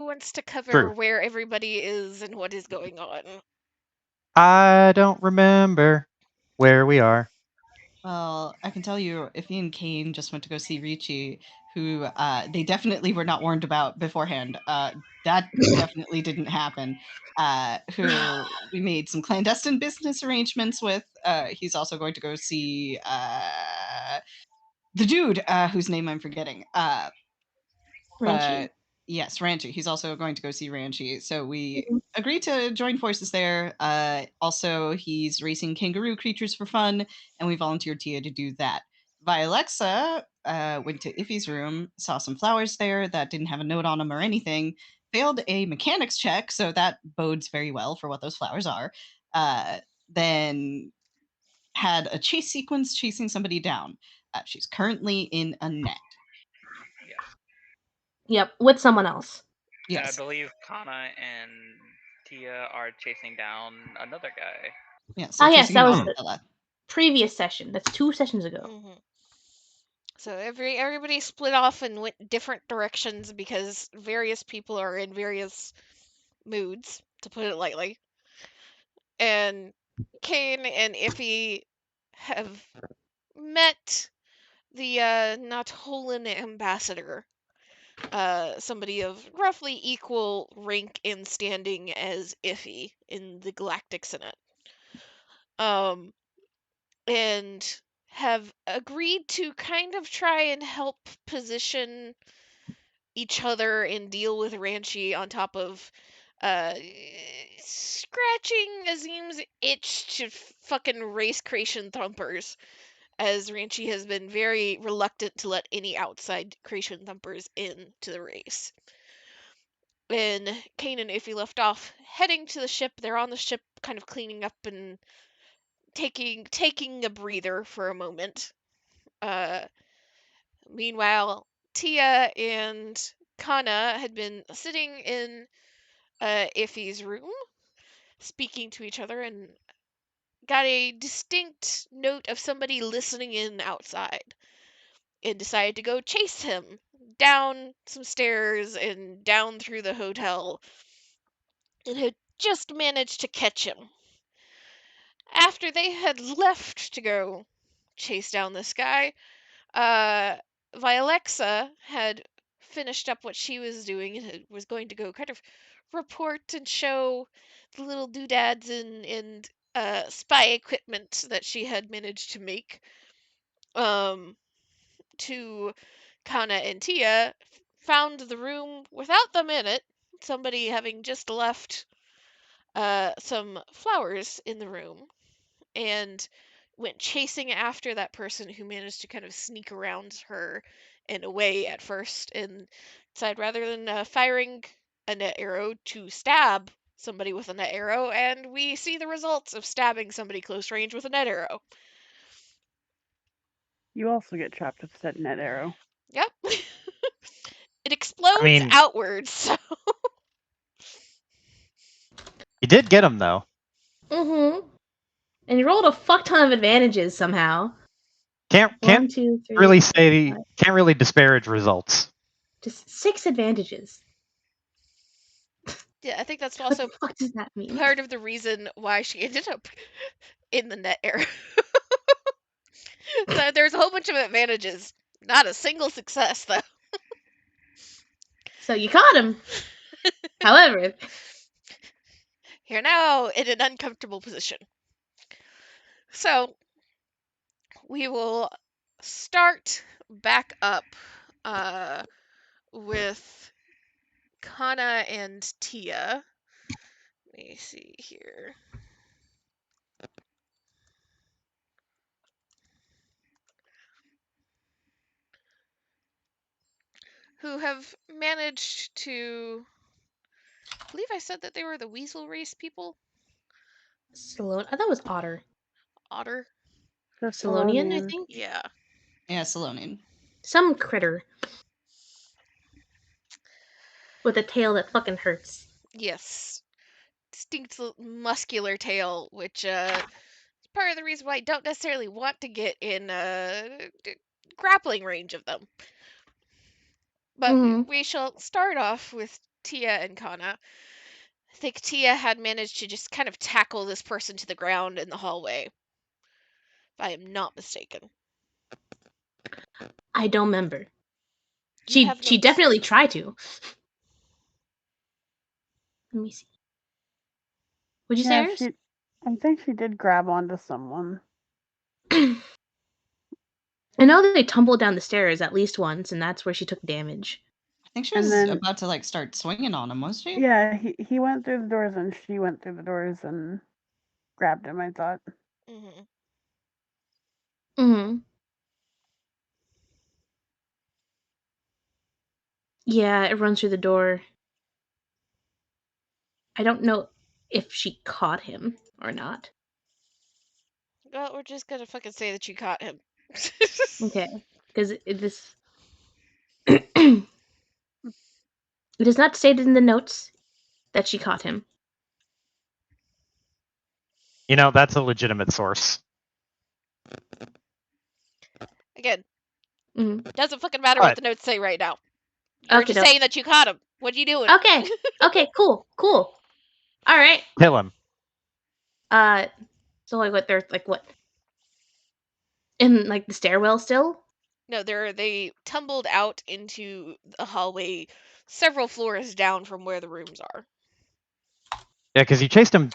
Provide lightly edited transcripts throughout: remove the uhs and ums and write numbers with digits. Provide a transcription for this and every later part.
Who wants to cover True. where everybody is and what is going on? I don't remember where we are. Well, I can tell you, Iffy and Kane just went to go see Ricci, who they definitely were not warned about beforehand. That definitely didn't happen. Who we made some clandestine business arrangements with. He's also going to go see the dude whose name I'm forgetting. Ranchi. But yes, Ranchi. He's also going to go see Ranchi. So we Mhm. agreed to join forces there. Also, he's racing kangaroo creatures for fun, and we volunteered Tia to do that. Vialexa went to Iffy's room, saw some flowers there that didn't have a note on them or anything, failed a mechanics check, so that bodes very well for what those flowers are. Then had a chase sequence chasing somebody down. She's currently in a net. Yep, with someone else. Yes. I believe Kana and Tia are chasing down another guy. Yes. Ah, yes, that was down the Ella. previous session. That's 2 sessions ago. Mhm. So everybody split off and went different directions because various people are in various moods, to put it lightly. And Kane and Iffy have met the Natolan ambassador, somebody of roughly equal rank and standing as Iffy in the Galactic Senate. And have agreed to kind of try and help position each other and deal with Ranchi on top of scratching Azim's itch to fucking race creation thumpers, as Ranchi has been very reluctant to let any outside creation thumpers into the race. And Kane and Iffy left off heading to the ship. They're on the ship kind of cleaning up and taking a breather for a moment. Meanwhile, Tia and Kana had been sitting in Iffy's room, speaking to each other, and got a distinct note of somebody listening in outside, and decided to go chase him down some stairs and down through the hotel, and had just managed to catch him. After they had left to go chase down this guy, Vialexa had finished up what she was doing and was going to go kind of report and show the little doodads and spy equipment that she had managed to make to Kana and Tia. Found the room without them in it, somebody having just left some flowers in the room, and went chasing after that person who managed to kind of sneak around her and away at first, and decided rather than firing a net arrow to stab somebody with a net arrow, and we see the results of stabbing somebody close range with a net arrow. You also get trapped with said net arrow. Yep. It explodes outwards, so You did get him though. Mm-hmm. And you rolled a fuck ton of advantages somehow. Can't 1, 2, 3, really 4, say 5. can't really disparage results. Just 6 advantages. yeah, I think that's also What the fuck does that mean? part of the reason why she ended up in the net arrow. So there's a whole bunch of advantages. Not a single success, though. So you caught him. However, you're now in an uncomfortable position. So we will start back up with Kana and Tia. Let me see here. Who have managed to... I believe I said that they were the weasel race people? I thought it was Otter. Otter? Salonian, I think? Yeah. Yeah, Salonian. Some critter. With a tail that fucking hurts. Yes. Distinct muscular tail, which is part of the reason why I don't necessarily want to get in grappling range of them. But we shall start off with Tia and Kana. I think Tia had managed to just kind of tackle this person to the ground in the hallway. If I am not mistaken. I don't remember. You She have she notes. definitely tried to. Let me see. Would you say Yeah, hers? I think she did grab onto someone. I know that they tumbled down the stairs at least once, and that's where she took damage. I think she And was then- about to like start swinging on him, was she? Yeah, he went through the doors and she went through the doors and grabbed him, I thought. Mm-hmm. Mm-hmm. Yeah, it runs through the door. I don't know if she caught him or not. Well, we're just gonna fucking say that you caught him. Okay, because this it is not stated in the notes that she caught him. You know, that's a legitimate source. Again, Mhm. doesn't fucking matter what But- the notes say right now. You're just Okey-doke. saying that you caught him. What are you doing? Okay. Okay. Cool. All right. Kill him. So like what? There's like what? In like the stairwell still? No, they tumbled out into the hallway several floors down from where the rooms are. Yeah, because you chased him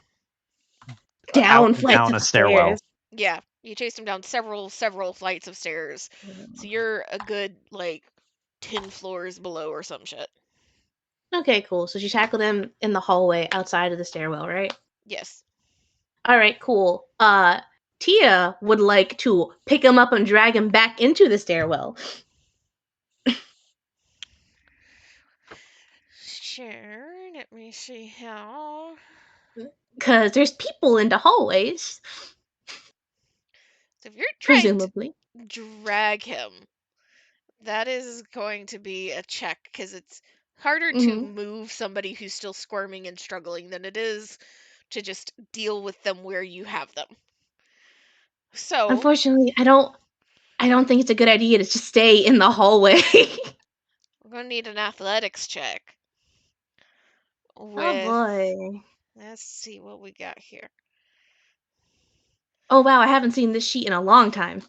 Down and flights down of a stairwell. stairs. Yeah, you chased him down several flights of stairs. So you're a good like 10 floors below or some shit. Okay, cool. So she tackled him in the hallway outside of the stairwell, right? Yes. All right, cool. Tia would like to pick him up and drag him back into the stairwell. Sure. Let me see how. Cause there's people in the hallways, So if you're trying presumably. to drag him, that is going to be a check because it's harder to Mhm. move somebody who's still squirming and struggling than it is to just deal with them where you have them. So Unfortunately, I don't think it's a good idea to just stay in the hallway. we're gonna need an athletics check. Oh With boy. let's see what we got here. Oh wow, I haven't seen this sheet in a long time.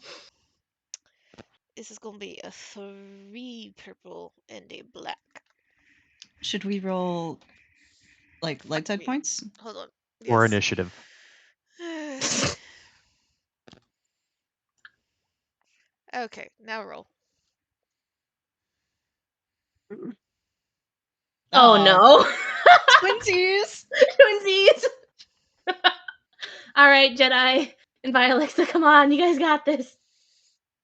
This is gonna be a 3 purple and a black. Should we roll like light side Wait. points? Hold on. Or Yes. initiative. Okay, now roll. Oh Aw, no. Twinsies! Twinsies. All right, Jedi and Violetta, come on, you guys got this.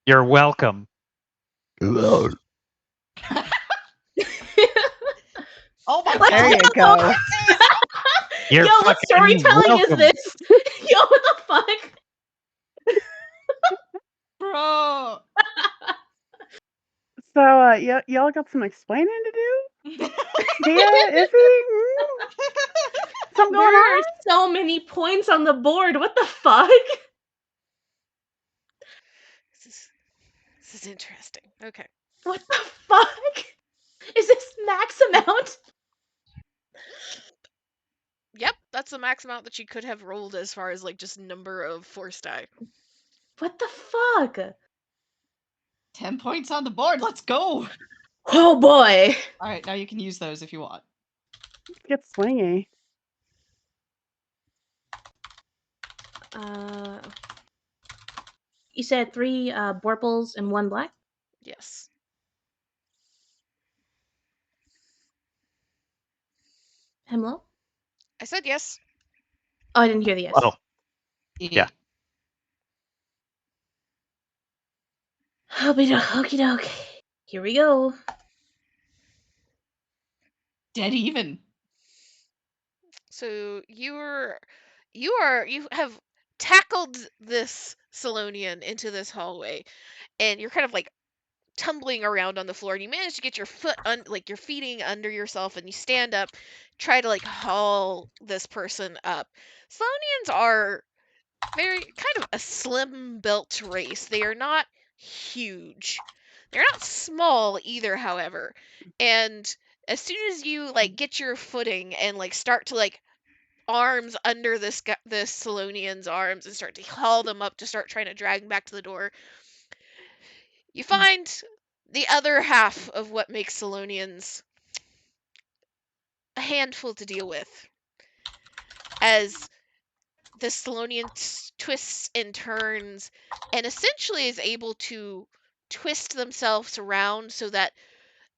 You're welcome. Oh my Let's There god! you go. You're Yo, what fucking storytelling welcome. is this? Yo, what the fuck? Bro! So, y'all got some explaining to do? Tia, Iffy? Something going There on? are so many points on the board. What the fuck? This is interesting. Okay. What the fuck? Is this max amount? Yep, that's the max amount that you could have rolled as far as like just number of force die. What the fuck? 10 points on the board, let's go! Oh boy. Alright, now you can use those if you want. Get swingy. You said 3 purples and 1 black? Yes. Hemlo? I said yes. Oh, I didn't hear the yes. Oh, Yeah. Okie doke. Here we go. Dead even. So you have tackled this Salonian into this hallway, and you're kind of like tumbling around on the floor, and you manage to get your your feeting under yourself, and you stand up, try to like haul this person up. Salonians are very kind of a slim built race. They are not huge. They're not small either, however. And as soon as you like get your footing and like start to like arms under this Salonian's arms and start to haul them up to start trying to drag him back to the door, you find the other half of what makes Salonians a handful to deal with. As the Salonian twists and turns and essentially is able to twist themselves around so that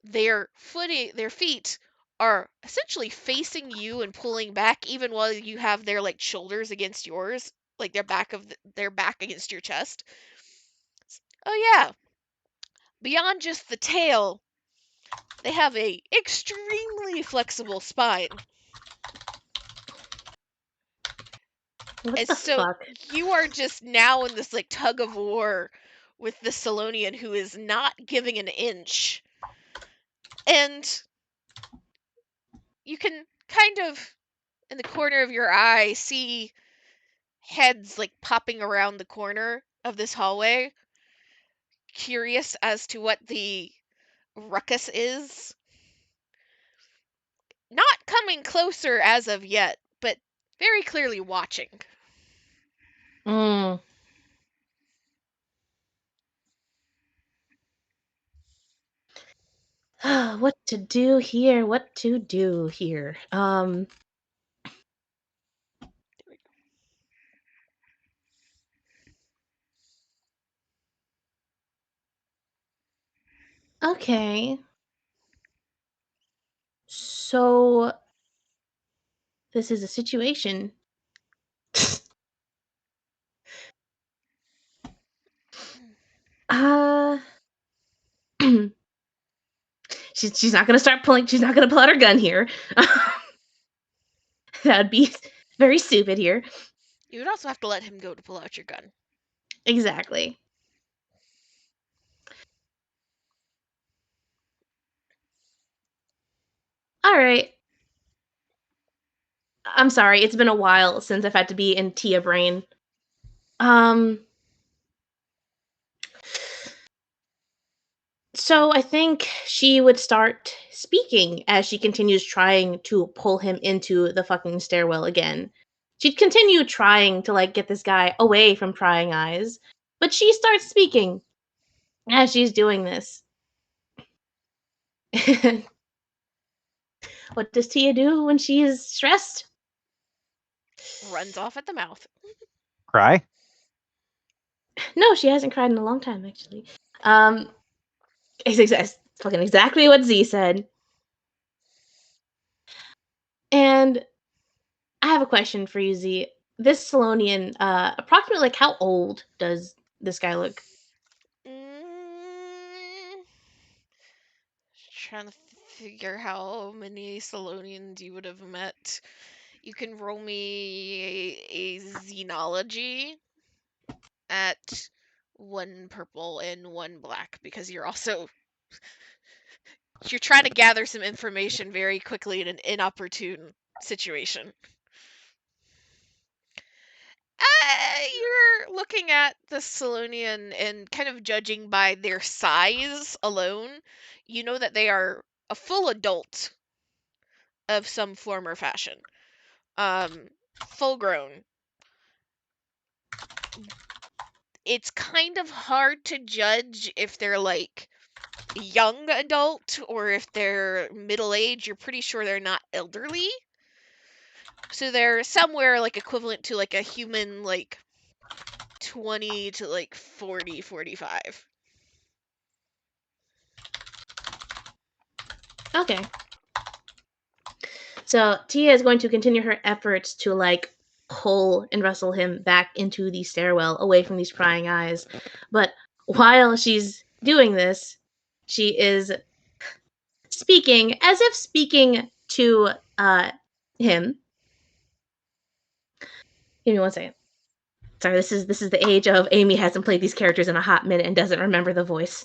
their feet are essentially facing you and pulling back even while you have their like shoulders against yours, like their back against your chest. Oh yeah. Beyond just the tail, they have a extremely flexible spine. What And the so fuck? you are just now in this like tug of war with the Salonian who is not giving an inch. And you can kind of in the corner of your eye see heads like popping around the corner of this hallway, curious as to what the ruckus is. Not coming closer as of yet, but very clearly watching. Mm. What to do here? What to do here? Okay. So this is a situation. uh she's not gonna start pulling. She's not gonna pull out her gun here. That would be very stupid here. You would also have to let him go to pull out your gun. Exactly. All right. I'm sorry. It's been a while since I've had to be in Tia brain. So I think she would start speaking as she continues trying to pull him into the fucking stairwell again. She'd continue trying to like get this guy away from prying eyes, but she starts speaking as she's doing this. What does Tia do when she is stressed? Runs off at the mouth. Cry? No, she hasn't cried in a long time, actually. It's fucking exactly what Z said. And I have a question for you, Z. This Salonian, approximately like how old does this guy look? Trying to figure how many Salonians you would have met. You can roll me a xenology at 1 purple and 1 black because you're trying to gather some information very quickly in an inopportune situation. You're looking at the Salonian and kind of judging by their size alone, you know that they are a full adult of some form or fashion. Full grown. It's kind of hard to judge if they're like young adult or if they're middle age. You're pretty sure they're not elderly. So they're somewhere like equivalent to like a human like 20 to like 40, 45. Okay. So Tia is going to continue her efforts to like pull and wrestle him back into the stairwell away from these prying eyes. But while she's doing this, she is speaking as if speaking to him. Give me one second. Sorry, this is the age of Amy hasn't played these characters in a hot minute and doesn't remember the voice.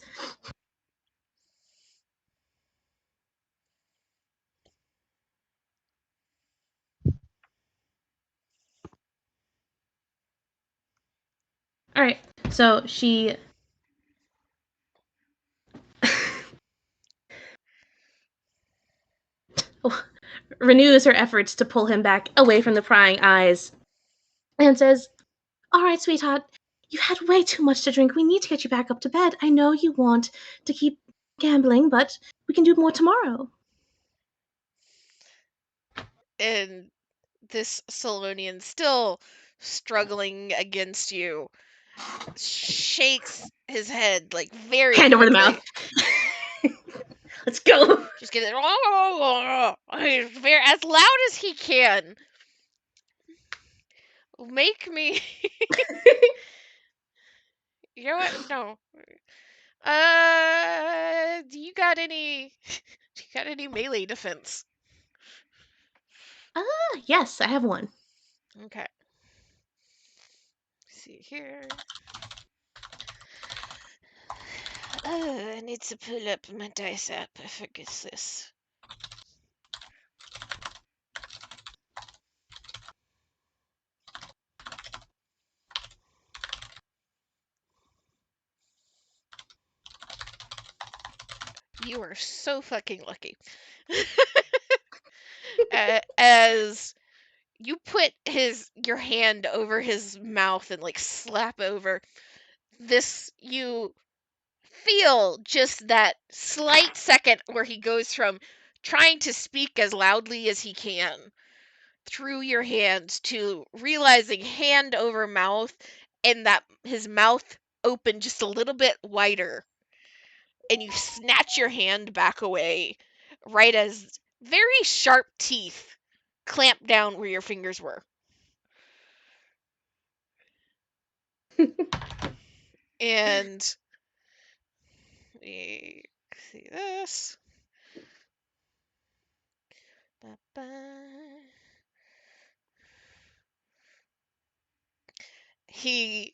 All right, so she. renews her efforts to pull him back away from the prying eyes and says, "All right, sweetheart, you had way too much to drink. We need to get you back up to bed. I know you want to keep gambling, but we can do more tomorrow." And this Solonian, still struggling against you, shakes his head like very Hand over the quickly. mouth. Let's go. Just get it very as loud as he can. Make me. You know what? No. Do you got any? Do you got any melee defense? Yes, I have one. Okay. Let's see here. Oh, I need to pull up my dice app. I forget this. You are so fucking lucky. As you put your hand over his mouth and like slap over this, you feel just that slight second where he goes from trying to speak as loudly as he can through your hand to realizing hand over mouth, and that his mouth opened just a little bit wider, and you snatch your hand back away right as very sharp teeth clamp down where your fingers were. And see this. He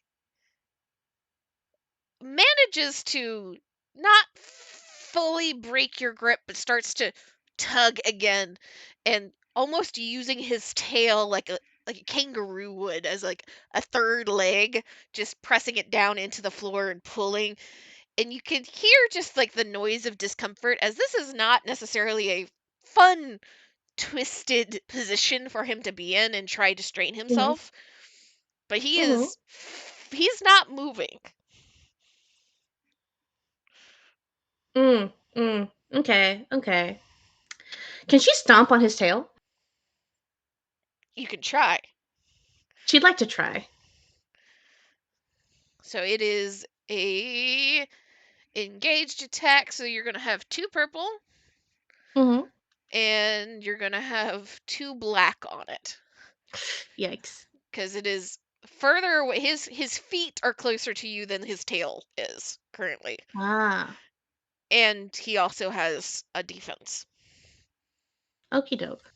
manages to not fully break your grip, but starts to tug again, and almost using his tail like a kangaroo would as like a third leg, just pressing it down into the floor and pulling. And you can hear just like the noise of discomfort, as this is not necessarily a fun twisted position for him to be in and try to straighten himself, but he's not moving. Okay, okay. Can she stomp on his tail? You can try. She'd like to try. So it is a engaged attack, so you're gonna have 2 purple Mm-hmm. and you're gonna have 2 black on it. Yikes. Because it is further away. His feet are closer to you than his tail is currently. Ah. And he also has a defense. Okie doke.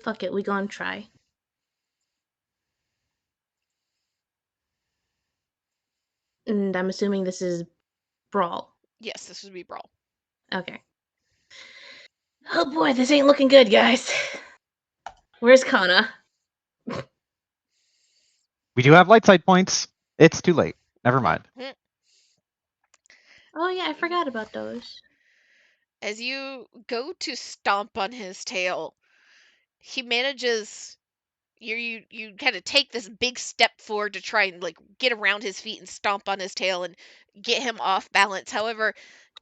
Fuck it, we gonna try. And I'm assuming this is brawl. Yes, this would be brawl. Okay. Oh boy, this ain't looking good, guys. Where's Kana? We do have light side points. It's too late. Never mind. Oh yeah, I forgot about those. As you go to stomp on his tail, he manages. You kind of take this big step forward to try and like get around his feet and stomp on his tail and get him off balance. However,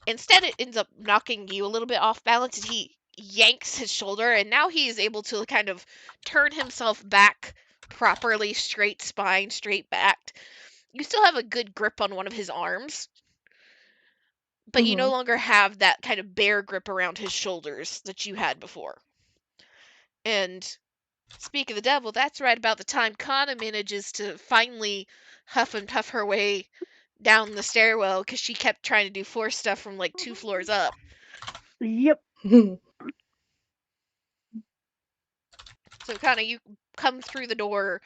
instead it ends up knocking you a little bit off balance, and he yanks his shoulder, and now he is able to kind of turn himself back properly, straight spine, straight backed. You still have a good grip on one of his arms, but you no longer have that kind of bear grip around his shoulders that you had before. And speak of the devil, that's right about the time Kana manages to finally huff and puff her way down the stairwell, because she kept trying to do force stuff from like 2 floors up. Yep. So Kana, you come through the door,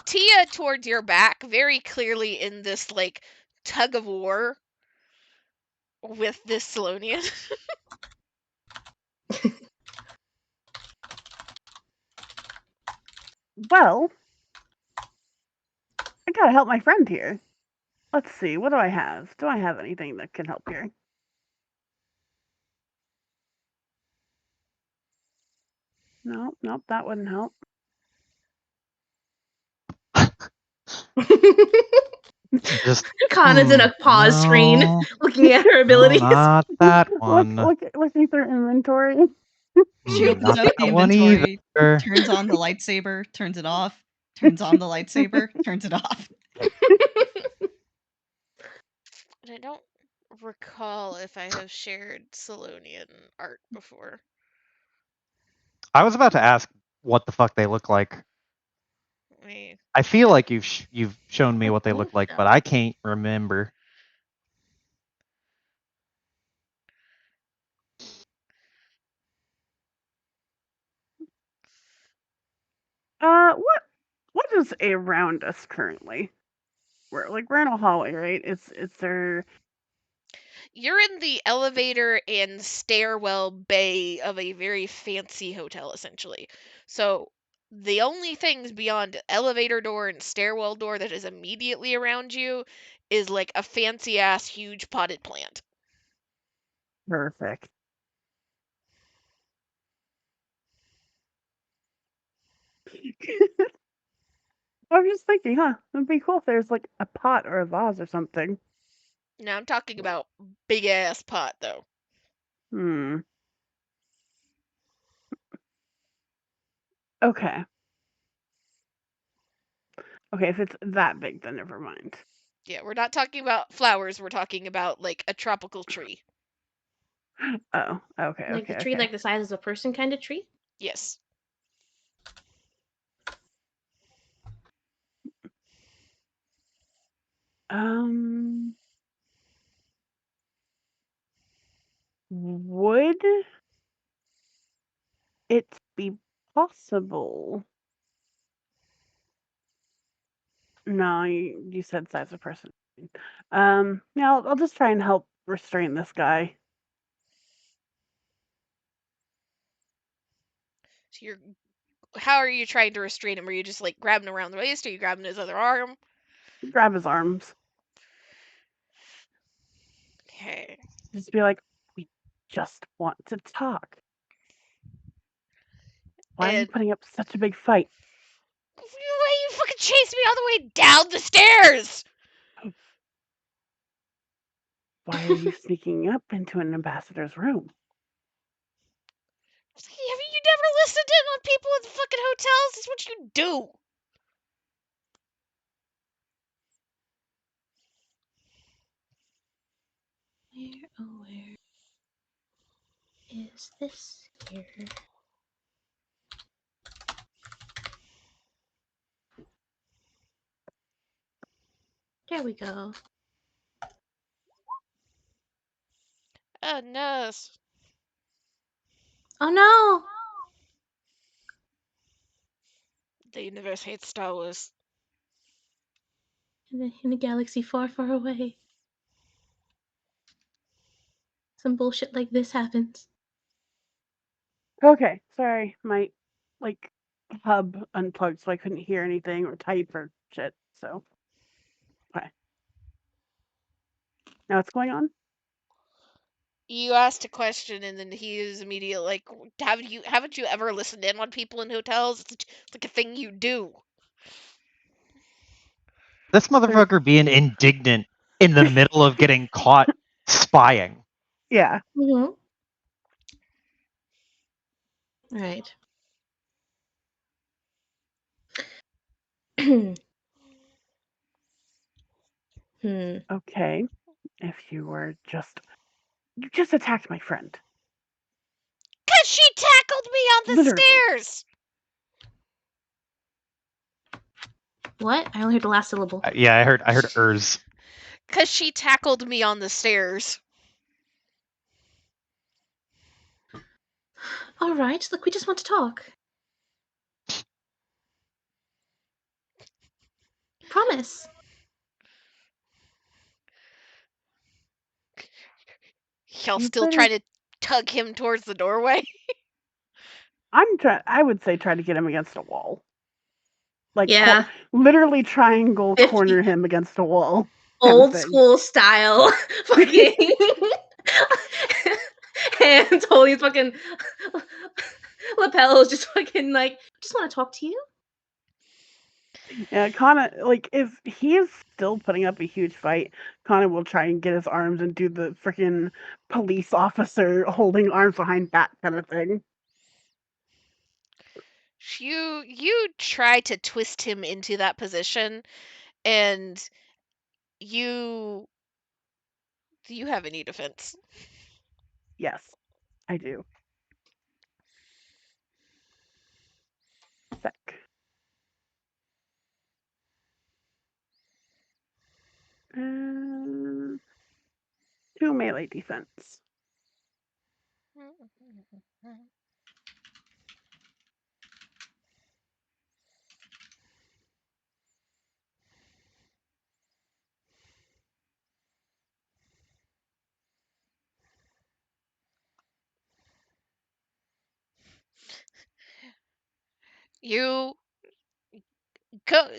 Tia towards your back, very clearly in this like tug of war with this Solonian. Well, I gotta help my friend here. Let's see, what do I have? Do I have anything that can help here? Nope, that wouldn't help. Just Kana's in a pause screen no, looking at her no, abilities. not that one. Looking through inventory. She opens Not up that the one inventory, either. turns on the lightsaber, turns it off, turns on the lightsaber, turns it off. And I don't recall if I have shared Salonian art before. I was about to ask what the fuck they look like. I feel like you've shown me what they look like, but I can't remember. What is around us currently? We're in a hallway, right? Is there? You're in the elevator and stairwell bay of a very fancy hotel, essentially. So the only things beyond elevator door and stairwell door that is immediately around you is like a fancy ass huge potted plant. Perfect. I was just thinking, it'd be cool if there's like a pot or a vase or something. Now I'm talking about big ass pot though. Okay. Okay, if it's that big, then never mind. Yeah, we're not talking about flowers, we're talking about like a tropical tree. Oh, okay. Like okay, the tree, okay. like the size of a person kind of tree? Yes. Would it be possible? No, you said size of person. Yeah, I'll just try and help restrain this guy. So how are you trying to restrain him? Are you just like grabbing him around the waist? Are you grabbing his other arm? Grab his arms. Okay. Just be like, we just want to talk. Why are you And putting up such a big fight? why you fucking chased me all the way down the stairs? Why are you sneaking up into an ambassador's room? Have you never listened in on people in fucking hotels? That's what you do. Where is this here? There we go. Oh no. Oh no! The universe hates Star Wars. In a galaxy far, far away, some bullshit like this happens. Okay, sorry, my hub unplugged, so I couldn't hear anything or type or shit. So, okay. Now what's going on? You asked a question and then he is immediately like, haven't you ever listened in on people in hotels? It's like a thing you do. This motherfucker being indignant in the middle of getting caught spying. Yeah. Mm-hmm. Right. Okay. If you just attacked my friend. 'Cause she tackled me on the Literally. stairs. What? I only heard the last syllable. Yeah, I heard ers. 'Cause she tackled me on the stairs. All right, look, we just want to talk. Promise. Y'all You still better- try to tug him towards the doorway? I would say try to get him against a wall. Yeah. Literally triangle 50. corner him against a wall. kind of Old thing. school style. Fucking hands holding fucking Lapel is just fucking like, just want to talk to you. Yeah, Kana, like, if he's still putting up a huge fight, Kana will try and get his arms and do the freaking police officer holding arms behind back kind of thing. You try to twist him into that position, and do you have any defense? Yes, I do. Sec. Uh, 2 melee defense. You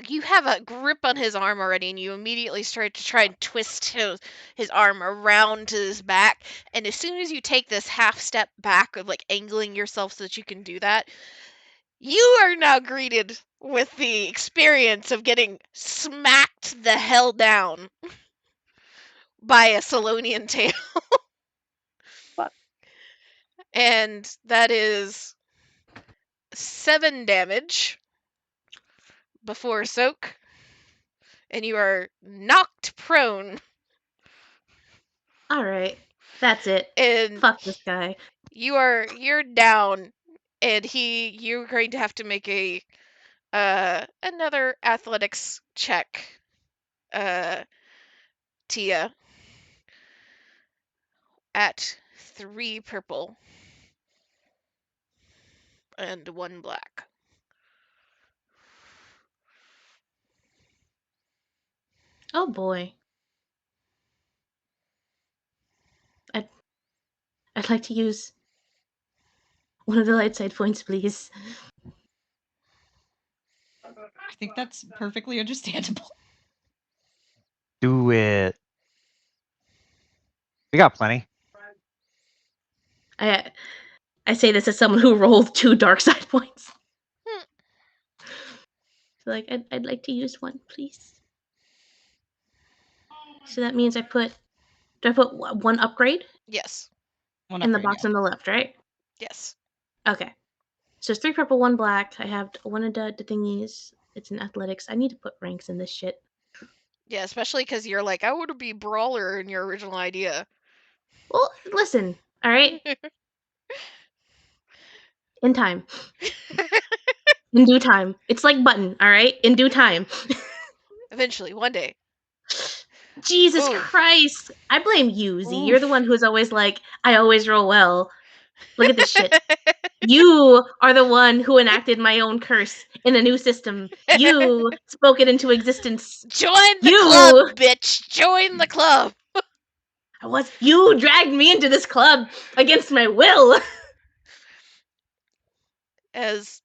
you have a grip on his arm already, and you immediately start to try and twist his arm around to his back, and as soon as you take this half step back of like angling yourself so that you can do that, you are now greeted with the experience of getting smacked the hell down by a Salonian tail. What? And that is 7 damage before soak, and you are knocked prone. All right, that's it. And Fuck this guy. you're down, and you're going to have to make a another athletics check, Tia, at 3 purple and 1 black. Oh boy. I'd like to use one of the light side points, please. I think that's perfectly understandable. Do it. We got plenty. I say this as someone who rolled 2 dark side points. So like, I'd like to use one, please. So that means do I put one upgrade Yes. One in the upgrade, box yeah. on the left, right? Yes. Okay. So it's 3 purple, 1 black. I have one of the thingies. It's in athletics. I need to put ranks in this shit. Yeah, especially because you're like, I want to be brawler in your original idea. Well, listen, all right? In time. In due time. It's like Button, all right? In due time. Eventually, one day. Jesus Oof. Christ. I blame you, Z. You're the one who's always like, I always roll well. Look at this shit. You are the one who enacted my own curse in a new system. You spoke it into existence. Join the You- club, bitch! Join the club! You dragged me into this club against my will. As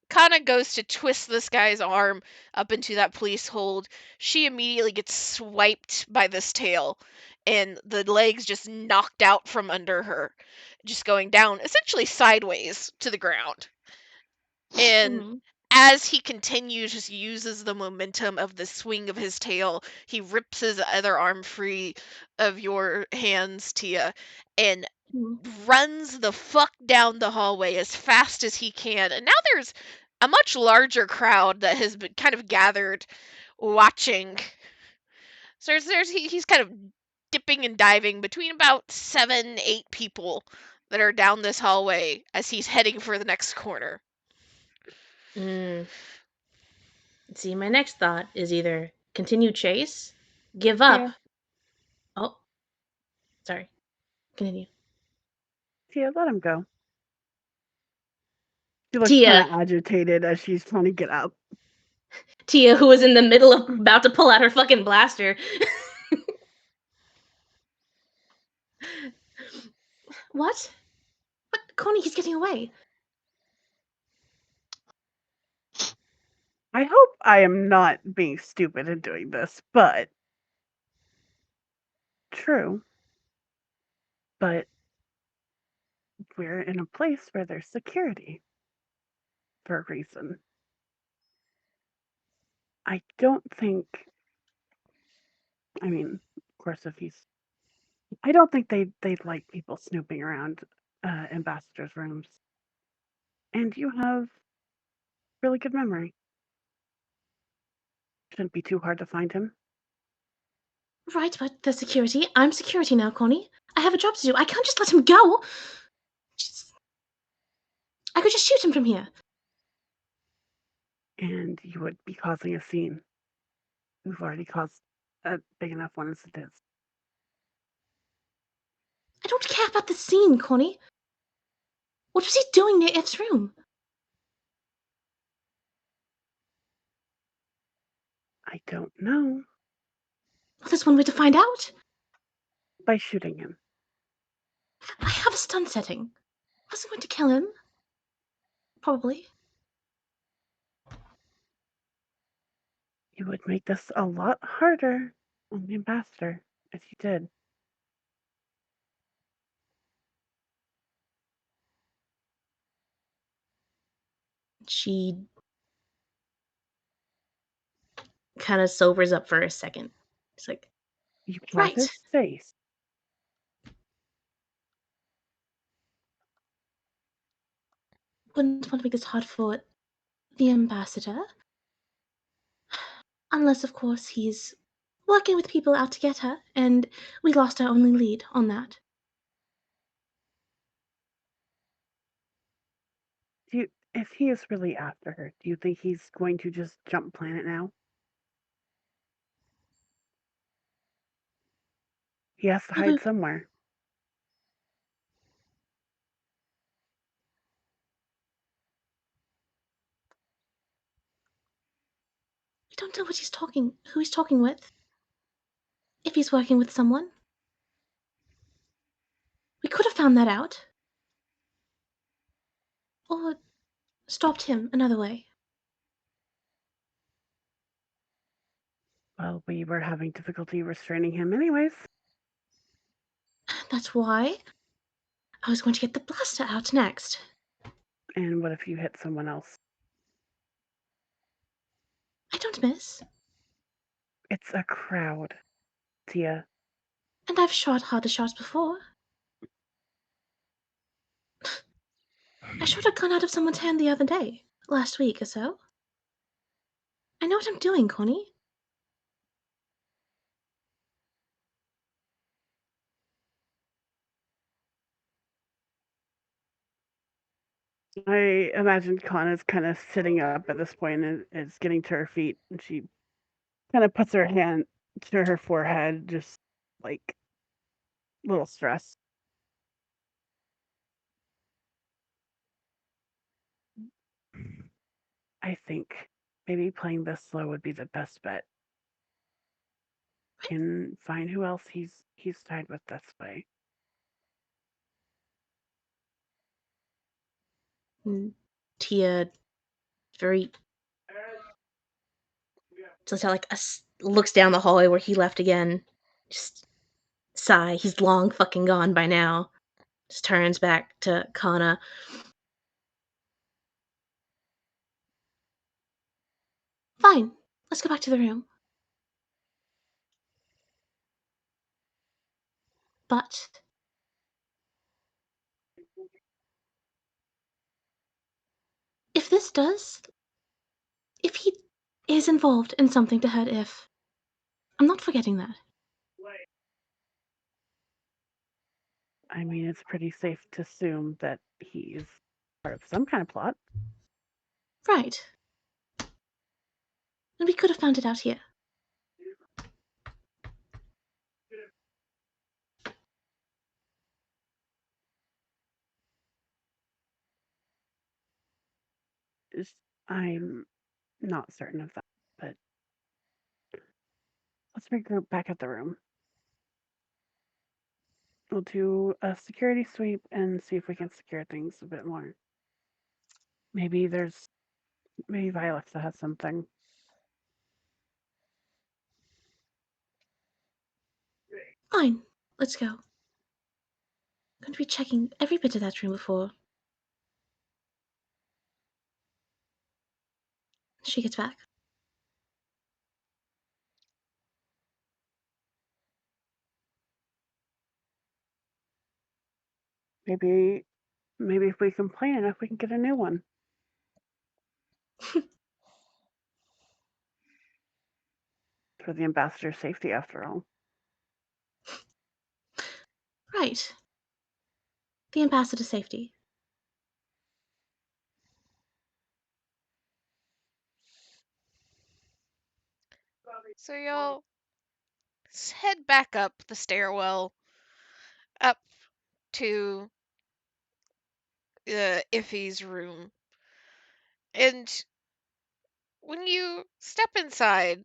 Kana goes to twist this guy's arm up into that police hold, she immediately gets swiped by this tail, and the legs just knocked out from under her, just going down essentially sideways to the ground. And Mhm. as he continues, just uses the momentum of the swing of his tail, he rips his other arm free of your hands, Tia, and Mhm. runs the fuck down the hallway as fast as he can. And now there's a much larger crowd that has been kind of gathered watching. So he's kind of dipping and diving between about 7, 8 people that are down this hallway as he's heading for the next corner. See, my next thought is either continue chase, give up. Yeah. Oh, sorry. Continue. Tia, let him go. She looks Tia. kind of agitated as she's trying to get up. Tia, who was in the middle of about to pull out her fucking blaster. What? But Coney, he's getting away. I hope I am not being stupid in doing this, but true. But we're in a place where there's security for a reason. I don't think. I mean, of course, if he's. I don't think they'd like people snooping around ambassadors' rooms. And you have really good memory. Shouldn't be too hard to find him. Right, but the security. I'm security now, Connie. I have a job to do. I can't just let him go. I could just shoot him from here. And you would be causing a scene. We've already caused a big enough one as it is. I don't care about the scene, Connie. What was he doing near If's room? I don't know. Well, there's one way to find out. By shooting him. I have a stun setting. I wasn't going to kill him. Probably. You would make this a lot harder on the ambassador if you did. She kind of sobers up for a second. It's like, You have right. his face. Wouldn't want to make this hard for the ambassador. Unless, of course, he's working with people out to get her, and we lost our only lead on that. If he is really after her, do you think he's going to just jump planet now? He has to hide somewhere. We don't know who he's talking with. If he's working with someone. We could have found that out. Or stopped him another way. Well, we were having difficulty restraining him anyways. That's why I was going to get the blaster out next. And what if you hit someone else? I don't miss. It's a crowd, Tia. And I've shot harder shots before. I shot a gun out of someone's hand the other day, last week or so. I know what I'm doing, Connie. I imagine Kana's kind of sitting up at this point and is getting to her feet, and she kind of puts her hand to her forehead, just like a little stress. I think maybe playing this slow would be the best bet. Can find who else he's tied with this way. Tia very just like looks down the hallway where he left again. Just sigh. He's long fucking gone by now. Just turns back to Kana. Fine. Let's go back to the room. But if he is involved in something to hurt If, I'm not forgetting that. I mean, it's pretty safe to assume that he's part of some kind of plot. Right. And we could have found it out here. I'm not certain of that, but let's regroup back at the room. We'll do a security sweep and see if we can secure things a bit more. Maybe Violet has something. Fine. Let's go. going to be checking every bit of that room before she gets back. Maybe if we complain enough, we can get a new one. For the ambassador's safety, after all. Right. The ambassador's safety. So y'all head back up the stairwell, up to Iffy's room. And when you step inside,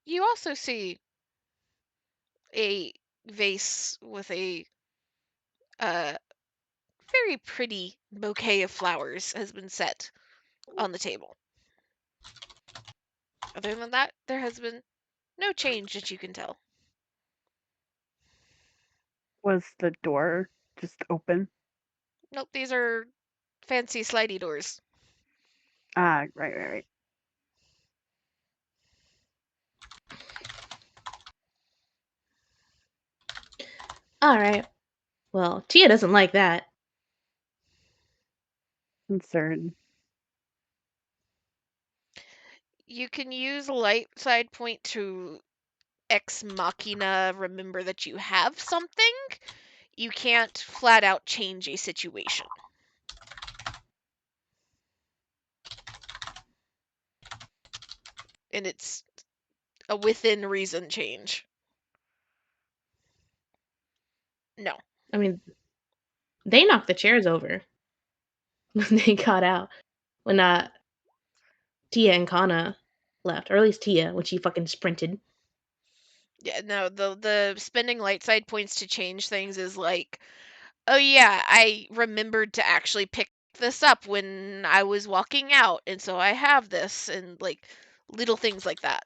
you also see a vase with a very pretty bouquet of flowers has been set on the table. Other than that, there has been no change that you can tell. Was the door just open? Nope, these are fancy slidey doors. Ah, right. Alright. Well, Tia doesn't like that. Concerned. You can use a light side point to ex machina remember that you have something. You can't flat out change a situation. And it's a within reason change. No. I mean, they knocked the chairs over when they got out. When Tia and Kana left. Or at least Tia, when she fucking sprinted. Yeah, no, the spending light side points to change things is like, oh yeah, I remembered to actually pick this up when I was walking out, and so I have this, and like little things like that.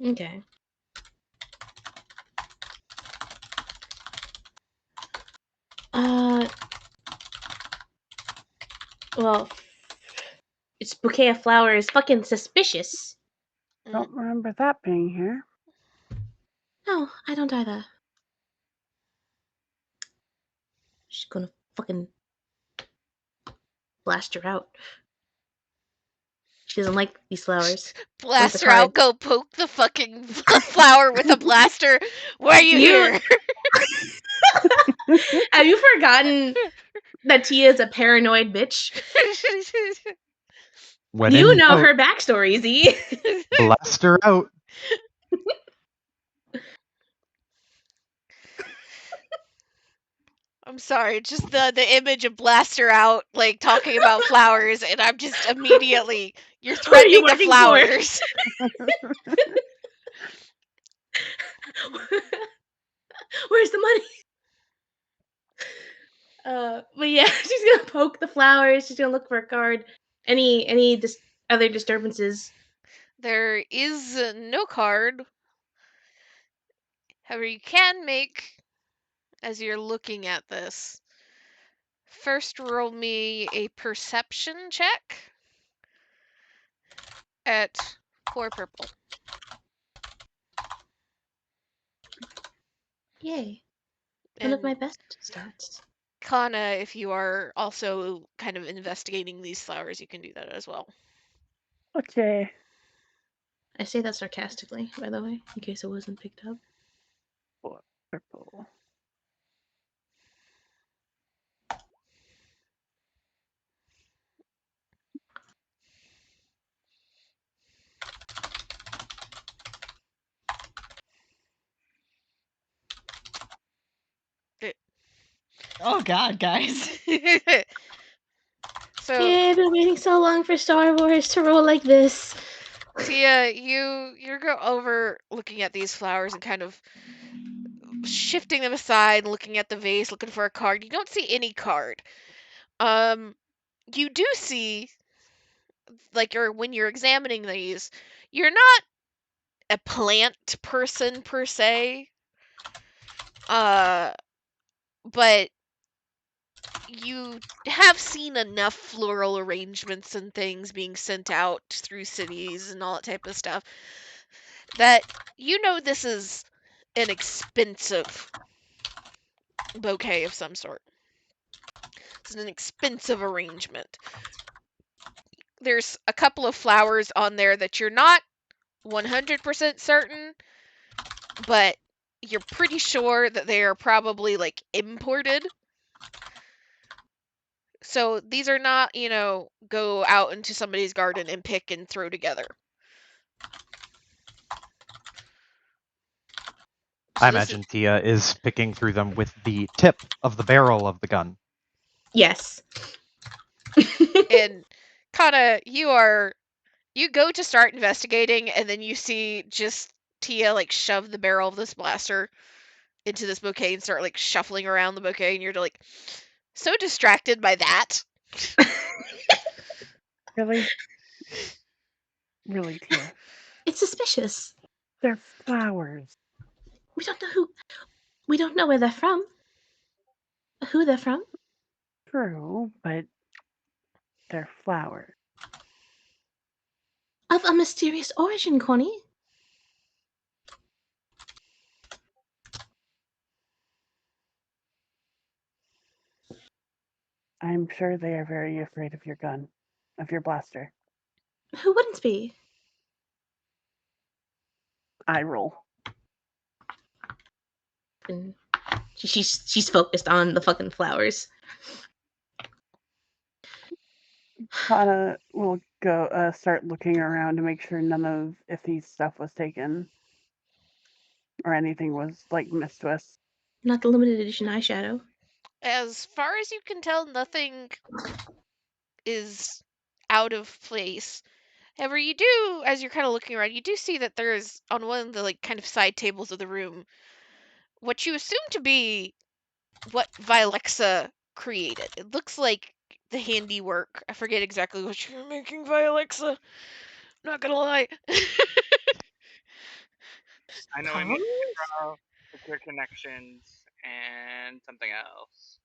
Okay. Well, its bouquet of flowers fucking suspicious. Don't remember that being here. No, I don't either. She's gonna fucking blast her out. She doesn't like these flowers. Blast her out, go poke the fucking flower with a blaster. Why are you here? Have you forgotten that Tia is a paranoid bitch? You know her backstory, Z. Blast her out. I'm sorry, just the image of Blaster out, like, talking about flowers, and I'm just immediately, you're threatening the flowers. Where's the money? But yeah, she's gonna poke the flowers, she's gonna look for a card. Any other disturbances? There is no card. However, you can make, as you're looking at this, first roll me a perception check at 4 purple. Yay. One of my best stats. Kana, if you are also kind of investigating these flowers, you can do that as well. Okay. I say that sarcastically, by the way, in case it wasn't picked up. 4 purple. Oh god, guys. So yeah, I've been waiting so long for Star Wars to roll like this. Tia, you go over looking at these flowers and kind of shifting them aside, looking at the vase, looking for a card. You don't see any card. You do see, like, when you're examining these, you're not a plant person per se, but you have seen enough floral arrangements and things being sent out through cities and all that type of stuff that you know this is an expensive bouquet of some sort. It's an expensive arrangement. There's a couple of flowers on there that you're not 100% certain, but you're pretty sure that they are probably like imported. So these are not, go out into somebody's garden and pick and throw together. I imagine Tia is picking through them with the tip of the barrel of the gun. Yes. And Kana, you go to start investigating, and then you see just Tia like shove the barrel of this blaster into this bouquet and start like shuffling around the bouquet, and you're like so distracted by that. Really? Really, Tia? It's suspicious. They're flowers. We don't know we don't know where they're from. Who they're from. True, but they're flowers. Of a mysterious origin, Connie. I'm sure they are very afraid of your gun, of your blaster. Who wouldn't be? I roll. And she's focused on the fucking flowers. Kana will go start looking around to make sure none of Iffy's stuff was taken or anything was like missed with. Not the limited edition eyeshadow. As far as you can tell, nothing is out of place. However, you do, as you're kind of looking around, you do see that there's on one of the like kind of side tables of the room what you assume to be what Vilexa created. It looks like the handiwork. I forget exactly what you were making, Vilexa. Not gonna lie. I know I made camera, secure connections, and something else.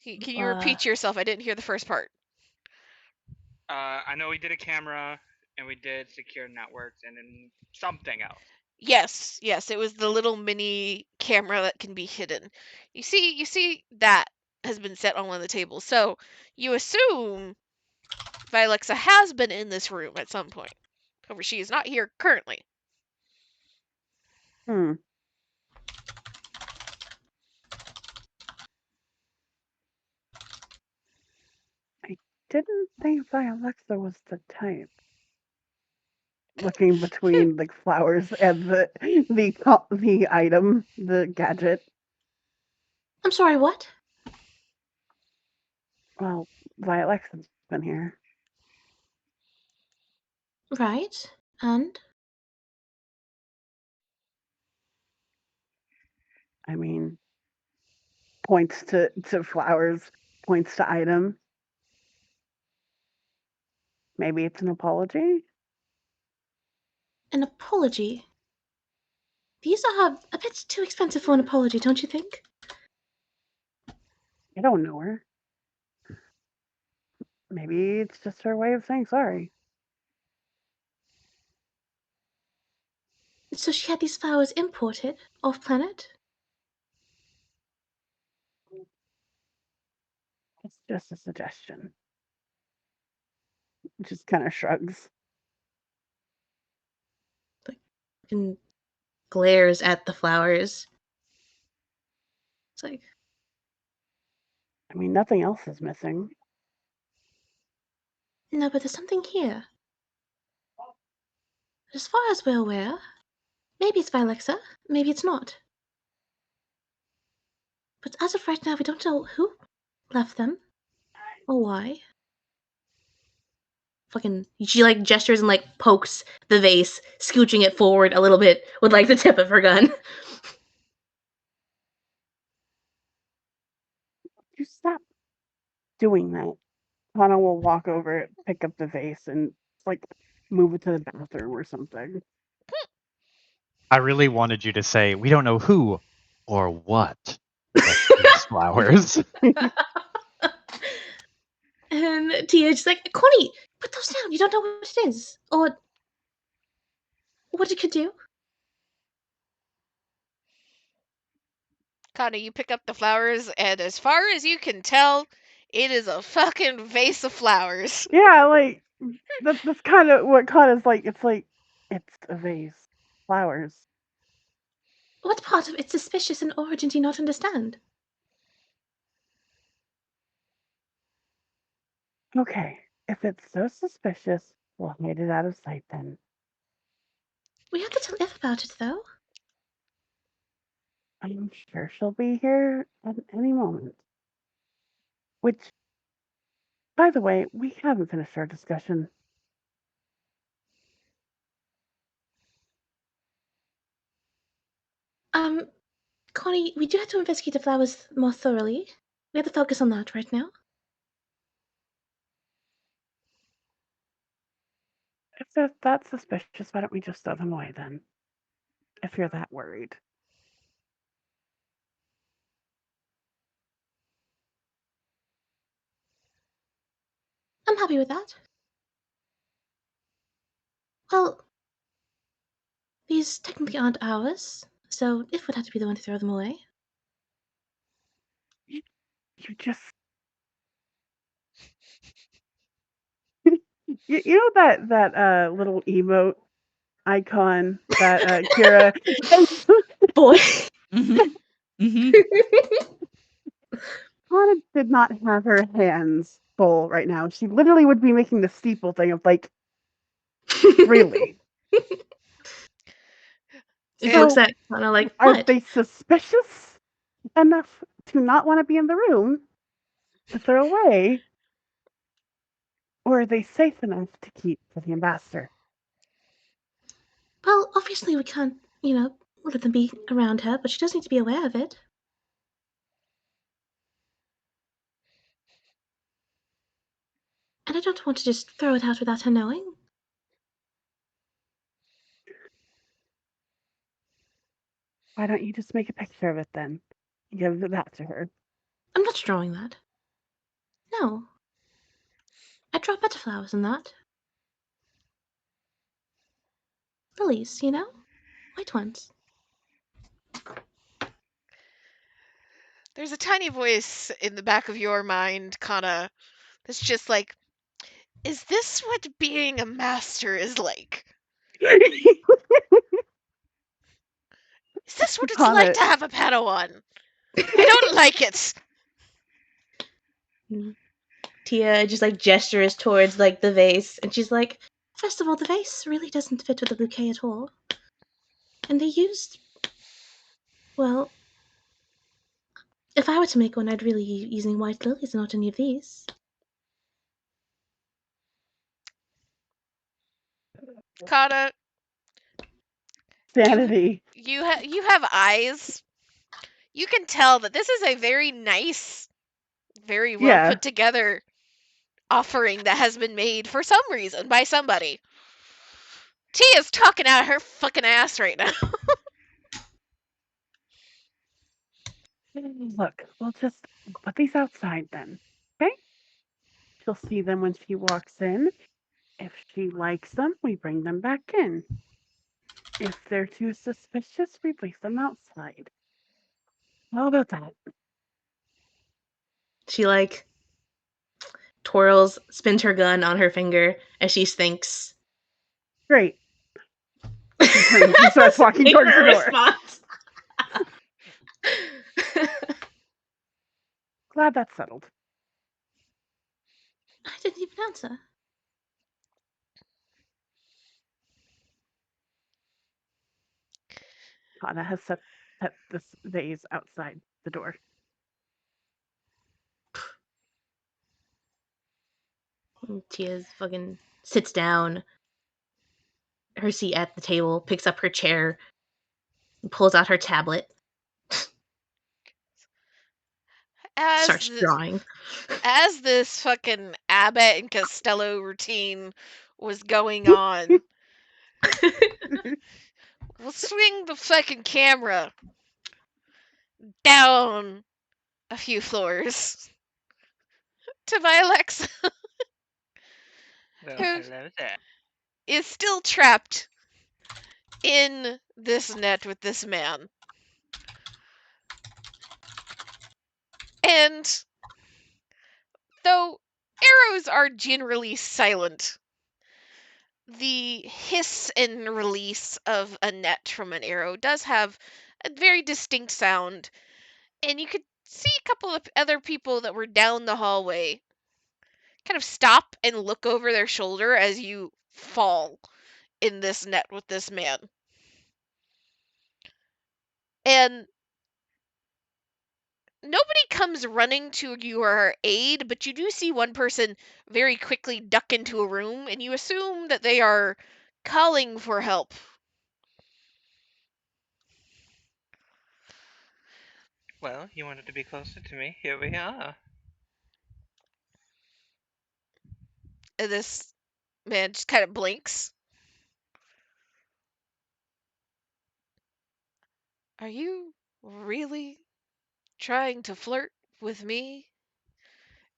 Can you repeat yourself? I didn't hear the first part. I know we did a camera, and we did secure networks, and then something else. Yes, it was the little mini camera that can be hidden. You see that has been set on one of the tables. So you assume Vilexa has been in this room at some point. However, she is not here currently. I didn't think Vilexa was the type. Looking between like flowers and the item, the gadget. I'm sorry, what? Well, Violexa's been here. Right. And? I mean, points to flowers, points to item. Maybe it's an apology? An apology? These are a bit too expensive for an apology, don't you think? I don't know her. Maybe it's just her way of saying sorry. So she had these flowers imported off-planet? It's just a suggestion. Just kind of shrugs. And glares at the flowers. It's like, I mean, nothing else is missing. no, but there's something here. As far as we're aware, maybe it's Vilexa, maybe it's not. But as of right now, we don't know who left them or why. she like gestures and like pokes the vase, scooching it forward a little bit with like the tip of her gun. You stop doing that. Hana will walk over, pick up the vase, and like move it to the bathroom or something. I really wanted you to say, we don't know who or what left these flowers. And Tia's like, Connie, put those down. You don't know what it is. Or what it could do. Kana, you pick up the flowers, and as far as you can tell, it is a fucking vase of flowers. Yeah, like that's kind of what Kana's like. It's like it's a vase, flowers. What part of its suspicious in origin do you not understand? Okay, if it's so suspicious, we'll hide it out of sight then. We have to tell If about it, though. I'm sure she'll be here at any moment. Which, by the way, we haven't finished our discussion. Connie, we do have to investigate the flowers more thoroughly. We have to focus on that right now. If they're that suspicious, why don't we just throw them away then? If you're that worried. I'm happy with that. Well, these technically aren't ours, so If would have to be the one to throw them away. You just you know that little emote icon that Kira Boy. Hana did not have her hands full right now. She literally would be making the steeple thing of like, really? He So- looks at Connor like, Are what? they suspicious enough to not want to be in the room to throw away? Or are they safe enough to keep for the ambassador? Well, obviously we can't, let them be around her, but she does need to be aware of it. And I don't want to just throw it out without her knowing. Why don't you just make a picture of it then? Give that to her. I'm not drawing that. No. I draw better flowers than that. Lilies, white ones. There's a tiny voice in the back of your mind, Kana, that's just like, is this what being a master is like? Is this what it's Kana- like to have a Padawan? I don't like it. Tia just like gestures towards like the vase, and she's like, first of all, the vase really doesn't fit with the bouquet at all. And they used, well, if I were to make one, I'd really be using white lilies and not any of these. Kana, Sanity. you have eyes. You can tell that this is a very nice, very well Yeah. put together offering that has been made for some reason by somebody. Tia's talking out of her fucking ass right now. Look, we'll just put these outside then. Okay? She'll see them when she walks in. If she likes them, we bring them back in. If they're too suspicious, we leave them outside. How about that? She like spins her gun on her finger as she thinks. Great. She turns and starts walking towards the door. Response. Glad that's settled. I didn't even answer. Hana has set this vase outside the door. And Tia's fucking sits down, her seat at the table, picks up her chair, and pulls out her tablet, As starts the, drawing. as this fucking Abbott and Costello routine was going on, we'll swing the fucking camera down a few floors to my Alexa, Well, who hello there. is still trapped in this net with this man. And though arrows are generally silent, the hiss and release of a net from an arrow does have a very distinct sound, and you could see a couple of other people that were down the hallway kind of stop and look over their shoulder as you fall in this net with this man. And nobody comes running to your aid, but you do see one person very quickly duck into a room, and you assume that they are calling for help. Well, you wanted to be closer to me. Here we are. And this man just kind of blinks. Are you really trying to flirt with me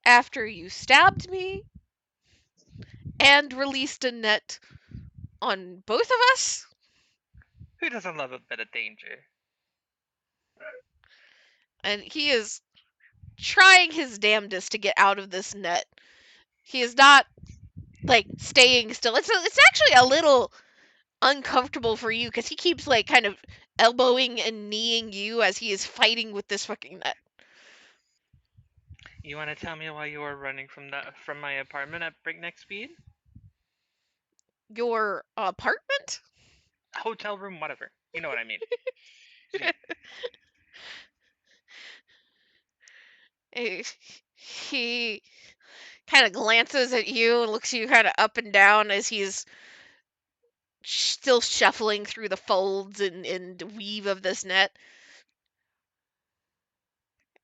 after you stabbed me and released a net on both of us? Who doesn't love a bit of danger? And he is trying his damnedest to get out of this net. He is not like staying still. It's actually a little uncomfortable for you because he keeps like kind of elbowing and kneeing you as he is fighting with this fucking net. You want to tell me why you were running from my apartment at breakneck speed? Your apartment? Hotel room, whatever. You know what I mean. He kind of glances at you and looks you kind of up and down as he's still shuffling through the folds and weave of this net.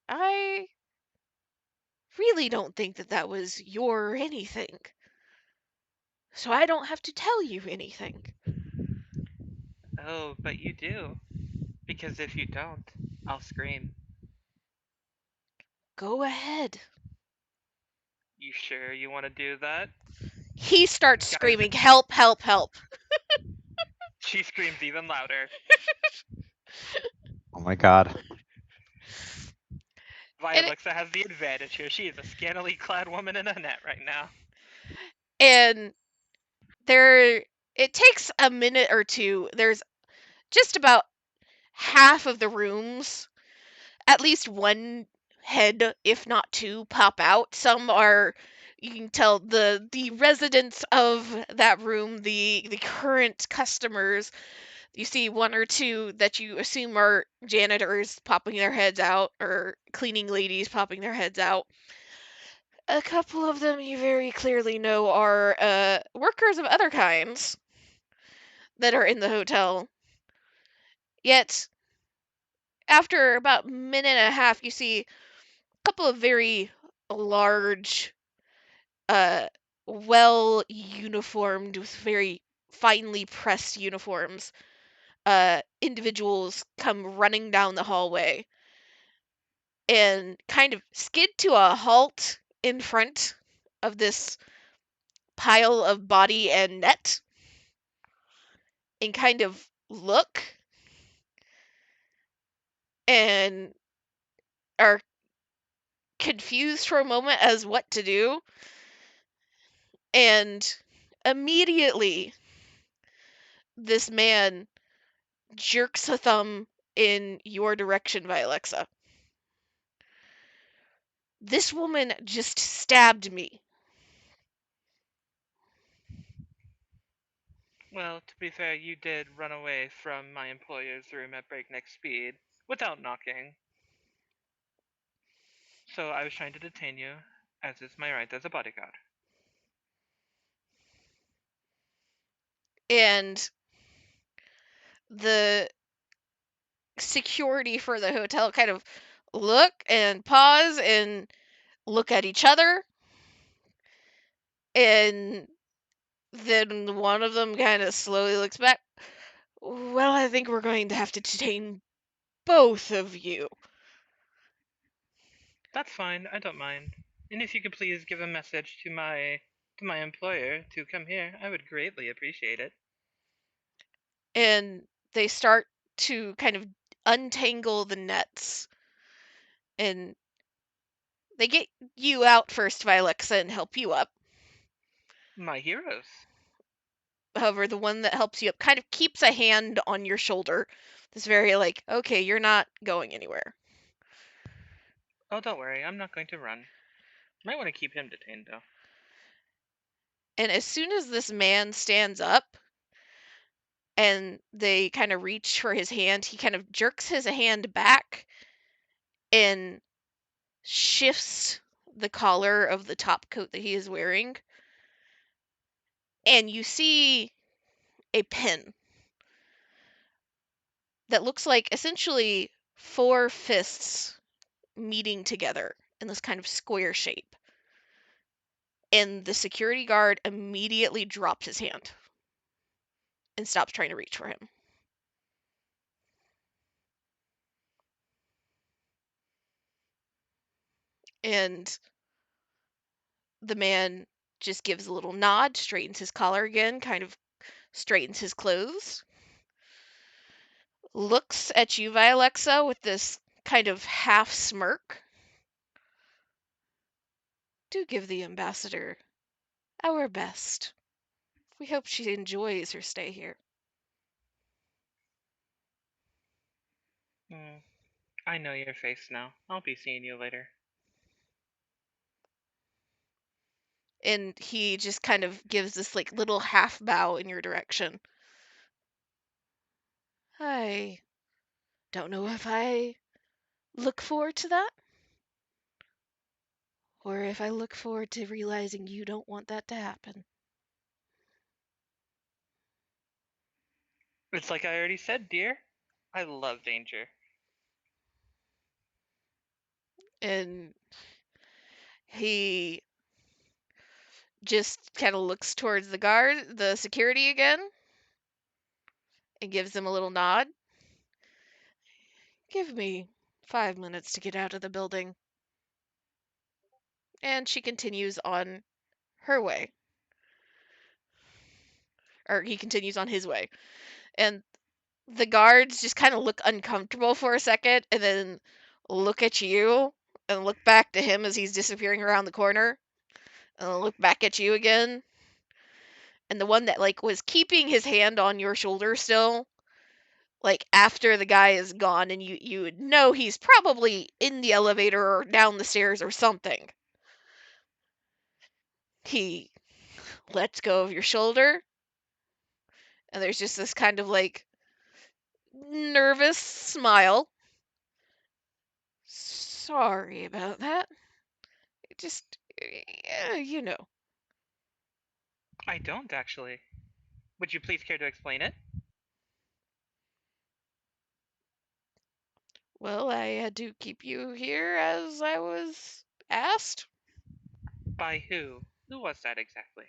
I really don't think that that was your anything. So I don't have to tell you anything. Oh, but you do. Because if you don't, I'll scream. Go ahead. You sure you want to do that? He starts Guys, screaming, help, help, help. she screams even louder. Oh my god. Alexa has the advantage here. She is a scantily clad woman in a net right now. And it takes a minute or two. There's just about half of the rooms, at least one head, if not two, pop out. Some are, you can tell, the residents of that room, the current customers. You see one or two that you assume are janitors popping their heads out, or cleaning ladies popping their heads out. A couple of them you very clearly know are workers of other kinds that are in the hotel. Yet, after about a minute and a half, you see a couple of very large, uh, well uniformed, with very finely pressed uniforms, individuals come running down the hallway and kind of skid to a halt in front of this pile of body and net and kind of look and are confused for a moment as what to do. And immediately, this man jerks a thumb in your direction, Vialexa. This woman just stabbed me. Well, to be fair, you did run away from my employer's room at breakneck speed without knocking. So I was trying to detain you, as is my right as a bodyguard. and the security for the hotel kind of look and pause and look at each other, and then one of them kind of slowly looks back. Well, I think we're going to have to detain both of you. That's fine. I don't mind. And if you could please give a message to my employer to come here, I would greatly appreciate it. And they start to kind of untangle the nets, and they get you out first, Vilexa, and help you up. My heroes. However, the one that helps you up kind of keeps a hand on your shoulder. It's very like, okay, you're not going anywhere. Oh, don't worry. I'm not going to run. Might want to keep him detained, though. And as soon as this man stands up and they kind of reach for his hand, he kind of jerks his hand back and shifts the collar of the top coat that he is wearing. And you see a pin that looks like essentially 4 fists meeting together in this kind of square shape. And the security guard immediately drops his hand and stops trying to reach for him. And the man just gives a little nod, straightens his collar again, kind of straightens his clothes, looks at you, Vilexa, with this kind of half smirk. Do give the ambassador our best. We hope she enjoys her stay here. I know your face now. I'll be seeing you later. And he just kind of gives this like little half bow in your direction. I don't know if I look forward to that, or if I look forward to realizing you don't want that to happen. It's like I already said, dear. I love danger. And he just kind of looks towards the security again, and gives them a little nod. Give me 5 minutes to get out of the building. And she continues on her way. Or he continues on his way. And the guards just kind of look uncomfortable for a second and then look at you and look back to him as he's disappearing around the corner and look back at you again. And the one that like was keeping his hand on your shoulder still, like after the guy is gone, and you would know he's probably in the elevator or down the stairs or something. He lets go of your shoulder, and there's just this kind of like nervous smile. Sorry about that. Just, you know. I don't, actually. Would you please care to explain it? Well, I had to keep you here as I was asked. By who? Who was that exactly?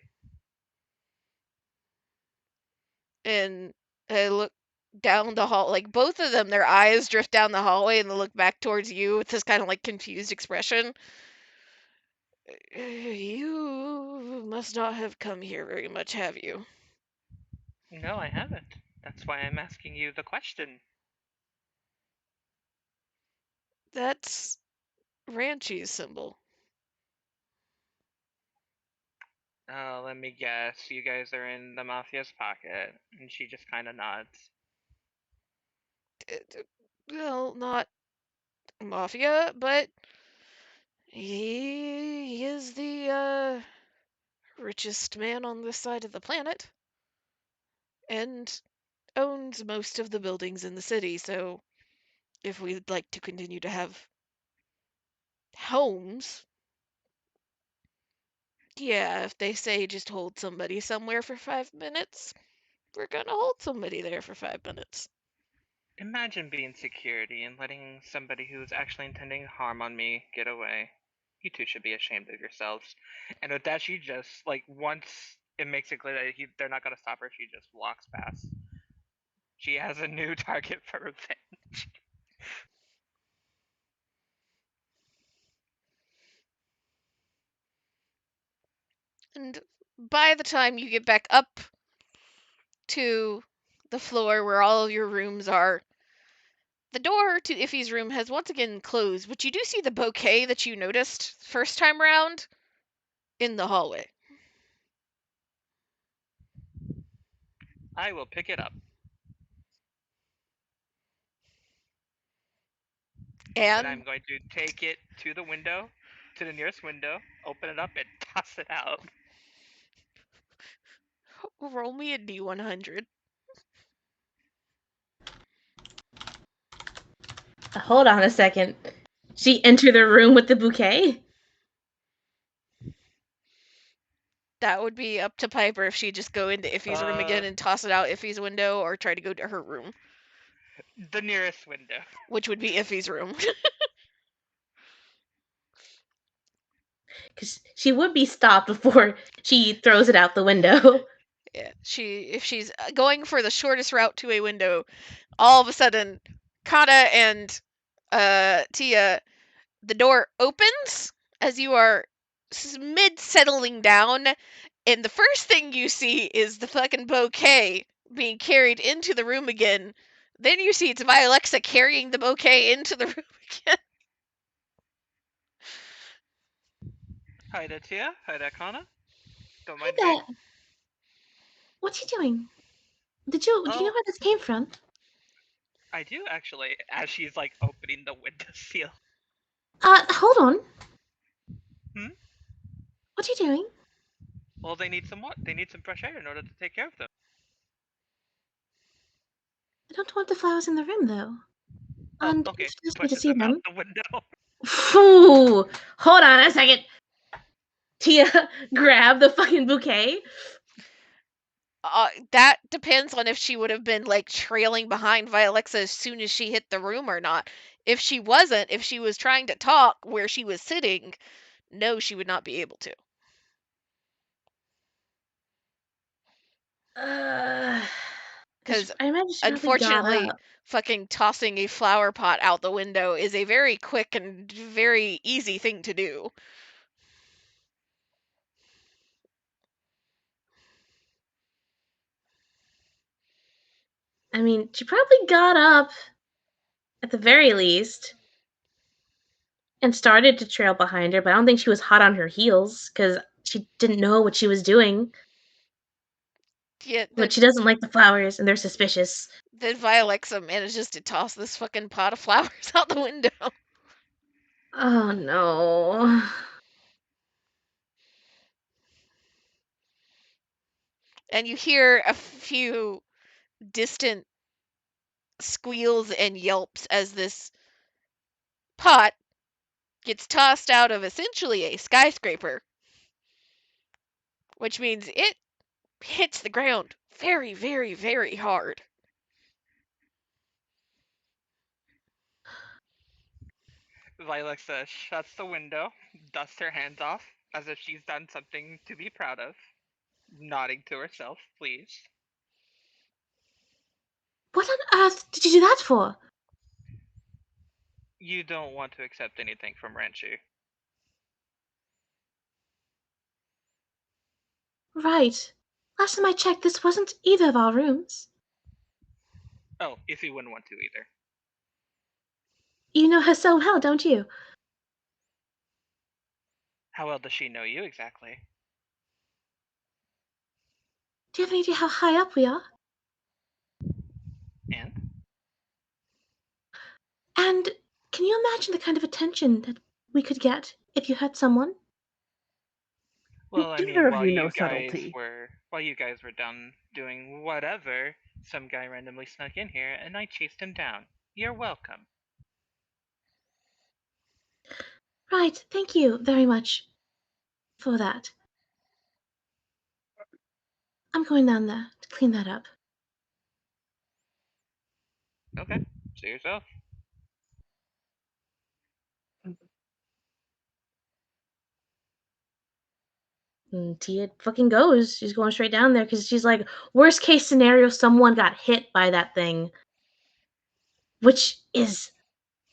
And I look down the hall, like both of them, their eyes drift down the hallway and they look back towards you with this kind of like confused expression. You must not have come here very much, have you? No, I haven't. That's why I'm asking you the question. That's Ranchi's symbol. Oh, let me guess. You guys are in the Mafia's pocket. And she just kind of nods. Well, not mafia, but he is the richest man on this side of the planet and owns most of the buildings in the city. So if we'd like to continue to have homes, yeah, if they say just hold somebody somewhere for 5 minutes, we're gonna hold somebody there for 5 minutes. Imagine being security and letting somebody who's actually intending harm on me get away. You two should be ashamed of yourselves. And with that, she just, like, once it makes it clear that they're not going to stop her, she just walks past. She has a new target for revenge. And by the time you get back up to the floor where all of your rooms are, the door to Iffy's room has once again closed, but you do see the bouquet that you noticed first time round in the hallway. I will pick it up. And I'm going to take it to the window, to the nearest window, open it up, and toss it out. Roll me a D100. Hold on a second. She entered the room with the bouquet? That would be up to Piper if she'd just go into Iffy's room again and toss it out Iffy's window, or try to go to her room. The nearest window. Which would be Iffy's room. Because she would be stopped before she throws it out the window. Yeah, if she's going for the shortest route to a window, all of a sudden, Kata and Tia, the door opens as you are mid settling down, and the first thing you see is the fucking bouquet being carried into the room again. Then you see it's Vialexa carrying the bouquet into the room again. Hi there, Tia. Hi there, Kana. Don't Hi mind there. me. What's he doing? Do you know where this came from? I do, actually, as she's, like, opening the window seal. Hold on. Hmm? What are you doing? Well, they need some what? They need some fresh air in order to take care of them. I don't want the flowers in the room, though. And Okay. introduce me to Pushes see them them. out the window. Phew! Hold on a second. Tia, grab the fucking bouquet. That depends on if she would have been like trailing behind Vialexa as soon as she hit the room or not. If she wasn't, if she was trying to talk where she was sitting, no, she would not be able to. Because unfortunately, fucking tossing a flower pot out the window is a very quick and very easy thing to do. I mean, she probably got up, at the very least, and started to trail behind her, but I don't think she was hot on her heels, because she didn't know what she was doing. Yeah, but she doesn't like the flowers, and they're suspicious. Then Vialexa manages to toss this fucking pot of flowers out the window. Oh, no. And you hear a few distant squeals and yelps as this pot gets tossed out of essentially a skyscraper, which means it hits the ground very, very, very hard. Vilexa shuts the window, dusts her hands off, as if she's done something to be proud of, nodding to herself, pleased. What on earth did you do that for? You don't want to accept anything from Ranchu. Right. Last time I checked, this wasn't either of our rooms. Oh, if you wouldn't want to either. You know her so well, don't you? How well does she know you exactly? Do you have any idea how high up we are? And? And can you imagine the kind of attention that we could get if you hurt someone? Well, I Neither mean, of you know subtlety. while you guys were done doing whatever, some guy randomly snuck in here and I chased him down. You're welcome. Right, thank you very much for that. I'm going down there to clean that up. Okay, see yourself. And Tia fucking goes. She's going straight down there because she's like, worst case scenario, someone got hit by that thing, which is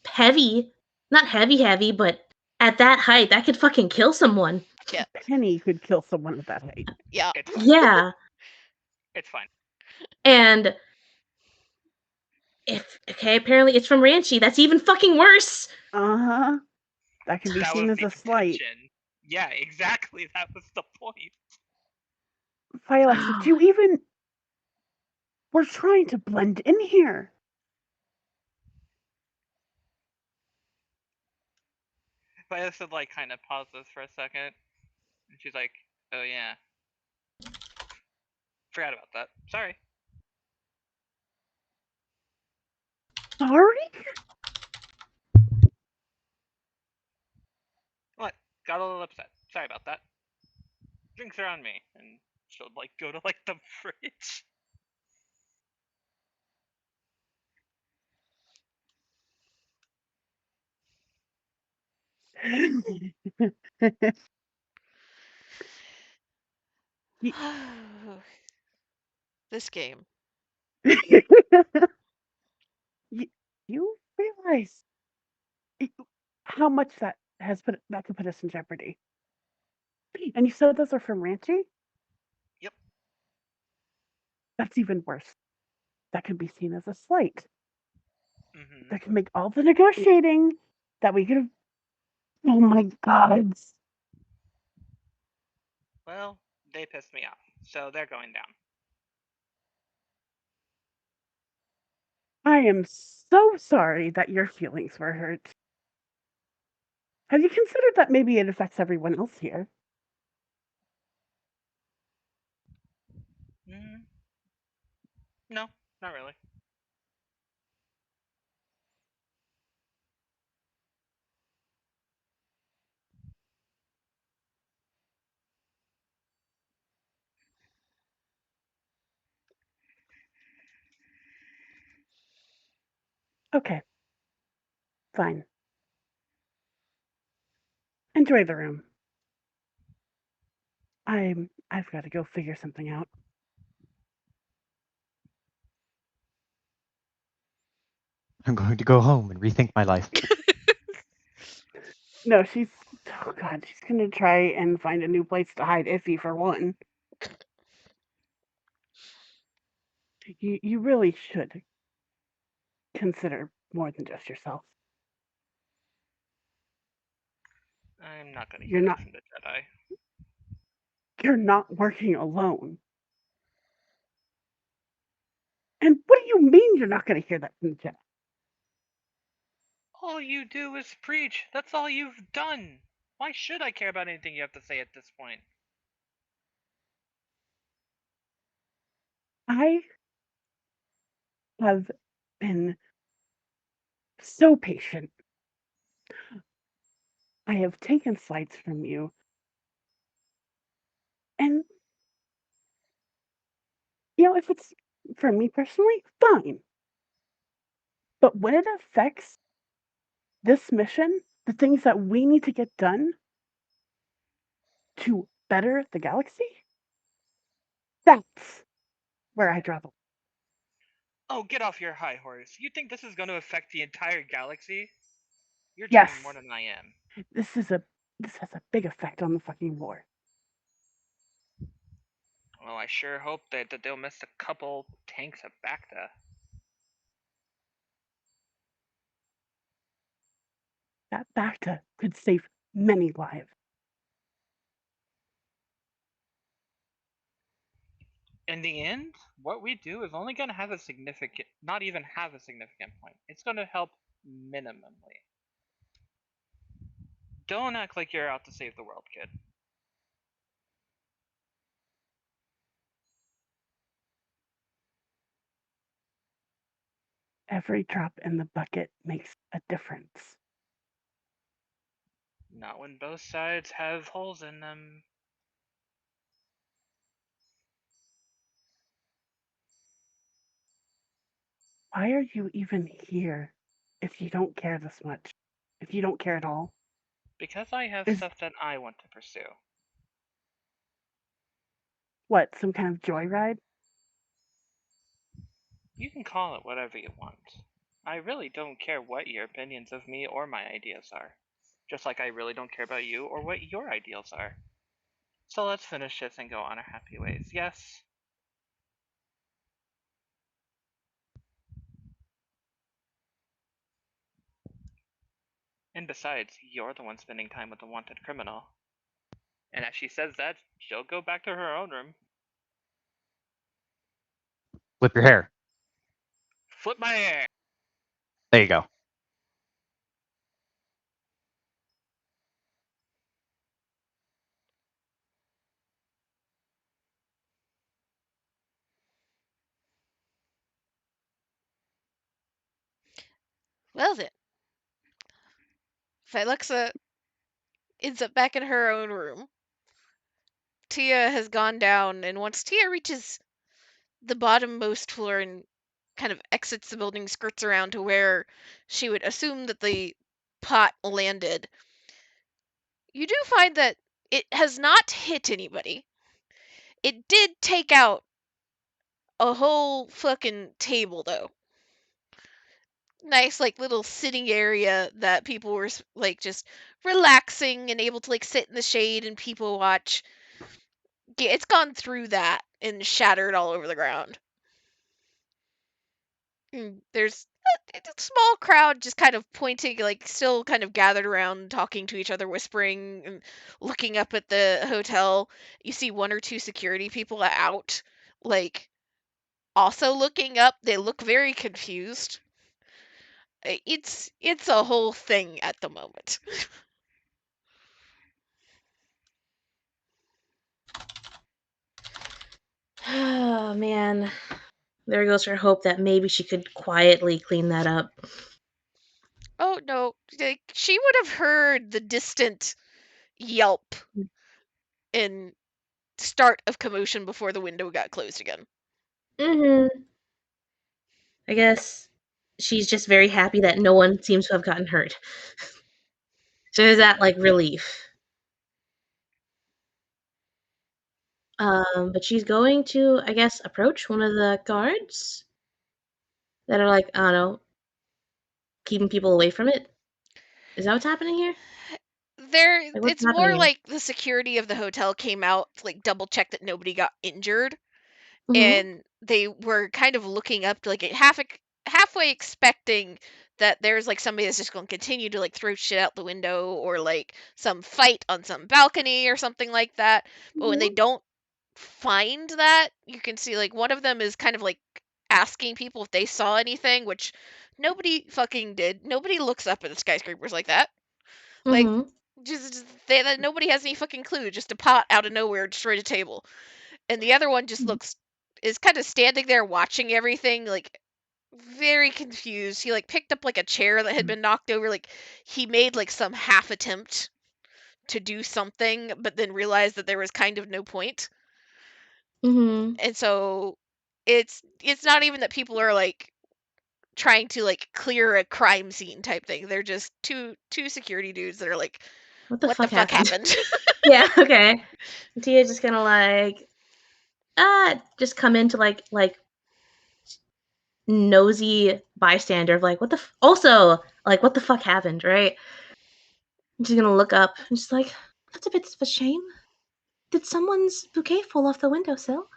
heavy. Not heavy, but at that height, that could fucking kill someone. Yeah. Penny could kill someone at that height. Yeah. It's fine. Yeah. It's fine. And apparently it's from Ranchi. That's even fucking worse. Uh-huh. That can be That seen was as the a slight. intention. Yeah, exactly. That was the point. Alexa, do you even... We're trying to blend in here. Viola like kind of pauses for a second, and she's like, "Oh yeah, forgot about that. Sorry." Sorry? What? Got a little upset. Sorry about that. Drinks are on me, and she'll like go to like the fridge. This game. You realize how much that could put us in jeopardy. And you said those are from Ranchi? Yep. That's even worse. That could be seen as a slight. Mm-hmm. That can make all the negotiating that we could have. Oh my god. Well, they pissed me off, so they're going down. I am so sorry that your feelings were hurt. Have you considered that maybe it affects everyone else here? Mm-hmm. No, not really. Okay. Fine. Enjoy the room. I've got to go figure something out. I'm going to go home and rethink my life. No, she's gonna try and find a new place to hide Iffy for one. You really should consider more than just yourself. I'm not gonna You're hear not- that from the Jedi. You're not working alone. And what do you mean you're not gonna hear that from the Jedi? All you do is preach. That's all you've done. Why should I care about anything you have to say at this point? I have been so patient. I have taken slides from you. And, if it's for me personally, fine. But when it affects this mission, the things that we need to get done to better the galaxy, that's where I draw the line. Oh, get off your high horse. You think this is going to affect the entire galaxy? You're Yes. dreaming more than I am. This has a big effect on the fucking war. Well, I sure hope that they'll miss a couple tanks of Bacta. That Bacta could save many lives. In the end, what we do is only going to have a significant, not even have a significant point. It's going to help minimally. Don't act like you're out to save the world, kid. Every drop in the bucket makes a difference. Not when both sides have holes in them. Why are you even here if you don't care this much? If you don't care at all? Because I have Is stuff that I want to pursue. what, some kind of joyride? You can call it whatever you want. I really don't care what your opinions of me or my ideas are. Just like I really don't care about you or what your ideals are. So let's finish this and go on our happy ways, yes? And besides, you're the one spending time with the wanted criminal. And as she says that, she'll go back to her own room. Flip your hair. Flip my hair! There you go. Well then, Phylexa ends up back in her own room. Tia has gone down, and once Tia reaches the bottommost floor and kind of exits the building, skirts around to where she would assume that the pot landed, you do find that it has not hit anybody. It did take out a whole fucking table, though. Nice, like, little sitting area that people were, like, just relaxing and able to, like, sit in the shade and people watch. Yeah, it's gone through that and shattered all over the ground. There's a small crowd just kind of pointing, like, still kind of gathered around, talking to each other, whispering, and looking up at the hotel. You see one or two security people out, like, also looking up. They look very confused. It's a whole thing at the moment. Oh man, there goes her hope that maybe she could quietly clean that up. Oh no, like, she would have heard the distant yelp and start of commotion before the window got closed again. I guess she's just very happy that no one seems to have gotten hurt. So there's that like relief. But she's going to, I guess, approach one of the guards that are like, I don't know, keeping people away from it. Is that what's happening here? Like, what's It's more happening here? like the security of the hotel came out to, like, double check that nobody got injured, Mm-hmm. and they were kind of looking up to, like, halfway expecting that there's, like, somebody that's just going to continue to, like, throw shit out the window, or, like, some fight on some balcony or something like that. But when they Mm-hmm. don't find that, you can see, like, one of them is kind of, like, asking people if they saw anything, which nobody fucking did. Nobody looks up at the skyscrapers like that. Like, Mm-hmm. nobody has any fucking clue. Just a pot out of nowhere destroyed a table, and the other one just is kind of standing there watching everything, like, very confused. He, like, picked up, like, a chair that had been knocked over. Like, he made, like, some half attempt to do something, but then realized that there was kind of no point. Mm-hmm. And so it's not even that people are, like, trying to, like, clear a crime scene type thing. They're just two security dudes that are like, What the what the fuck fuck happened? happened? Yeah, okay. Tia's just gonna like just come into like nosy bystander of like what the also like what the fuck happened, right? And she's gonna look up and she's like, that's a bit of a shame. Did someone's bouquet fall off the windowsill?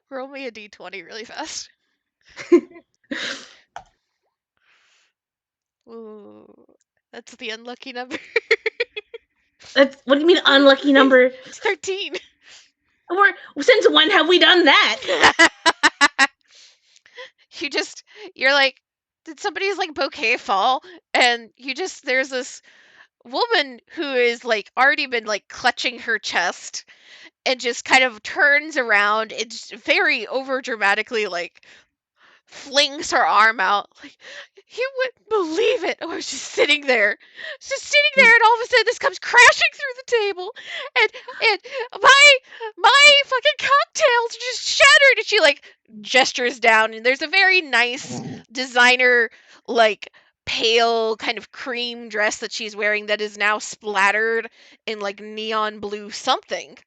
Roll me a d20 really fast. Ooh, that's the unlucky number. That's what do you mean unlucky number? It's 13. Since when have we done that? You're like, did somebody's, like, bouquet fall? And there's this woman who is, like, already been, like, clutching her chest and just kind of turns around and just very over dramatically, like, flings her arm out, like, you wouldn't believe it. I was just sitting there, and all of a sudden this comes crashing through the table, and my fucking cocktails are just shattered. And she, like, gestures down, and there's a very nice designer, like, pale kind of cream dress that she's wearing that is now splattered in like neon blue something.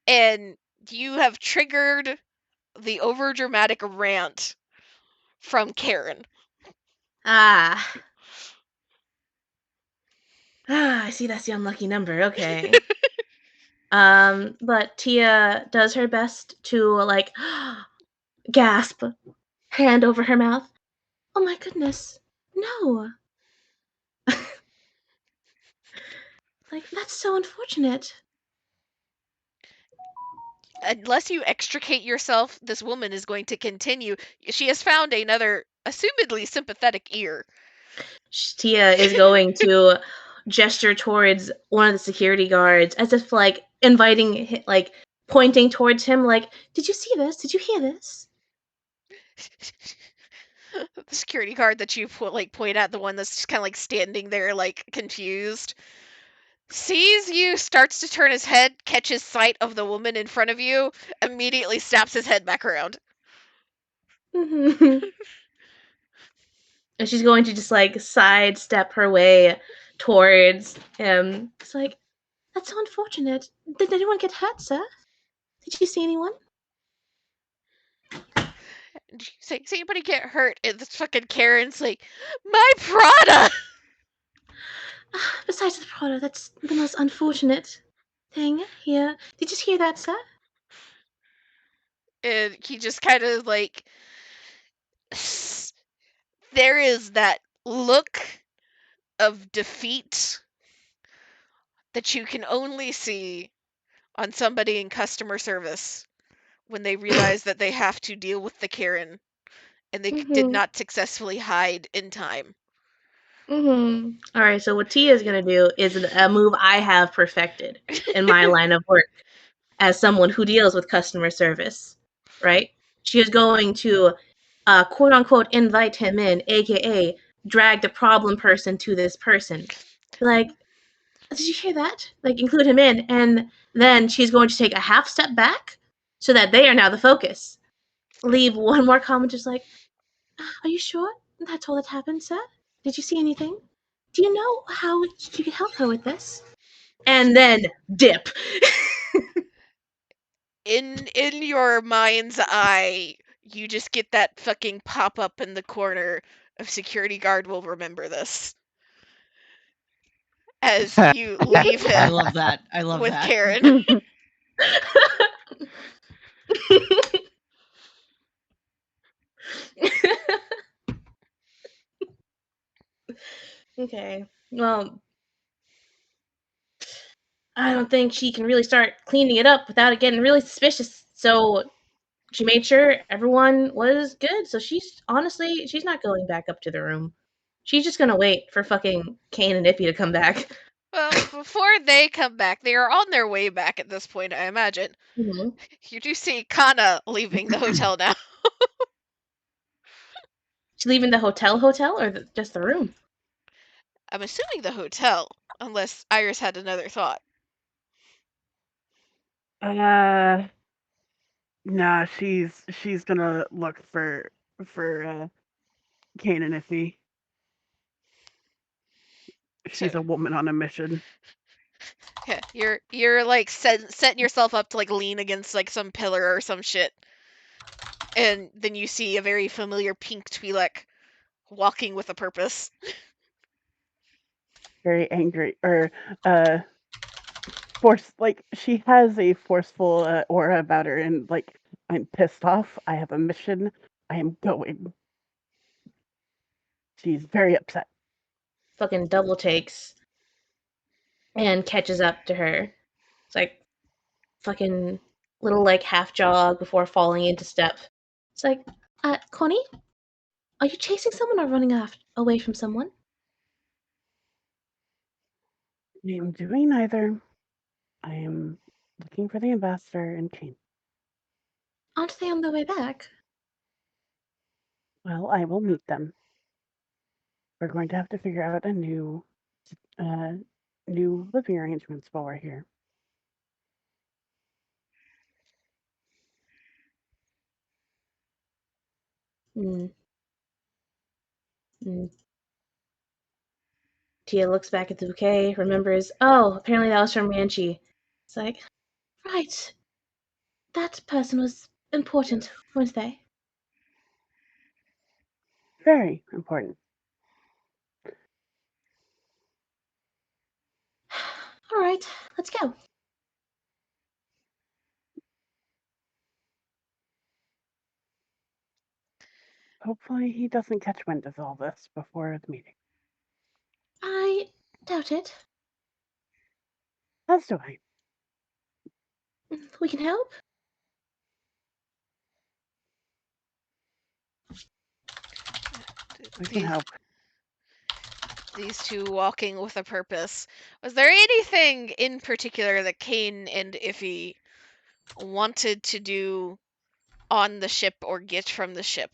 And you have triggered the overdramatic rant from Karen. Ah. I see that's the unlucky number. Okay. But Tia does her best to, like, gasp, hand over her mouth. Oh my goodness. No. Like, that's so unfortunate. Unless you extricate yourself, this woman is going to continue. She has found another, assumedly sympathetic ear. Tia is going to gesture towards one of the security guards as if, like, inviting, like, pointing towards him, like, did you see this? Did you hear this? The security guard that you point at, the one that's just kind of like standing there, like, confused, sees you, starts to turn his head, catches sight of the woman in front of you, immediately snaps his head back around. And she's going to just, like, sidestep her way towards him. It's like, that's so unfortunate. Did anyone get hurt, sir? Did you see anyone? Say anybody get hurt? And this fucking Karen's like, my Prada! Besides the Prada, that's the most unfortunate thing here. Did you hear that, sir? And he just kind of like, there is that look of defeat that you can only see on somebody in customer service when they realize that they have to deal with the Karen and they did not successfully hide in time. Alright, so what Tia's gonna do is a move I have perfected in my line of work as someone who deals with customer service, right? She is going to, quote unquote, invite him in, aka drag the problem person to this person. Like, did you hear that? Like, include him in, and then she's going to take a half step back so that they are now the focus. Leave one more comment just like, are you sure that's all that happened, sir? Did you see anything? Do you know how you could help her with this? And then dip. In your mind's eye, you just get that fucking pop up in the corner of security guard will remember this. As you leave him. I love that. I love with that. Karen. Okay. Well, I don't think she can really start cleaning it up without it getting really suspicious. So she made sure everyone was good. So she's not going back up to the room. She's just gonna wait for fucking Kane and Ippy to come back. Well, before they come back, they are on their way back at this point, I imagine. Mm-hmm. You do see Kana leaving the hotel now. She's leaving the hotel or just the room? I'm assuming the hotel, unless Iris had another thought. Nah, she's gonna look for Kane and Iffy. She's a woman on a mission. Yeah, you're like setting yourself up to like lean against like some pillar or some shit, and then you see a very familiar pink Twi'lek walking with a purpose. Very angry, or like she has a forceful aura about her, and like, I'm pissed off. I have a mission. I am going. She's very upset. Fucking double takes and catches up to her. It's like fucking little like half jog before falling into step. It's like, Connie, are you chasing someone or running away from someone? I am doing neither. I am looking for the ambassador and Kane. Aren't they on their way back? Well, I will meet them. We're going to have to figure out a new living arrangements while we're here. Mm. Mm. Tia looks back at the bouquet, remembers, oh, apparently that was from Ranchi. It's like, right. That person was important, weren't they? Very important. All right, let's go. Hopefully he doesn't catch wind of all this before the meeting. I doubt it. As do I. We can help. We can help. These two walking with a purpose. Was there anything in particular that Kane and Iffy wanted to do on the ship or get from the ship?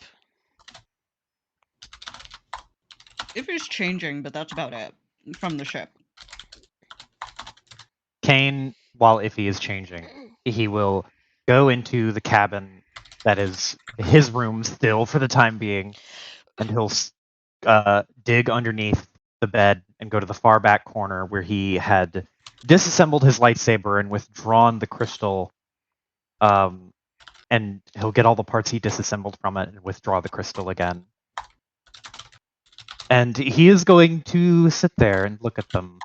Iffy's changing, but that's about it from the ship. Kane, while Iffy is changing, he will go into the cabin that is his room still for the time being, and he'll dig underneath the bed and go to the far back corner where he had disassembled his lightsaber and withdrawn the crystal. And he'll get all the parts he disassembled from it and withdraw the crystal again. And he is going to sit there and look at them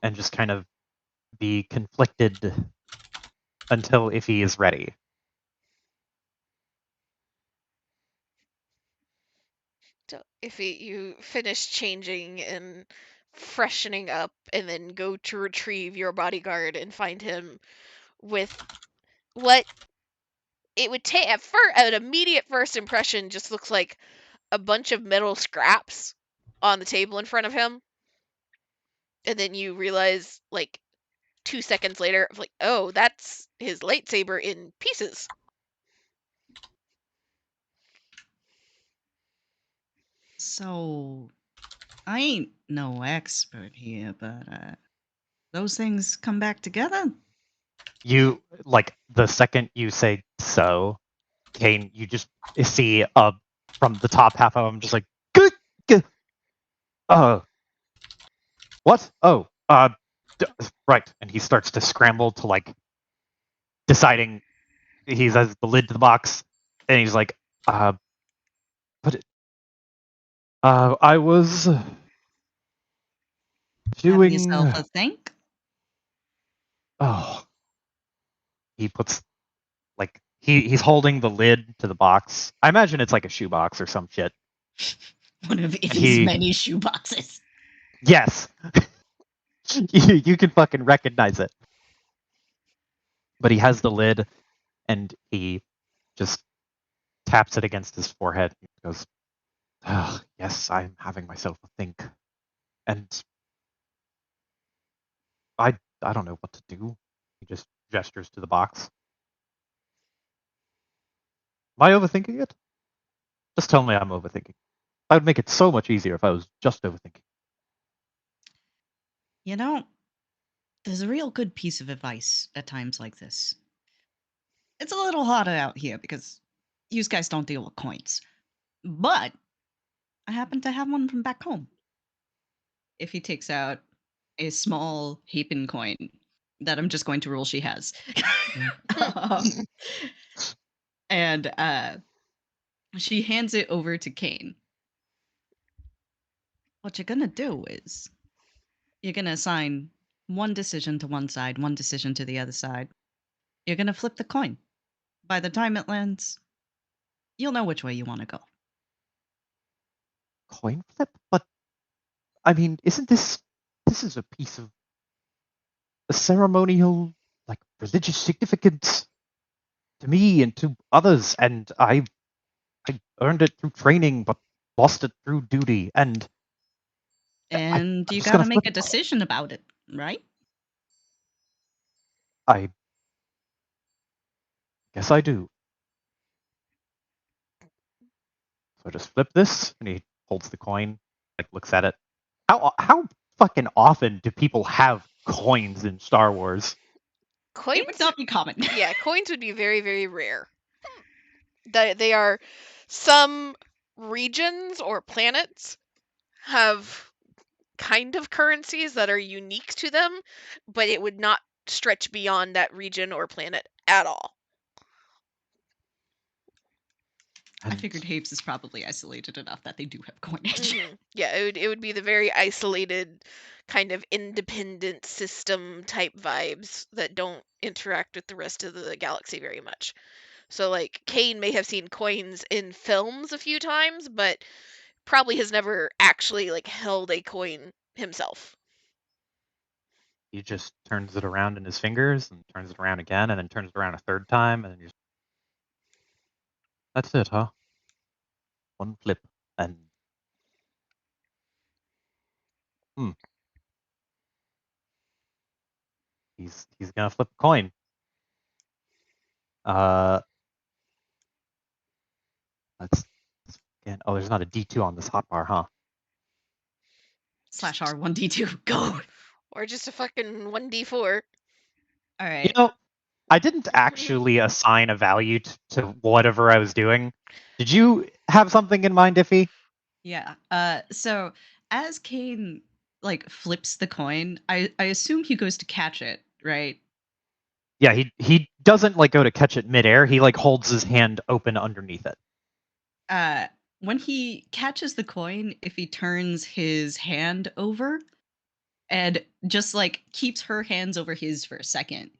and just kind of be conflicted until Iffy is ready. So if you finish changing and freshening up and then go to retrieve your bodyguard and find him with what it would take at an immediate first impression just looks like a bunch of metal scraps on the table in front of him. And then you realize, like, 2 seconds later, like, oh, that's his lightsaber in pieces. So, I ain't no expert here, but those things come back together? You, like, the second you say so, Kane, you just see from the top half of him just like, what? Oh, right. And he starts to scramble to, like, deciding. He has the lid to the box, and he's like, but I was doing. Have yourself a think? Oh. He puts, like, he's holding the lid to the box. I imagine it's like a shoebox or some shit. One of Iffy's many shoeboxes. Yes. you can fucking recognize it. But he has the lid, and he just taps it against his forehead and goes, oh, yes, I'm having myself a think. And I don't know what to do. He just gestures to the box. Am I overthinking it? Just tell me I'm overthinking. That would make it so much easier if I was just overthinking. You know, there's a real good piece of advice at times like this. It's a little hotter out here because you guys don't deal with coins. But I happen to have one from back home. If he takes out a small halfpenny coin that I'm just going to rule she has. And she hands it over to Kane. What you're gonna do is you're gonna assign one decision to one side, one decision to the other side. You're gonna flip the coin. By the time it lands, you'll know which way you want to go. Coin flip? But, I mean, isn't this is a piece of a ceremonial, like, religious significance to me and to others, and I earned it through training, but lost it through duty, and And you just gotta gonna make flip a it. decision about it, right? I guess I do. So I just flip this, and he holds the coin, like, looks at it. How fucking often do people have coins in Star Wars? Coins? It would not be common. Yeah, coins would be very, very rare. They are some regions or planets have kind of currencies that are unique to them, but it would not stretch beyond that region or planet at all. I And figured Hapes is probably isolated enough that they do have coinage. Yeah, it would be the very isolated, kind of independent system type vibes that don't interact with the rest of the galaxy very much. So, like, Kane may have seen coins in films a few times, but probably has never actually, like, held a coin himself. he just turns it around in his fingers and turns it around again and then turns it around a third time and just, that's it, huh? One flip and he's gonna flip a coin. Let's again. Oh, there's not a D2 on this hotbar, huh? /R1D2. Go. Or just a fucking 1d4. All You right. know, I didn't actually assign a value to whatever I was doing. Did you have something in mind, Iffy? Yeah. So as Kane like flips the coin, I assume he goes to catch it, right? Yeah, he doesn't like go to catch it midair. He like holds his hand open underneath it. When he catches the coin, if he turns his hand over and just like keeps her hands over his for a second,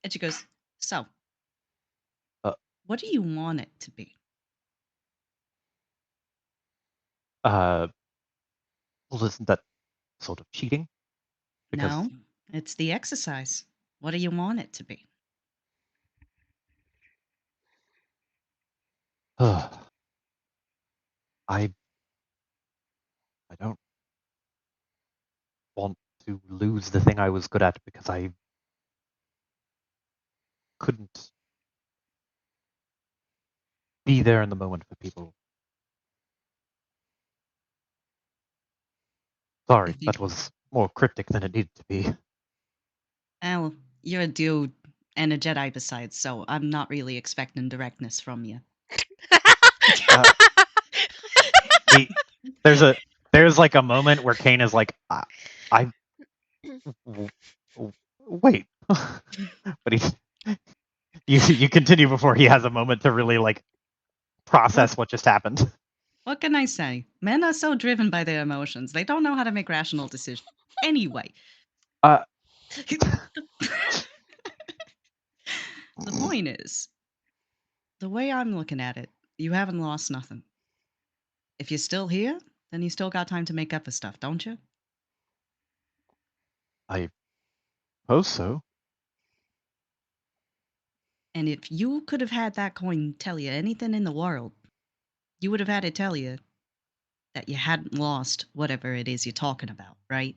and she goes, "So, Uh, what do you want it to be?" Well, isn't that sort of cheating? Because No, it's the exercise. What do you want it to be? I don't want to lose the thing I was good at because I couldn't be there in the moment for people. Sorry, If you, that was more cryptic than it needed to be. well, you're a dude and a Jedi besides, so I'm not really expecting directness from you. Uh, there's like a moment where Kane is like, I wait, but you continue before he has a moment to really like process what just happened. What can I say? Men are so driven by their emotions; they don't know how to make rational decisions. Anyway, Uh, the point is, the way I'm looking at it, you haven't lost nothing. If you're still here, then you still got time to make up for stuff, don't you? I suppose so. And if you could have had that coin tell you anything in the world, you would have had it tell you that you hadn't lost whatever it is you're talking about, right?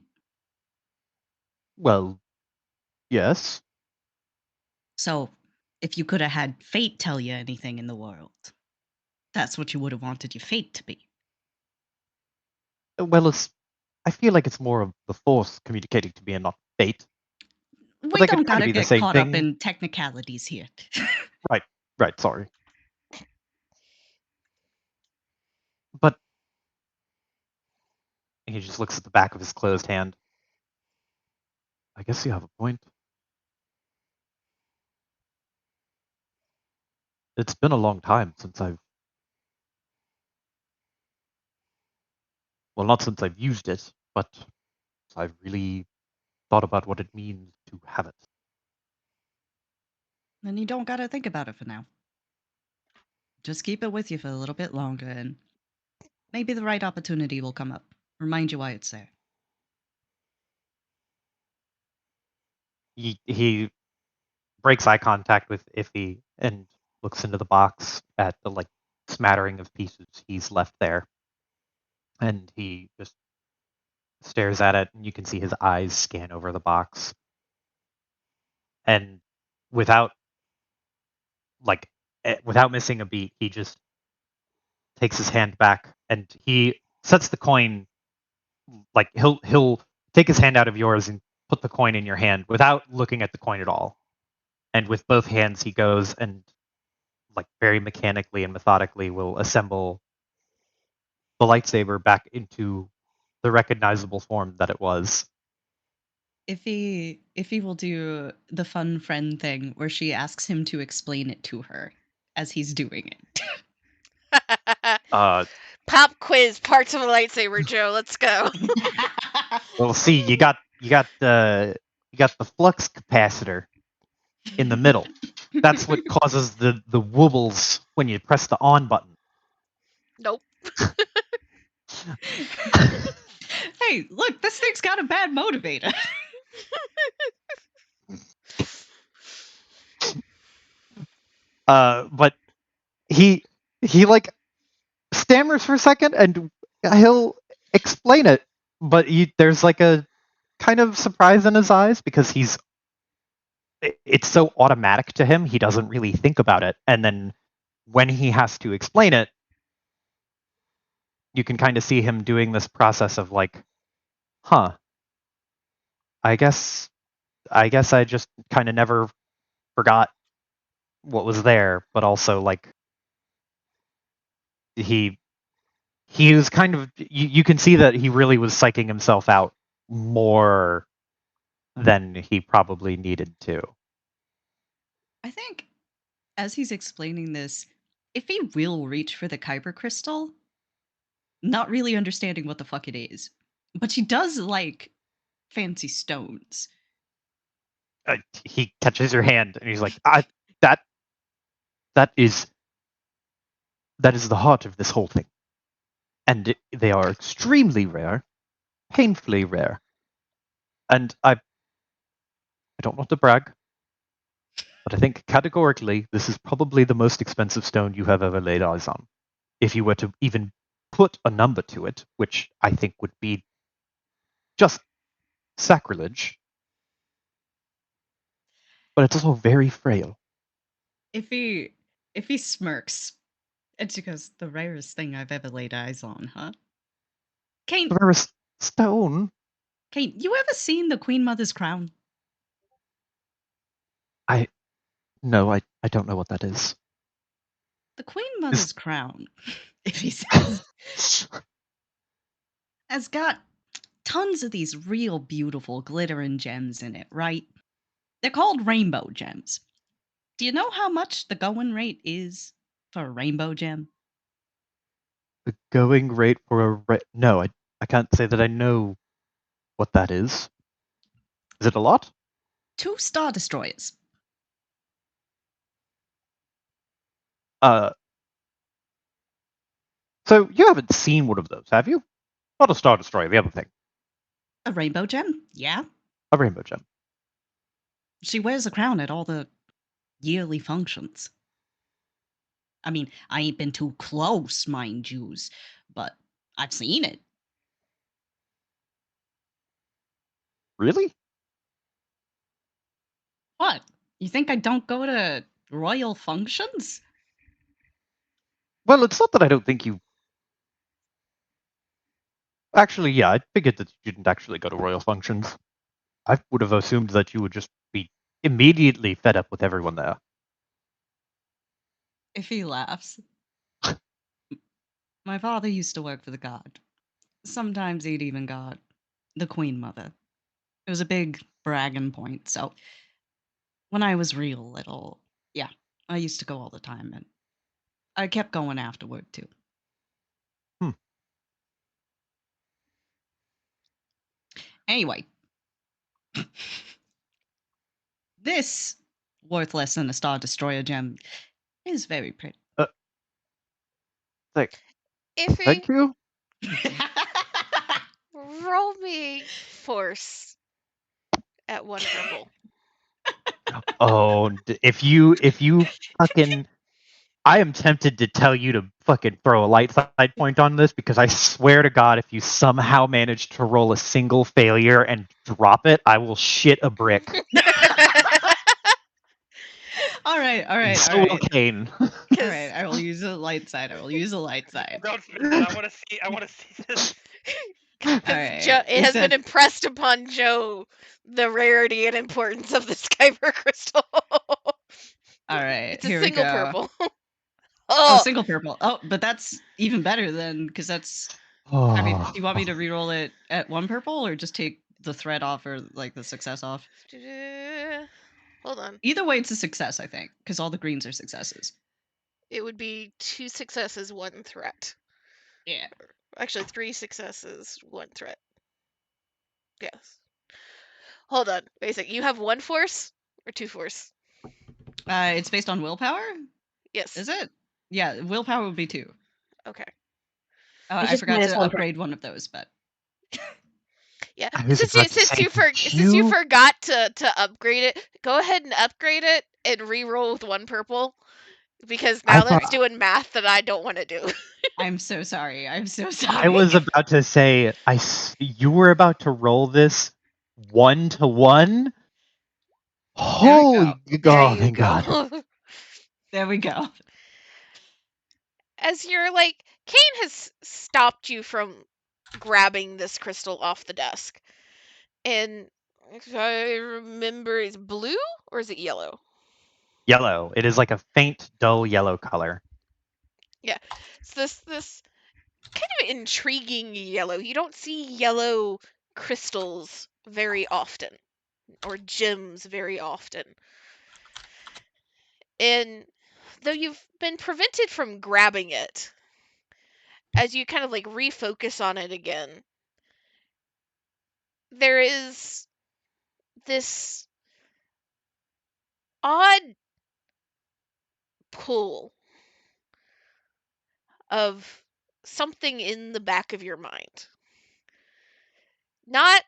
Well, yes. So, if you could have had fate tell you anything in the world, that's what you would have wanted your fate to be. Well, I feel like it's more of the Force communicating to me and not fate. But We they could don't kind of gotta be the get same caught up thing. in technicalities here. Right, sorry. But he just looks at the back of his closed hand. I guess you have a point. It's been a long time since not since I've used it, but I've really thought about what it means to have it. Then you don't gotta think about it for now. Just keep it with you for a little bit longer, and maybe the right opportunity will come up. Remind you why it's there. He breaks eye contact with Iffy and looks into the box at the like smattering of pieces he's left there. And he just stares at it, and you can see his eyes scan over the box. And without without missing a beat, he just takes his hand back and he sets the coin, like he'll take his hand out of yours and put the coin in your hand without looking at the coin at all. And with both hands he goes and like very mechanically and methodically will assemble the lightsaber back into the recognizable form that it was. If he will do the fun friend thing where she asks him to explain it to her as he's doing it. Pop quiz, parts of a lightsaber, Joe. Let's go. Well, see, you got the flux capacitor in the middle. That's what causes the wobbles when you press the on button. Nope. Hey, look, this thing's got a bad motivator. But he like stammers for a second and he'll explain it, but there's like a kind of surprise in his eyes because it's so automatic to him, he doesn't really think about it. And then when he has to explain it, you can kind of see him doing this process of like, huh, I guess I just kind of never forgot what was there, but also like he was kind of you can see that he really was psyching himself out more than he probably needed to. I think as he's explaining this, if he will reach for the Kyber crystal, not really understanding what the fuck it is, but she does like fancy stones. He catches your hand and he's like, that is the heart of this whole thing, and they are extremely rare, painfully rare, and I don't want to brag, but I think categorically this is probably the most expensive stone you have ever laid eyes on. If you were to even put a number to it, which I think would be just sacrilege, but it's also very frail. If he smirks, and she goes, "The rarest thing I've ever laid eyes on, huh?" Kane, The rarest stone? Kane, you ever seen the Queen Mother's crown? No, I don't know what that is. The Queen Mother's crown, if he says, has got tons of these real beautiful glittering gems in it, right? They're called rainbow gems. Do you know how much the going rate is for a rainbow gem? The going rate for no, I can't say that I know what that is. Is it a lot? 2 Star Destroyers. So you haven't seen one of those, have you? Not a Star Destroyer, the other thing. A rainbow gem? Yeah. A rainbow gem. She wears a crown at all the yearly functions. I mean, I ain't been too close, mind yous, but I've seen it. Really? What? You think I don't go to royal functions? Well, it's not that I don't think you. Actually, yeah, I figured that you didn't actually go to royal functions. I would have assumed that you would just be immediately fed up with everyone there. If he laughs. My father used to work for the god. Sometimes he'd even got the Queen Mother. It was a big bragging point, so when I was real little, yeah, I used to go all the time, and I kept going afterward too. Hmm. Anyway, this worth less than a Star Destroyer gem is very pretty. Thank Iffy, you. roll me force at 1 verbal. Oh, if you fucking, I am tempted to tell you to fucking throw a light side point on this because I swear to God, if you somehow manage to roll a single failure and drop it, I will shit a brick. all right. And so will Kane. All right, I will use a light side. I will use a light side. Don't fix it. I want to see this. Alright, It has been impressed upon Joe the rarity and importance of the Kyber crystal. All right, It's a here we single go. purple. Oh, single purple. Oh, but that's even better then, because that's. I mean, do you want me to re-roll it at 1 purple, or just take the threat off, or like the success off? Hold on. Either way, it's a success, I think, because all the greens are successes. It would be 2 successes, 1 threat. Yeah. Actually, 3 successes, 1 threat. Yes. Hold on. Wait a sec. You have 1 force or 2 force? It's based on willpower? Yes. Is it? Yeah, willpower would be 2. Okay. I just forgot minus to 1 upgrade one of those, but Yeah. I was Since about to say, since you forgot to upgrade it, go ahead and upgrade it and re-roll with 1 purple. Because now that's doing math that I don't want to do. I'm so sorry. I'm so sorry. I was about to say, you were about to roll this 1-to-1. Holy God! Thank God. There we go. As you're like, Kane has stopped you from grabbing this crystal off the desk. And if I remember, is blue or is it yellow? Yellow. It is like a faint, dull yellow color. Yeah. It's this kind of intriguing yellow. You don't see yellow crystals very often, or gems very often. And though you've been prevented from grabbing it, as you kind of like refocus on it again, there is this odd pull of something in the back of your mind. Not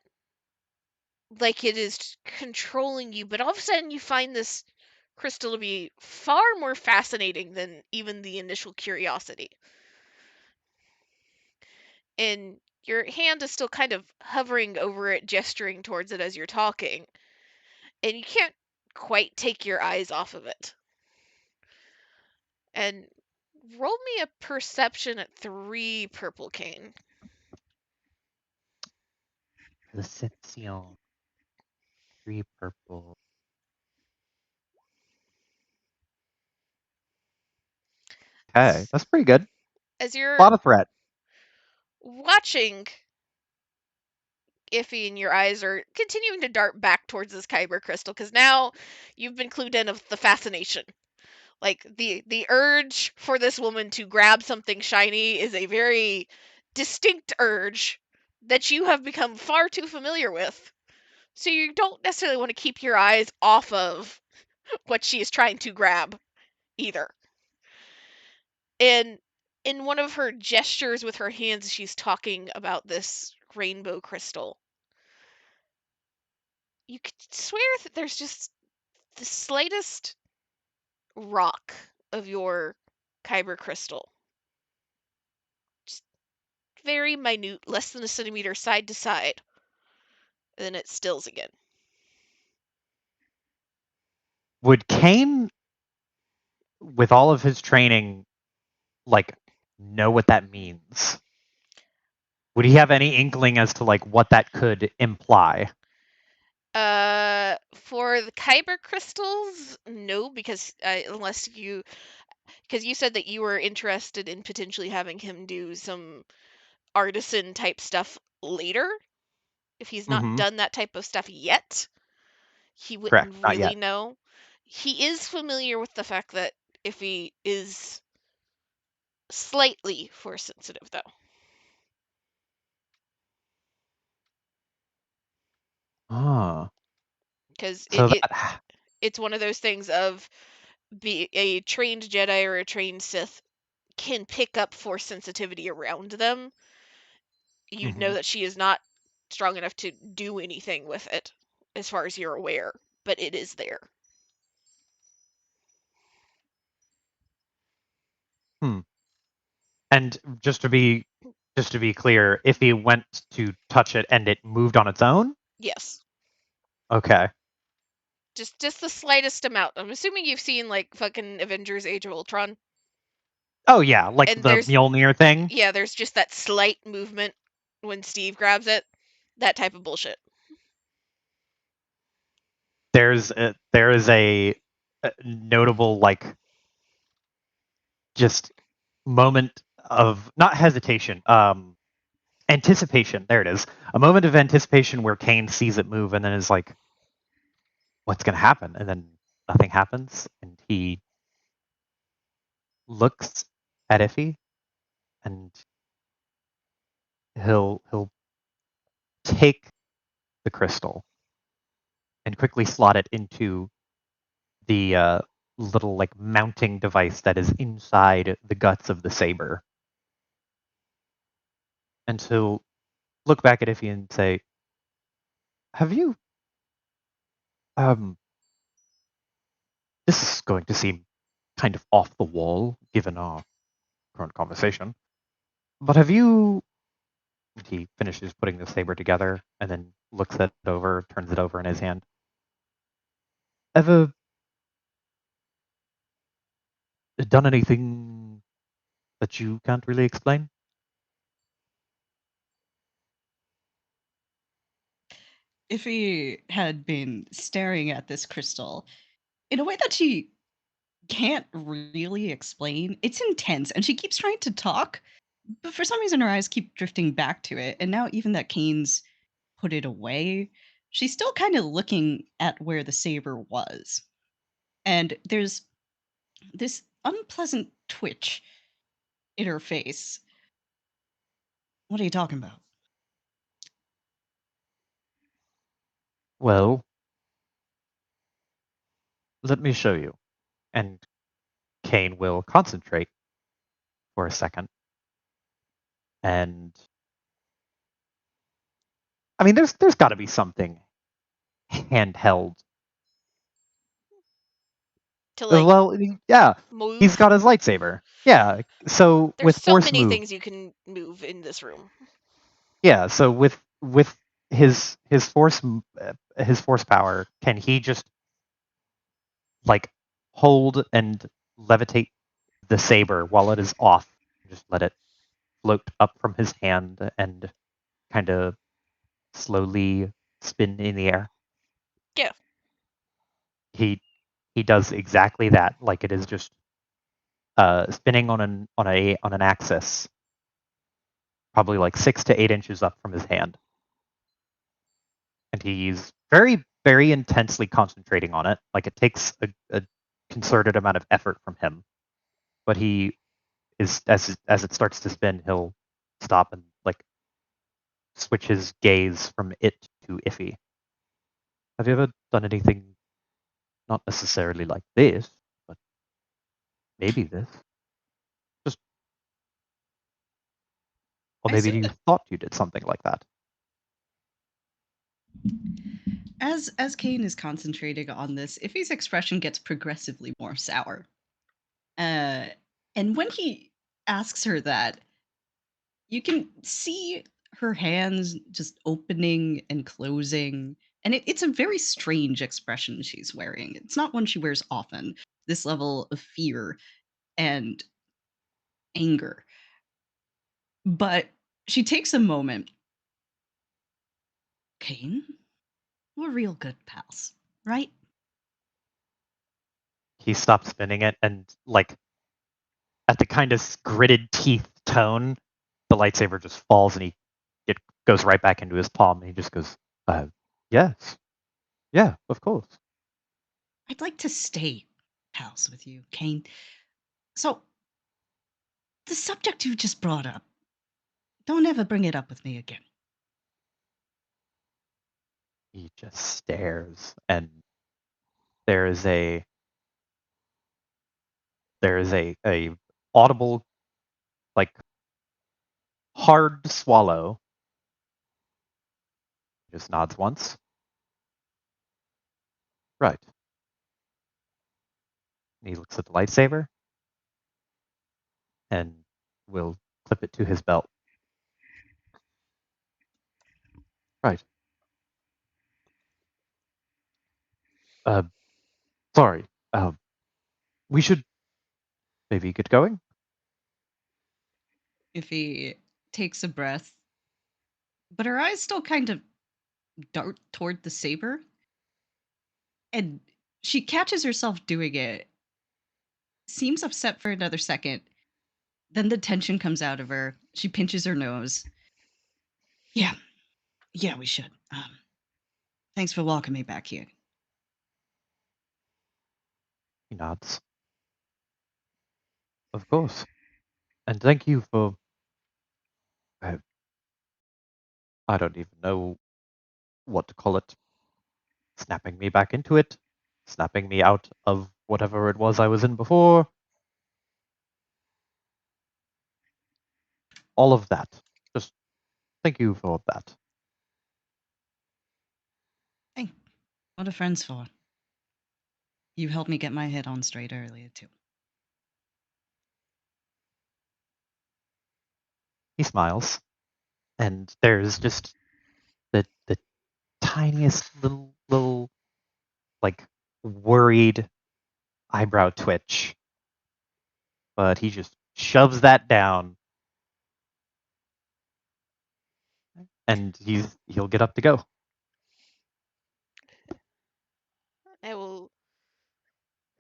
like it is controlling you, but all of a sudden you find this crystal to be far more fascinating than even the initial curiosity. And your hand is still kind of hovering over it, gesturing towards it as you're talking. And you can't quite take your eyes off of it. And roll me a perception at 3 purple, Cane. Perception. 3 purple. Okay, that's pretty good. As A you're lot of threat. watching Iffy and your eyes are continuing to dart back towards this kyber crystal, because now you've been clued in of the fascination. Like the urge for this woman to grab something shiny is a very distinct urge that you have become far too familiar with. So you don't necessarily want to keep your eyes off of what she is trying to grab either. And in one of her gestures with her hands, she's talking about this rainbow crystal. You could swear that there's just the slightest rock of your kyber crystal. Just very minute, less than a centimeter side to side. And then it stills again. Would Kane, with all of his training, like, know what that means? Would he have any inkling as to like what that could imply? For the kyber crystals, no, because unless you, because you said that you were interested in potentially having him do some artisan type stuff later. If he's not done that type of stuff yet, he wouldn't Correct, not really yet. know. He is familiar with the fact that if he is slightly force sensitive, though. Oh. Because So it's one of those things of be a trained Jedi or a trained Sith can pick up force sensitivity around them. You'd know that she is not strong enough to do anything with it, as far as you're aware, but it is there. And just to be clear, if he went to touch it and it moved on its own? Yes. Okay. Just the slightest amount. I'm assuming you've seen like fucking Avengers Age of Ultron. Oh yeah, like And the there's Mjolnir thing? Yeah, there's just that slight movement when Steve grabs it. That type of bullshit. There is a notable like just moment of not hesitation, anticipation. There it is. A moment of anticipation where Kane sees it move and then is like, what's going to happen? And then nothing happens. And he looks at Iffy and he'll take the crystal and quickly slot it into the little like mounting device that is inside the guts of the saber. And he'll look back at Iffy and say, have you this is going to seem kind of off the wall given our current conversation, but have you, he finishes putting the saber together and then looks it over, turns it over in his hand, ever done anything that you can't really explain? Iffy had been staring at this crystal in a way that she can't really explain. It's intense, and she keeps trying to talk, but for some reason her eyes keep drifting back to it. And now, even that Kane's put it away, she's still kind of looking at where the saber was. And there's this unpleasant twitch in her face. What are you talking about? Well, let me show you. And Kane will concentrate for a second. And I mean, there's got to be something handheld. To like Well, yeah, move. he's got his lightsaber. Yeah, so There's with so force many move, things you can move in this room. yeah. So with his force power, can he just like hold and levitate the saber while it is off? Just let it float up from his hand and kind of slowly spin in the air. Yeah. He does exactly that. Like it is just spinning on an axis, probably like 6 to 8 inches up from his hand, and he's very very intensely concentrating on it. Like it takes a concerted amount of effort from him, but he is as it starts to spin, he'll stop and like switch his gaze from it to Iffy. Have you ever done anything not necessarily like this, but maybe this? Just or I maybe assume you that thought you did something like that. as Kane is concentrating on this, Iffy's expression gets progressively more sour. And when he asks her that, you can see her hands just opening and closing. And it's a very strange expression she's wearing. It's not one she wears often, this level of fear and anger. But she takes a moment. Kane, we're real good pals, right? He stops spinning it and like at the kind of gritted teeth tone, the lightsaber just falls and it goes right back into his palm and he just goes, yes. Yeah, of course. I'd like to stay pals with you, Kane. So, the subject you just brought up, don't ever bring it up with me again. He just stares and there is a a audible like hard swallow. He just nods once. Right. And he looks at the lightsaber and will clip it to his belt. Right. Uh, sorry. We should maybe get going. If he takes a breath, but her eyes still kind of dart toward the saber, and she catches herself doing it, seems upset for another second, Then the tension comes out of her. She pinches her nose. Yeah, we should. Thanks for welcoming me back here. He nods. Of course. And thank you for... I don't even know what to call it. Snapping me back into it. Snapping me out of whatever it was I was in before. All of that. Just thank you for that. Hey, what are friends for? You helped me get my head on straight earlier, too. He smiles. And there's just the tiniest little like worried eyebrow twitch. But he just shoves that down. And he'll get up to go. I will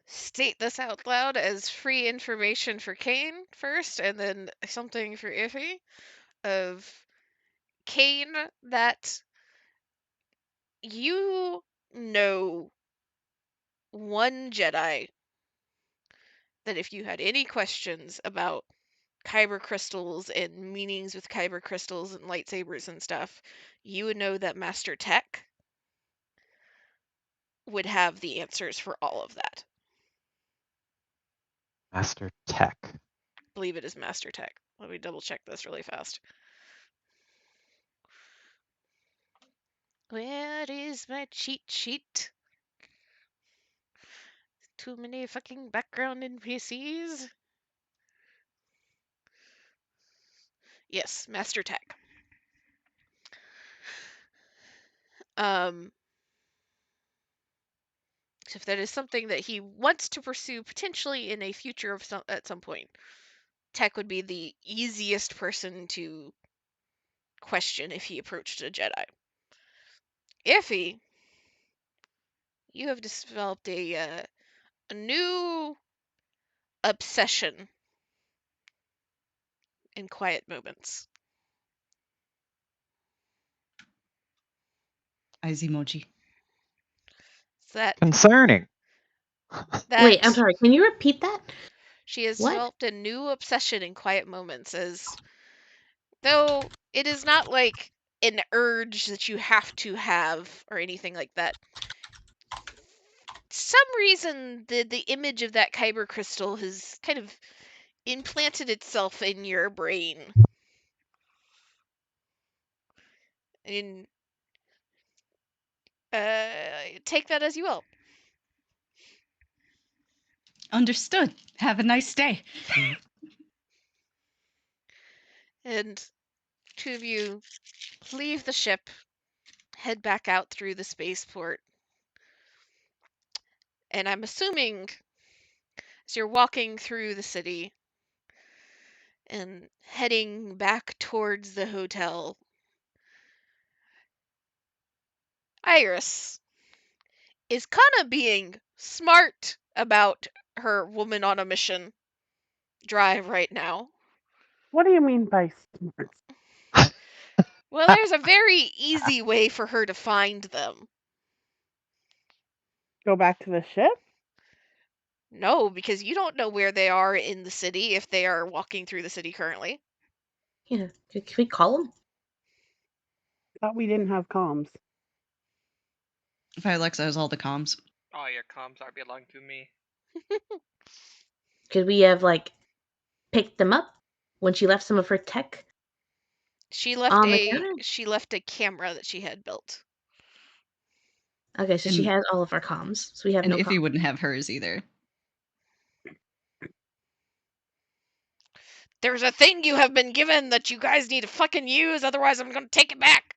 state this out loud as free information for Kane first, and then something for Iffy. Of Kane, that you know one Jedi that if you had any questions about kyber crystals and meanings with kyber crystals and lightsabers and stuff, you would know that Master Tech would have the answers for all of that. Master Tech. I believe it is Master Tech. Let me double check this really fast. Where is my cheat sheet? Too many fucking background NPCs. Yes, Master Tech. If that is something that he wants to pursue potentially in a future of at some point, Tech would be the easiest person to question if he approached a Jedi. Iffy, you have developed a new obsession in quiet moments. Eyes emoji. Concerning. Wait, I'm sorry. Can you repeat that? She has What? developed a new obsession in quiet moments, as though it is not like an urge that you have to have or anything like that. Some reason the image of that kyber crystal has kind of implanted itself in your brain. And take that as you will. Understood. Have a nice day. And two of you leave the ship, head back out through the spaceport. And I'm assuming as you're walking through the city and heading back towards the hotel, Iris is kind of being smart about her woman on a mission drive right now. What do you mean by smart? Well, there's a very easy way for her to find them. Go back to the ship? No, because you don't know where they are in the city if they are walking through the city currently. Yeah. Can we call him? Thought we didn't have comms. If Alexa has all the comms. All your comms are belong to me. Could we have picked them up when she left some of her tech She left on the counter? she left a camera that she had built. Okay, so she And- has all of our comms. So we have And no Iffy comms. wouldn't have hers either. There's a thing you have been given that you guys need to fucking use, otherwise I'm gonna take it back.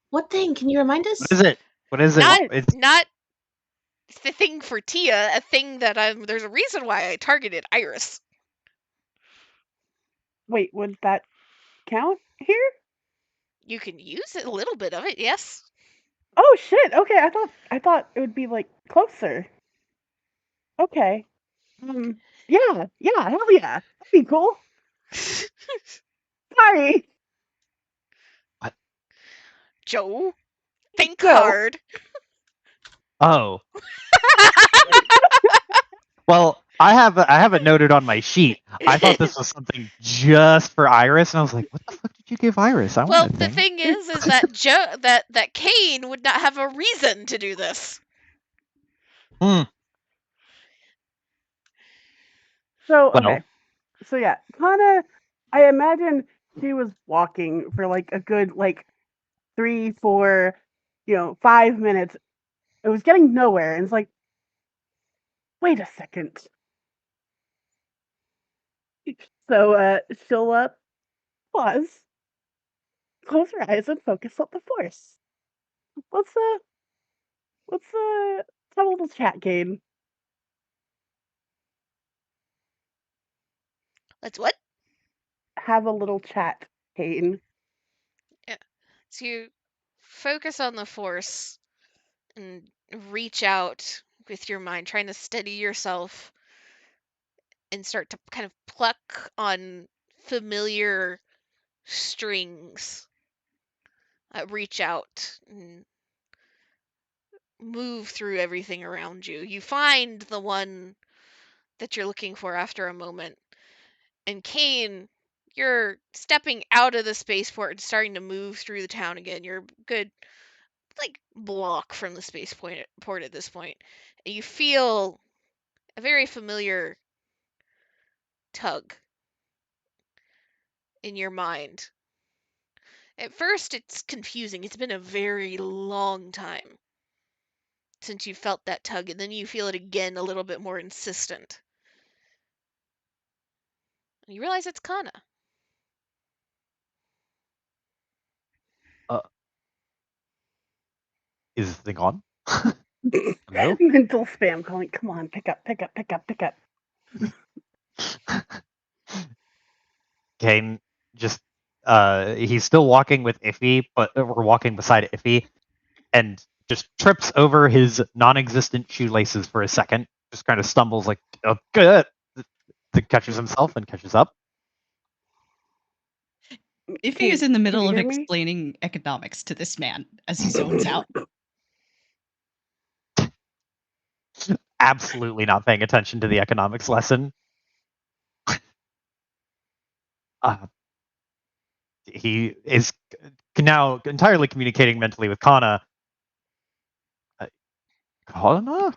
What thing? Can you remind us? What is it? What is it? Not the thing for Tia, a thing that there's a reason why I targeted Iris. Wait, would that count here? You can use it, a little bit of it, yes. Oh shit. Okay, I thought it would be closer. Okay. Yeah, hell yeah. That'd be cool. Sorry. Joe, think Joe. hard. Oh, well, I have it noted on my sheet. I thought this was something just for Iris, and I was like, "What the fuck did you give Iris? I Well, want a the thing." thing is that that Kane would not have a reason to do this. Hmm. So, Well, okay. So yeah, Kana, I imagine she was walking for like a good 3, 4, 5 minutes. It was getting nowhere, and it's like, wait a second. So she'll pause, close her eyes, and focus on the force. Let's have a little chat game. Let's what? Have a little chat, Kane. Yeah. So you focus on the force and reach out with your mind, trying to steady yourself and start to kind of pluck on familiar strings. Reach out and move through everything around you. You find the one that you're looking for after a moment. And Kane, you're stepping out of the spaceport and starting to move through the town again. You're a good block from the spaceport at this point. And you feel a very familiar tug in your mind. At first, it's confusing. It's been a very long time since you felt that tug, and then you feel it again a little bit more insistent. And you realize it's Kana. is this thing on? Hello? Mental spam calling. Come on, pick up. Kane just he's still walking with Iffy, but we're walking beside Iffy, and just trips over his non-existent shoelaces for a second. Just kind of stumbles like, "Oh, good," then catches himself and catches up. Iffy Kane, is in the can middle you of hear me? explaining economics to this man as he zones out. Absolutely not paying attention to the economics lesson. Uh, he is now entirely communicating mentally with Kana. Kana?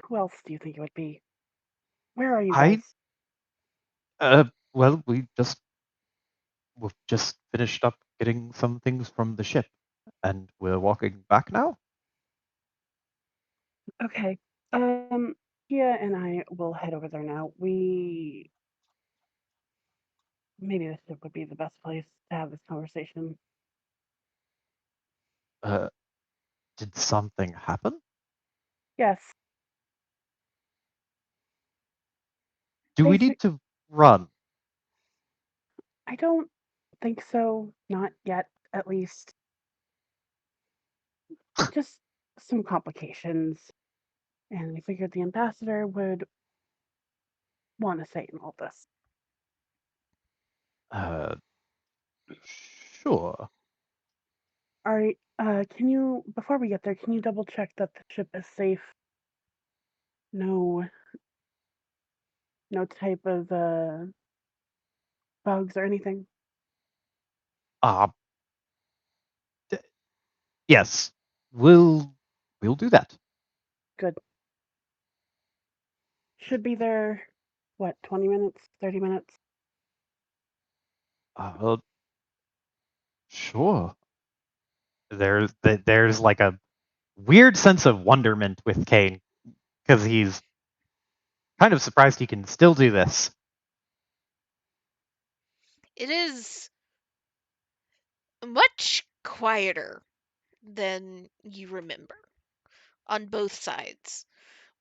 Who else do you think it would be? Where are you I guys? well, we've just finished up getting some things from the ship, and we're walking back now. Okay. Kia and I will head over there now. Maybe the ship would be the best place to have this conversation. Uh, did something happen? Yes. Do we need Basic. to run? I don't think so. Not yet, at least. Just some complications. And we figured the ambassador would want to say in all this. Uh, sure. All right. Can you, before we get there, can you double check that the ship is safe? No, no type of bugs or anything. Uh, yes, we'll do that. Good. Should be there. What? 20 minutes? 30 minutes? Uh, sure. There's like a weird sense of wonderment with Kane because he's kind of surprised he can still do this. It is much quieter than you remember on both sides.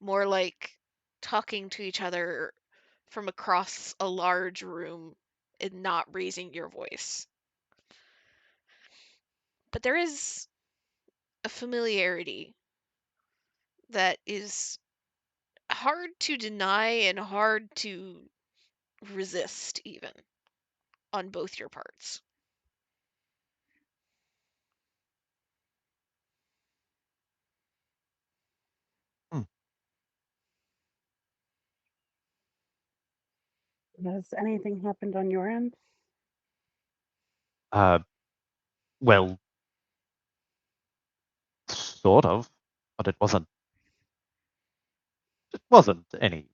More like talking to each other from across a large room and not raising your voice. But there is a familiarity that is hard to deny and hard to resist, even on both your parts. Has anything happened on your end? Well, sort of, but it wasn't any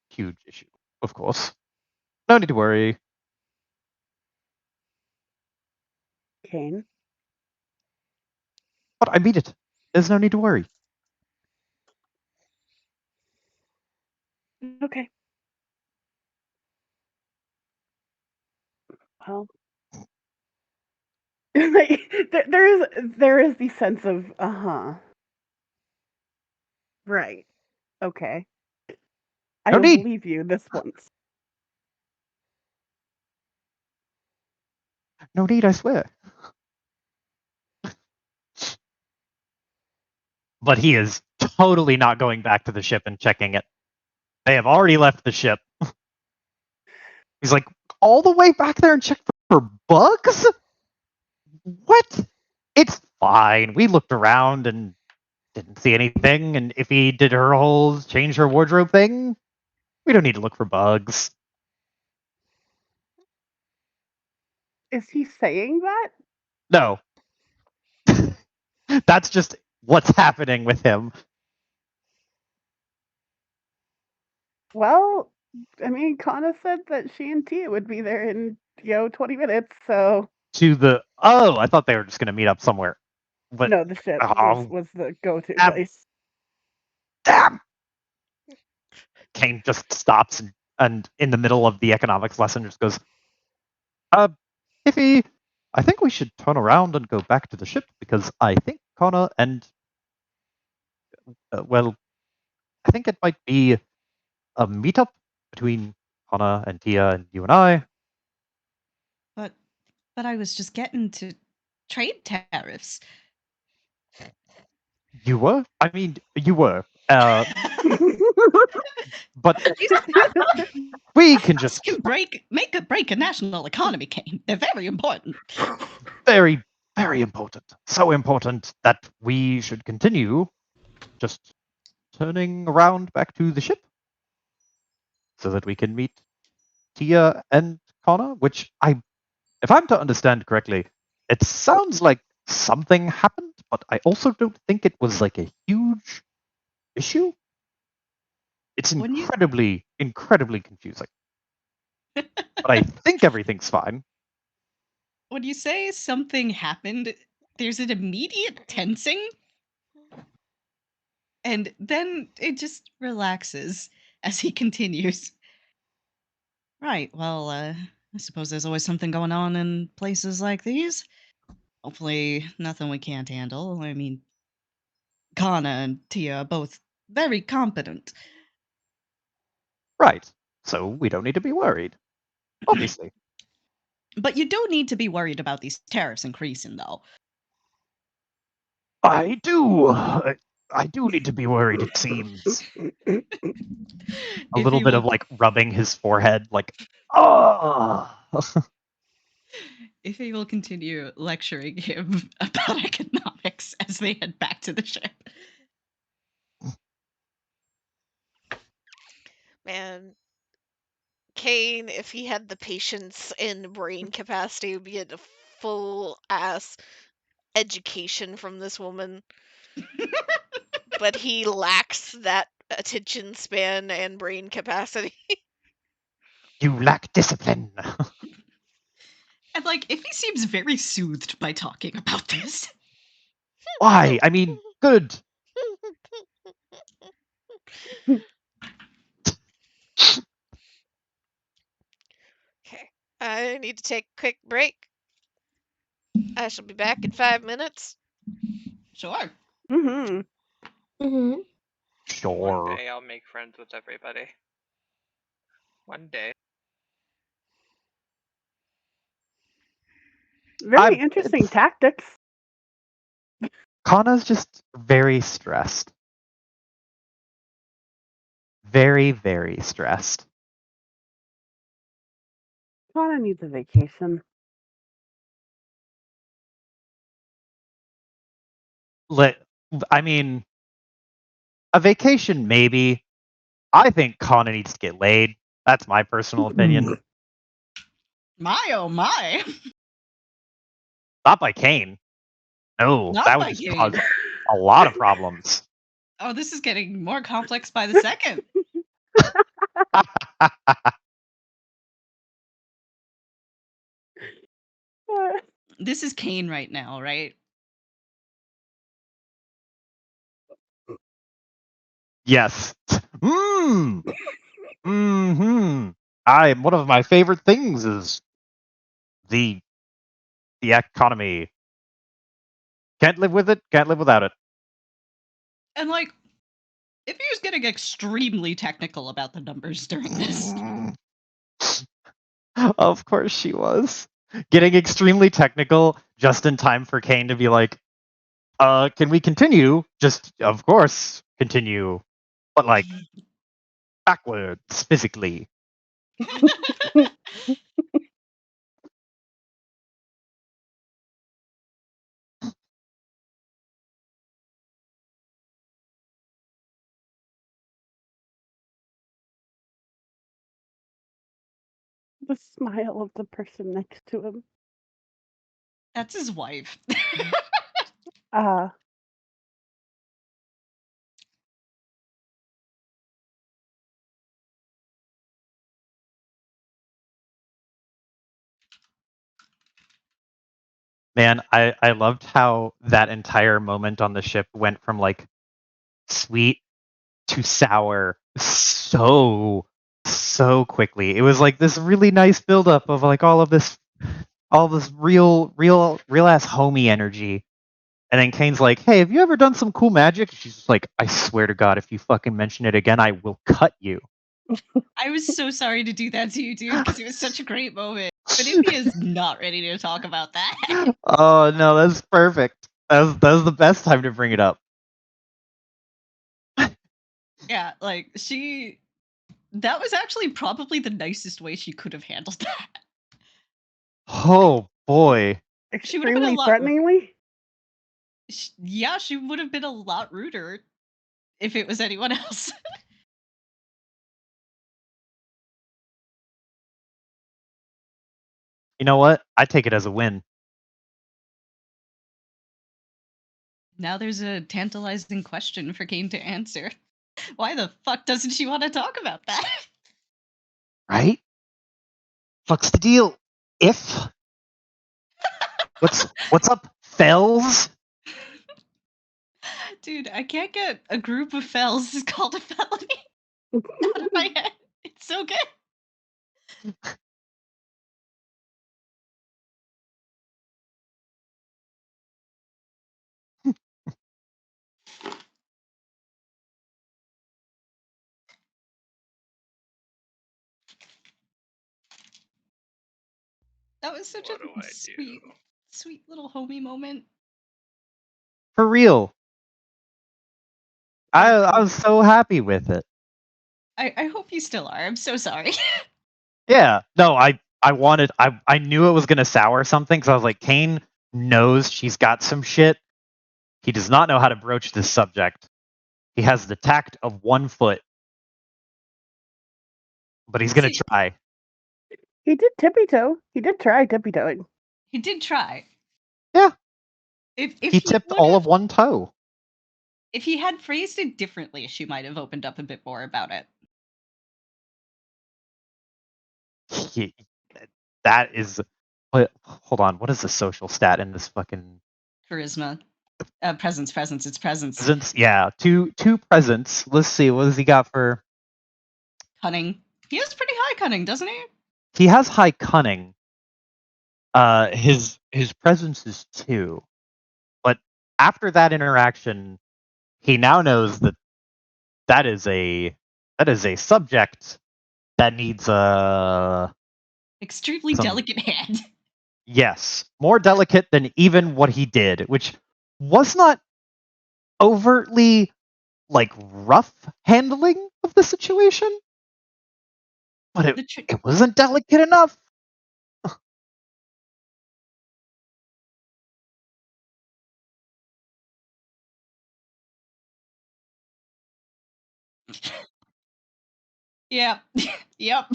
huge issue, of course. No need to worry. Kane? But I mean it. There's no need to worry. Okay. Well, there is the sense of right. Okay. I No will need. believe you this once. No need, I swear. But he is totally not going back to the ship and checking it. They have already left the ship. He's like, all the way back there and check for bugs? What? It's fine. We looked around and didn't see anything. And if he did her whole change her wardrobe thing, we don't need to look for bugs. Is he saying that? No. That's just what's happening with him. Well, I mean, Kana said that she and Tia would be there in 20 minutes. So I thought they were just going to meet up somewhere. But no, the ship oh, was the go-to damn. place. Damn. Kane just stops and in the middle of the economics lesson just goes, Iffy, I think we should turn around and go back to the ship because I think Connor and I think it might be a meetup between Connor and Tia and you and I. But I was just getting to trade tariffs. You were? I mean, you were. But we can This just can make or break a national economy, Kane. They're very important. very, very important. So important that we should continue just turning around back to the ship so that we can meet Tia and Connor, which if I'm to understand correctly, it sounds like something happened, but I also don't think it was like a huge issue. It's incredibly confusing. But I think everything's fine. When you say something happened, there's an immediate tensing, and then it just relaxes as he continues. Right, well, I suppose there's always something going on in places like these. Hopefully, nothing we can't handle. I mean, Kana and Tia are both very competent. Right. So we don't need to be worried. Obviously. But you do need to be worried about these tariffs increasing, though. I do. I do need to be worried, it seems. A little bit of like rubbing his forehead, like, oh. If he will continue lecturing him about economics as they head back to the ship. Man, Kane, if he had the patience and brain capacity, would be a full ass education from this woman. But he lacks that attention span and brain capacity. You lack discipline. And like, if he seems very soothed by talking about this. Why? I mean, good. Okay, I need to take a quick break. I shall be back in 5 minutes. Sure. Mm-hmm. Mm-hmm. Sure. One day I'll make friends with everybody. One day. Very interesting tactics. Kanna's just very stressed. very, very stressed. Kana needs a vacation. I mean, a vacation maybe. I think Kana needs to get laid. That's my personal opinion. My oh my. Not by Kane. No, Not that would by just Kane. cause a lot of problems. Oh, this is getting more complex by the second. This is Kane right now, right? Yes. Mmm. Mm-hmm. One of my favorite things is the economy. Can't live with it, can't live without it. And like, if he was getting extremely technical about the numbers during this. Of course she was. Getting extremely technical just in time for Kane to be like, can we continue? Just, of course, continue. But like, backwards, physically. The smile of the person next to him. That's his wife. Man, I loved how that entire moment on the ship went from like sweet to sour so quickly. It was like this really nice buildup of like all this real ass homey energy. And then Kane's like, "Hey, have you ever done some cool magic?" She's just like, "I swear to God, if you fucking mention it again, I will cut you." I was so sorry to do that to you, dude, because it was such a great moment. But Ivy is not ready to talk about that. Oh no, that's perfect. That was the best time to bring it up. Yeah, like that was actually probably the nicest way she could have handled that. Oh boy. She would have been a Extremely lot. threateningly? Yeah, she would have been a lot ruder if it was anyone else. You know what? I take it as a win. Now there's a tantalizing question for Kane to answer. Why the fuck doesn't she want to talk about that? Right? Fuck's the deal? If what's up, Fells? Dude, I can't get a group of fells is called a felony out of my head. It's so good. That was such What do a I sweet, do? sweet little homie moment. For real. I I was so happy with it. I hope you still are. I'm so sorry. Yeah. No, I knew it was gonna sour something because I was like, Kane knows she's got some shit. He does not know how to broach this subject. He has the tact of 1 foot, but he's gonna See, try. He did tippy toe. He did try tippy toeing. he did try. Yeah. If He tipped all of 1 toe. if he had phrased it differently, she might have opened up a bit more about it. That is. Hold on. What is the social stat in this fucking Charisma. Presence, it's presence. presence? Yeah, two presents. Let's see. What does he got for? Cunning. He has pretty high cunning, doesn't he? He has high cunning. His presence is 2, but after that interaction, he now knows that is a subject that needs Extremely some. delicate hand. Yes, more delicate than even what he did, which was not overtly like rough handling of the situation, but it wasn't delicate enough. Yep. Yep.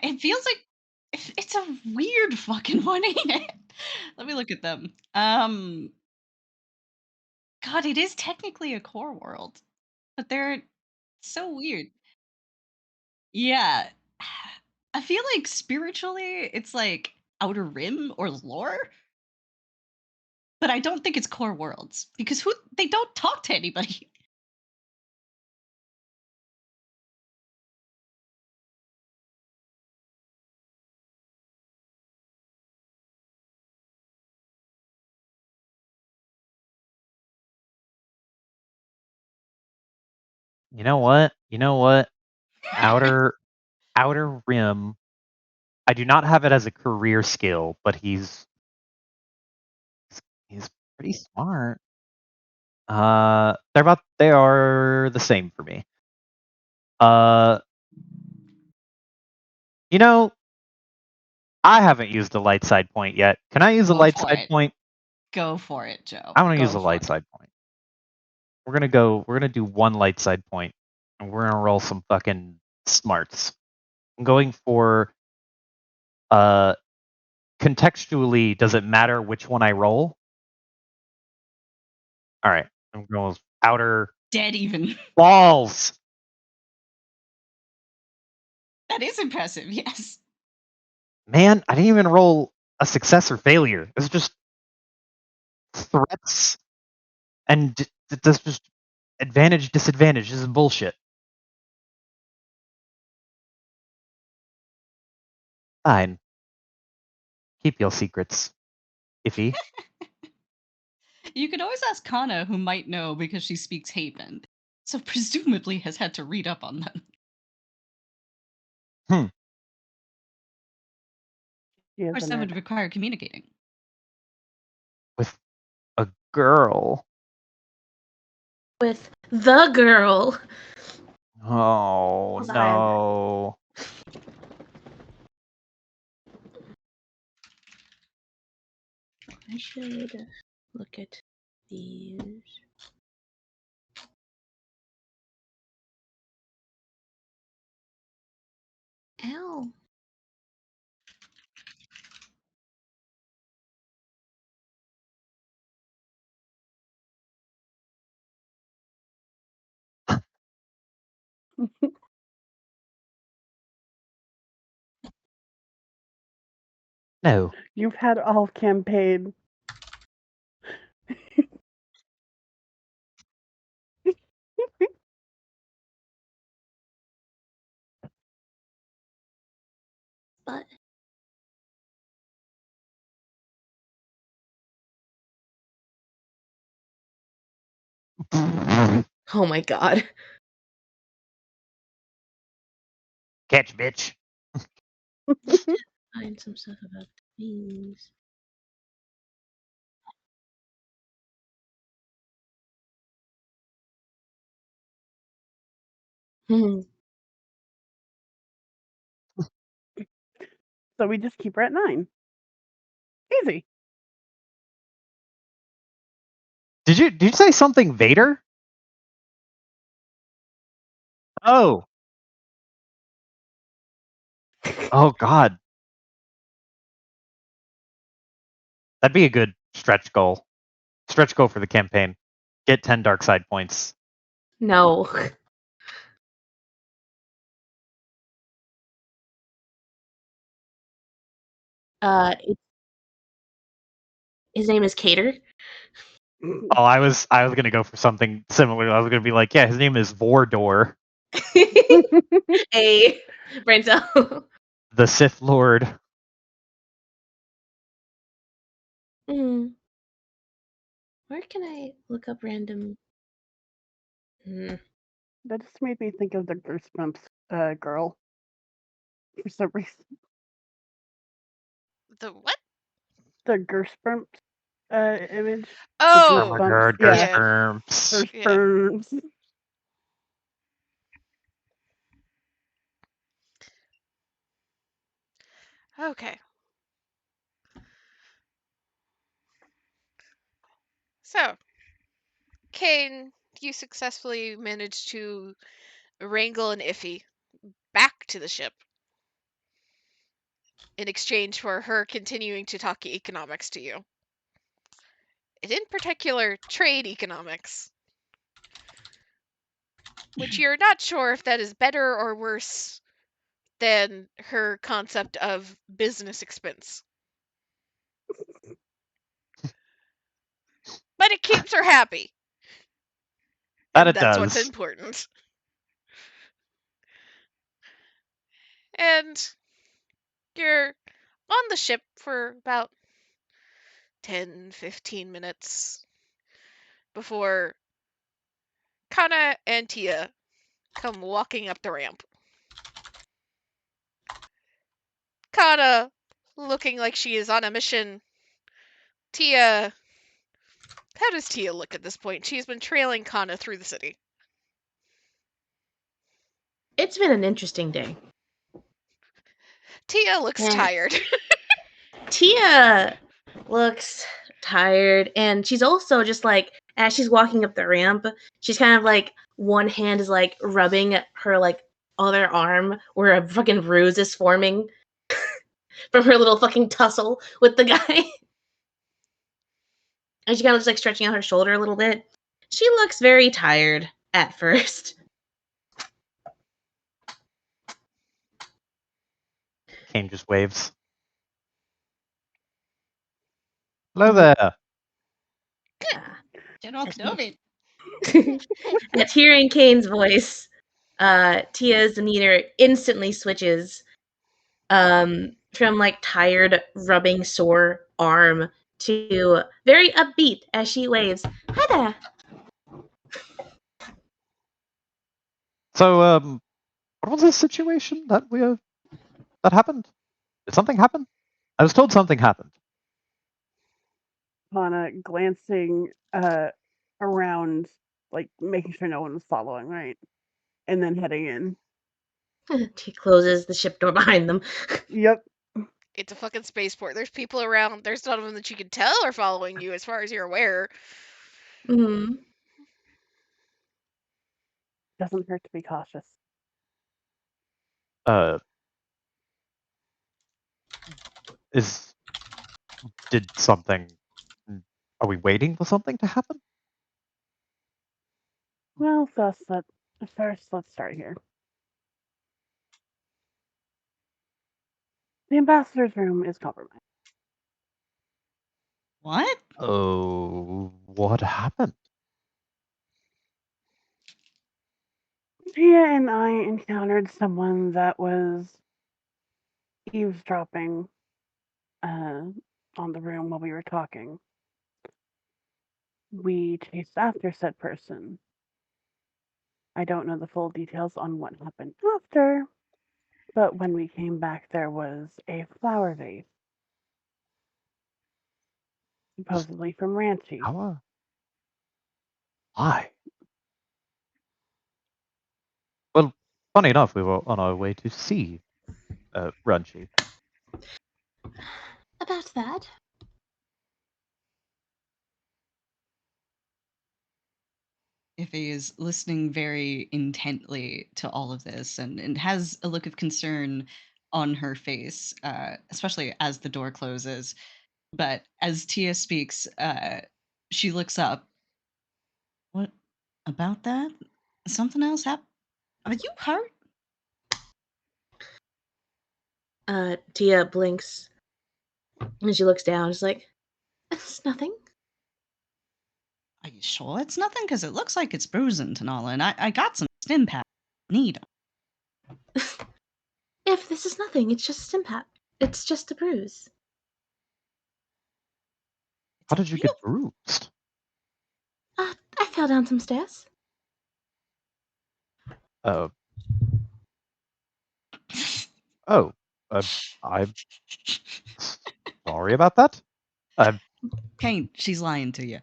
It feels like it's a weird fucking one, ain't it? Let me look at them. God, it is technically a core world, but they're so weird. Yeah. I feel like spiritually it's like Outer Rim or lore, but I don't think it's core worlds because they don't talk to anybody. You know what? Outer Rim. I do not have it as a career skill, but he's pretty smart. They are the same for me. You know, I haven't used a light side point yet. Can I use a Go light for side it. point? Go for it, Joe. I want to use Go a for light it. side point. We're gonna do one light side point, and we're gonna roll some fucking smarts. I'm going for contextually, does it matter which one I roll? All right, I'm going with outer Dead even. balls. That is impressive, yes. Man, I didn't even roll a success or failure. It's just threats and that's just advantage, disadvantage. This is bullshit. Fine. Keep your secrets, iffy. You could always ask Kana, who might know because she speaks Haven, so presumably has had to read up on them. She is Or a some would nerd. require communicating. With a girl. With the girl. Oh Was no. I should look at these. Ow. No. You've had all campaign. But oh my god. Catch, bitch. Find some stuff about things. Hmm. So we just keep her at 9. Easy. Did you say something, Vader? Oh. Oh god. That'd be a good stretch goal. Stretch goal for the campaign. Get 10 dark side points. No. His name is Cater. Oh, I was gonna go for something similar. I was gonna be like, yeah, his name is Vordor, Hey, brain cell. the Sith Lord. Where can I look up random? That just made me think of the Goosebumps girl for some reason. The what? The Goosebumps image. Oh, Goosebumps, Gersh yeah. yeah, Germs. yeah. Goosebumps. Okay. So, Kane, you successfully managed to wrangle an Iffy back to the ship in exchange for her continuing to talk economics to you. In particular, trade economics. Which you're not sure if that is better or worse than her concept of business expense. But it keeps her happy. That And it that's what's does. important. And you're on the ship for about 10-15 minutes before Kana and Tia come walking up the ramp. Kana looking like she is on a mission. Tia. How does Tia look at this point? She's been trailing Kana through the city. It's been an interesting day. Tia looks Yeah. tired. Tia looks tired, and she's also just like, as she's walking up the ramp, she's kind of like, one hand is like rubbing her like other arm where a fucking bruise is forming from her little fucking tussle with the guy. And she kind of just like stretching out her shoulder a little bit. She looks very tired at first. Kane just waves. Hello there. General Kenobi. At hearing Kane's voice, Tia's demeanor instantly switches from like tired, rubbing sore arm to very upbeat as she waves. Hi there. So, what was the situation that that happened? Did something happen? I was told something happened. Kana glancing around, like making sure no one was following, right? And then heading in. She closes the ship door behind them. Yep. It's a fucking spaceport. There's people around. There's none of them that you can tell are following you as far as you're aware. Mm-hmm. Doesn't hurt to be cautious. Did something? Are we waiting for something to happen? Well, first let's start here. The ambassador's room is compromised. What? Oh, what happened? Tia and I encountered someone that was eavesdropping on the room while we were talking. We chased after said person. I don't know the full details on what happened after, but when we came back, there was a flower vase, supposedly from Ranchi. How? Why? Well, funny enough, we were on our way to see Runchi. About that. Iffy is listening very intently to all of this and has a look of concern on her face, especially as the door closes. But as Tia speaks, she looks up. What about that? Something else happened? Are you hurt? Tia blinks and she looks down. She's like, it's nothing. Are you sure it's nothing? Because it looks like it's bruising, Tanala, and I got some stim pads. Need 'em. If this is nothing, it's just a stim pad. It's just a bruise. How did you get bruised? I fell down some stairs. Uh, oh, I'm sorry about that. Kane, she's lying to you.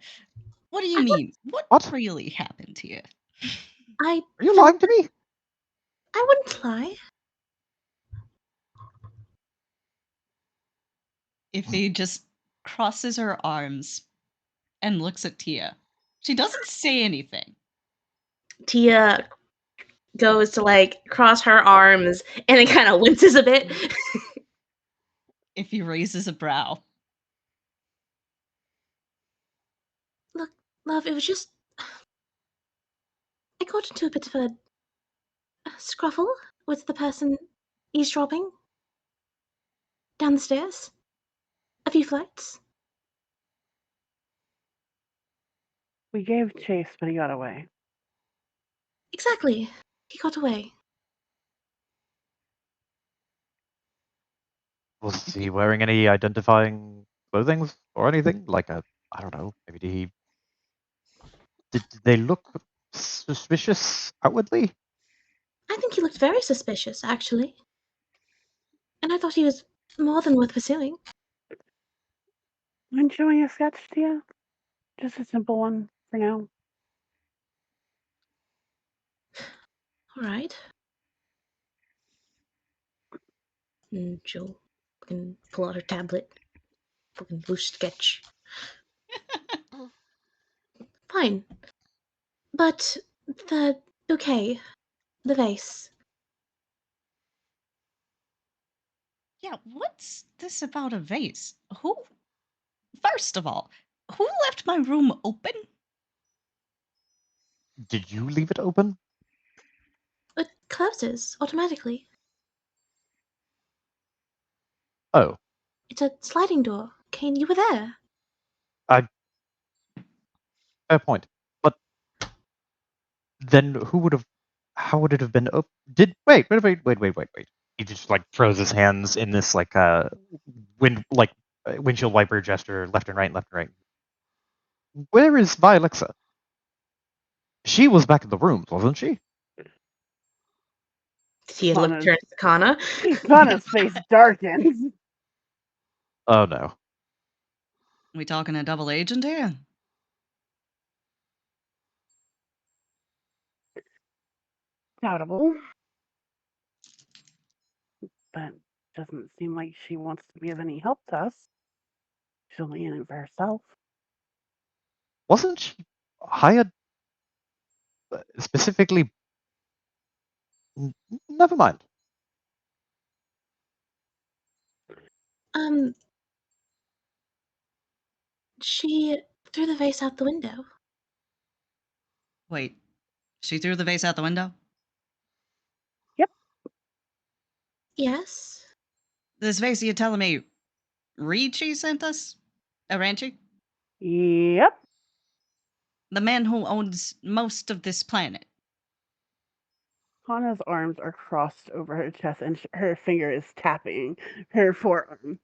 What do you I mean? What What? really happened to you? I Are you felt lying to me? I wouldn't lie. Iffy just crosses her arms and looks at Tia. She doesn't say anything. Tia goes to like cross her arms and it kind of winces a bit. Iffy raises a brow. Look, love, it was just I got into a bit of a scruffle with the person eavesdropping down the stairs. A few flights. We gave chase, but he got away. Exactly. He got away. Was he wearing any identifying clothing or anything? Like I don't know, maybe did they look suspicious outwardly? I think he looked very suspicious, actually. And I thought he was more than worth pursuing. Mind showing a sketch to you? Just a simple one for now. Alright. And she'll fucking pull out her tablet. Fucking loose sketch. Fine. But the bouquet, the vase. Yeah, what's this about a vase? First of all, who left my room open? Did you leave it open? It closes automatically. Oh, It's a sliding door. Kane, you were there. fair point. But then who would have? How would it have been open? Wait. He just like throws his hands in this like windshield wiper gesture, left and right, left and right. Where is Vialexa? She was back in the rooms, wasn't she? Tia look Kana's, turns to Kana. Kana's face darkens. Oh no. We talking a double agent here? Doubtable. But doesn't seem like she wants to be of any help to us. She's only in it for herself. Wasn't she hired specifically? Never mind. Um, she threw the vase out the window. Wait, she threw the vase out the window? Yes. This vase you're telling me Ricci sent us? Aranchi? Yep. The man who owns most of this planet. Hana's arms are crossed over her chest and her finger is tapping her forearm.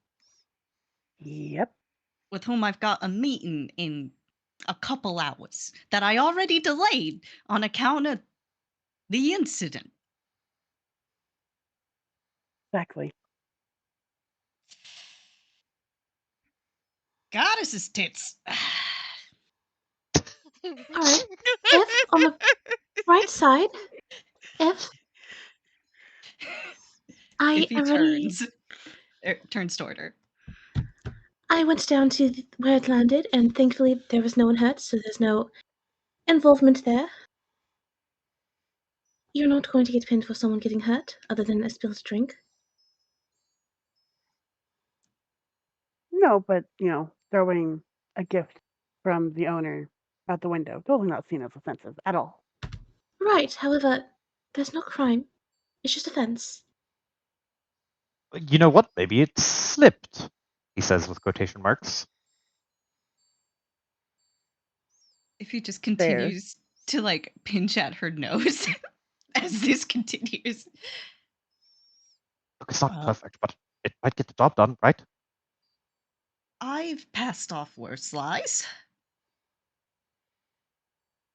Yep. With whom I've got a meeting in a couple hours that I already delayed on account of the incident. Exactly. Goddess's tits. Alright. If on the right side, if I If he already turns toward her. I went down to where it landed, and thankfully there was no one hurt, so there's no involvement there. You're not going to get pinned for someone getting hurt, other than a spilled drink. No, but, throwing a gift from the owner out the window, totally not seen as offensive at all. Right, however, there's no crime. It's just offense. You know what? Maybe it slipped, he says with quotation marks. If he just Fair. continues to like pinch at her nose as this continues. Look, it's not perfect, but it might get the job done, right? I've passed off worse lies.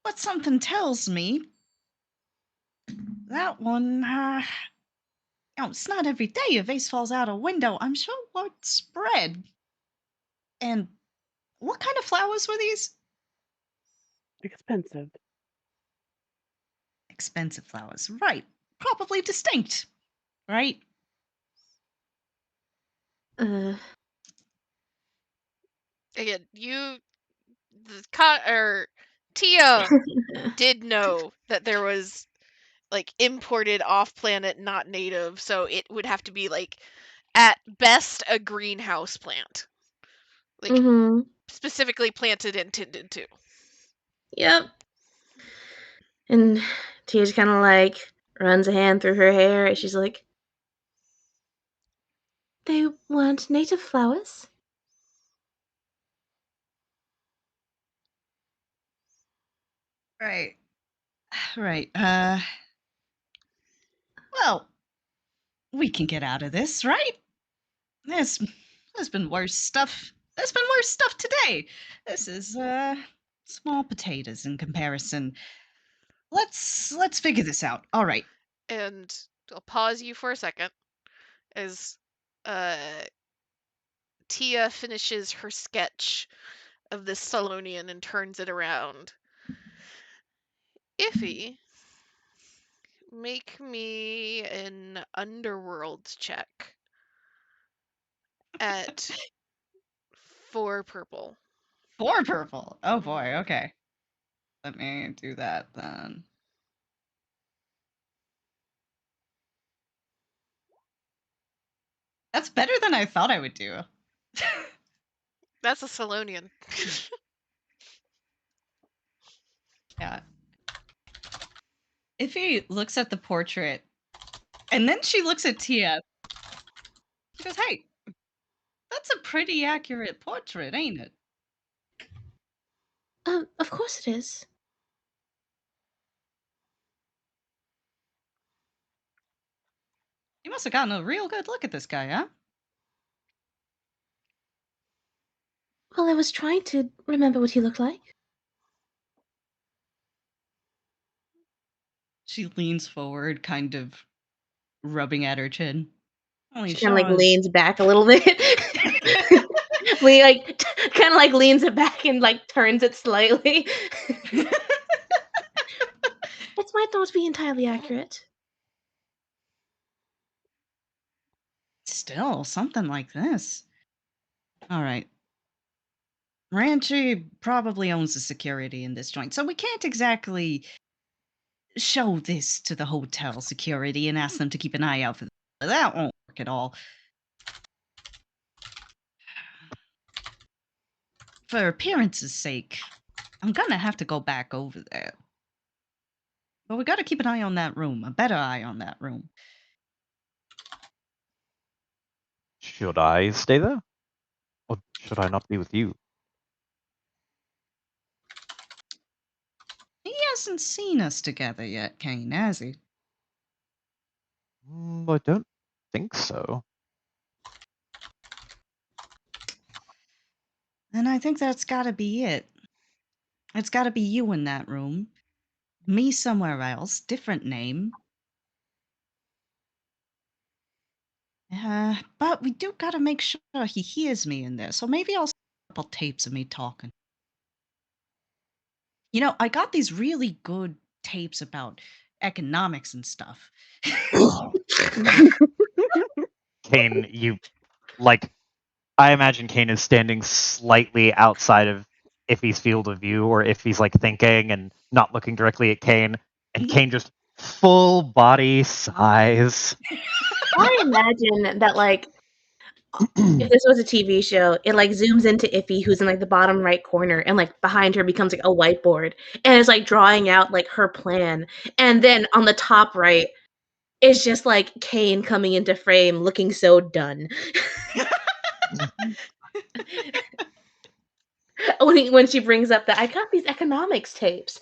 But something tells me that one, it's not every day a vase falls out a window. I'm sure word spread. And what kind of flowers were these? Expensive. Expensive flowers, right? Probably distinct, right? Uh, Again, Tia did know that there was like imported off-planet, not native, so it would have to be like at best a greenhouse plant, like mhm. specifically planted and tended to. Yep. And Tia just kind of like runs a hand through her hair, and she's like, "They weren't native flowers." Right. Right. Well, we can get out of this, right? There's there's been worse stuff. There's been worse stuff today. This is small potatoes in comparison. Let's figure this out. All right. And I'll pause you for a second as Tia finishes her sketch of this Salonian and turns it around. Iffy, make me an underworld check at 4 purple. 4 purple. Oh boy. Okay. Let me do that then. That's better than I thought I would do. That's a Salonian. Yeah. Iffy looks at the portrait, and then she looks at Tia. She goes, "Hey, that's a pretty accurate portrait, ain't it?" Of course it is. You must have gotten a real good look at this guy, huh? Well, I was trying to remember what he looked like. She leans forward, kind of rubbing at her chin. Well, he She kind of sure like is. leans back a little bit. We like kind of like leans it back and like turns it slightly. It might not be entirely accurate. Still, something like this. All right. Ranchi probably owns the security in this joint, so we can't exactly show this to the hotel security and ask them to keep an eye out for this. That won't work at all. For appearance's sake, I'm gonna have to go back over there. But we gotta keep an eye on that room, a better eye on that room. Should I stay there? Or should I not be with you? He hasn't seen us together yet, Kane, has he? I don't think so. And I think that's gotta be it. It's gotta be you in that room. Me somewhere else, different name. But we do gotta make sure he hears me in there, so maybe I'll send a couple tapes of me talking. You know, I got these really good tapes about economics and stuff. Kane, I imagine Kane is standing slightly outside of Iffy's field of view, or if he's like thinking and not looking directly at Kane, and Kane just full body sighs. I imagine that like if this was a TV show, it like zooms into Iffy, who's in like the bottom right corner, and like behind her becomes like a whiteboard, and it's like drawing out like her plan, and then on the top right is just like Kane coming into frame, looking so done. When she brings up that I got these economics tapes.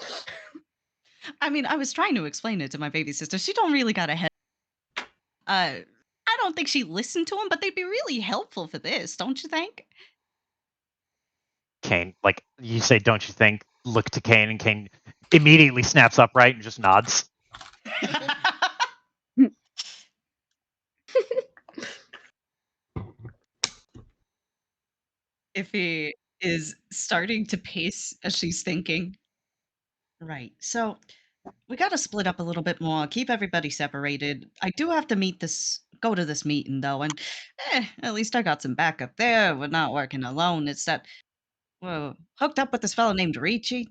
I mean, I was trying to explain it to my baby sister. She don't really got a head. I don't think she listened to them, but they'd be really helpful for this, don't you think? Kane, like you say, don't you think? Look to Kane, and Kane immediately snaps upright and just nods. Iffy is starting to pace as she's thinking. Right. So we got to split up a little bit more, keep everybody separated. I do have to go to this meeting though, and at least I got some backup there. We're not working alone. It's that we're hooked up with this fellow named Ricci.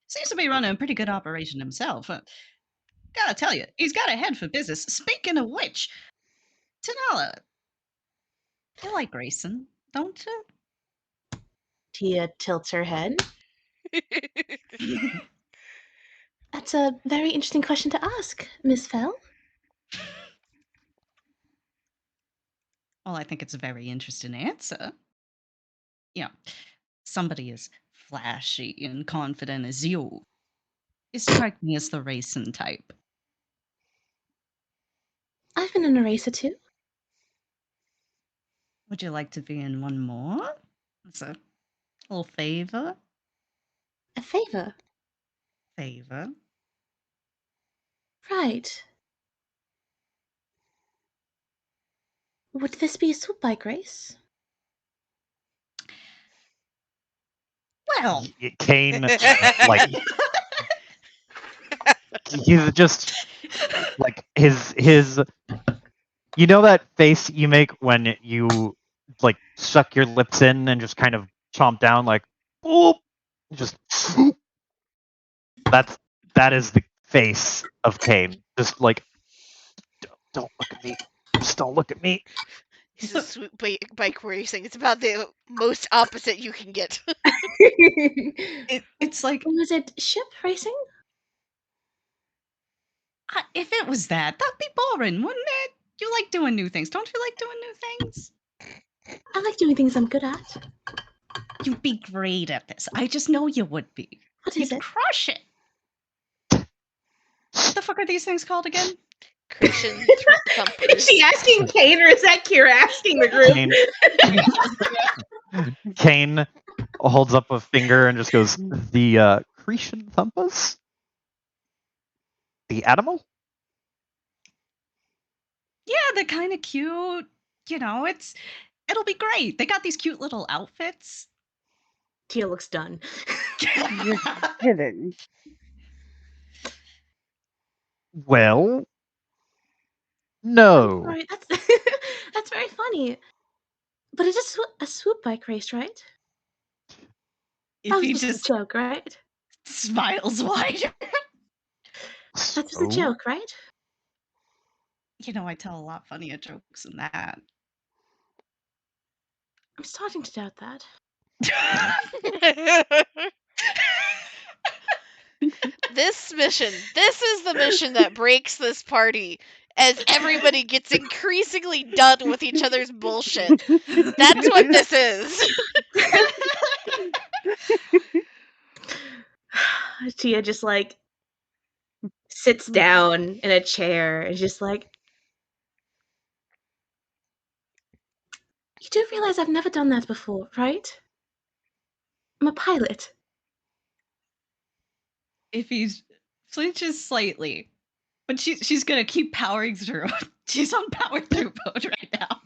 Seems to be running a pretty good operation himself. Gotta tell you, he's got a head for business. Speaking of which, Tanala, you like racing, don't you? Tia tilts her head. That's a very interesting question to ask, Miss Fell. Well, I think it's a very interesting answer. You know, somebody as flashy and confident as you. You strike me as the racing type. I've been in a racer too. Would you like to be in one more? It's a little favor. A favor. Favor. Right. Would this be a swoop bike race? Well, Kane, like, he's just like his. You know that face you make when you like suck your lips in and just kind of chomp down, like, boop, just. That is the face of Kane. Just like, don't look at me. Just don't look at me. This is swoop bike racing. It's about the most opposite you can get. it's like Was it ship racing? if it was that'd be boring, wouldn't it? You like doing new things. Don't you like doing new things? I like doing things I'm good at. You'd be great at this. I just know you would be. What is You'd it? crush it. What the fuck are these things called again? Christian thumpers. Is she asking Kane or is that Kira asking the group? Kane holds up a finger and just goes, the Cretan Thumpus? The animal? Yeah, they're kind of cute. You know, it'll be great. They got these cute little outfits. Tia looks done. You're kidding. Well, no. Sorry, that's that's very funny. But it is a swoop bike race, right? If That was he just just a joke, right? smiles wider. That's just a joke, right? You know, I tell a lot funnier jokes than that. I'm starting to doubt that. This is the mission that breaks this party as everybody gets increasingly done with each other's bullshit. That's what this is. Tia just like sits down in a chair and just like, you do realize I've never done that before, right? I'm a pilot. If he flinches slightly, but she's gonna keep powering through. She's on power through mode right now.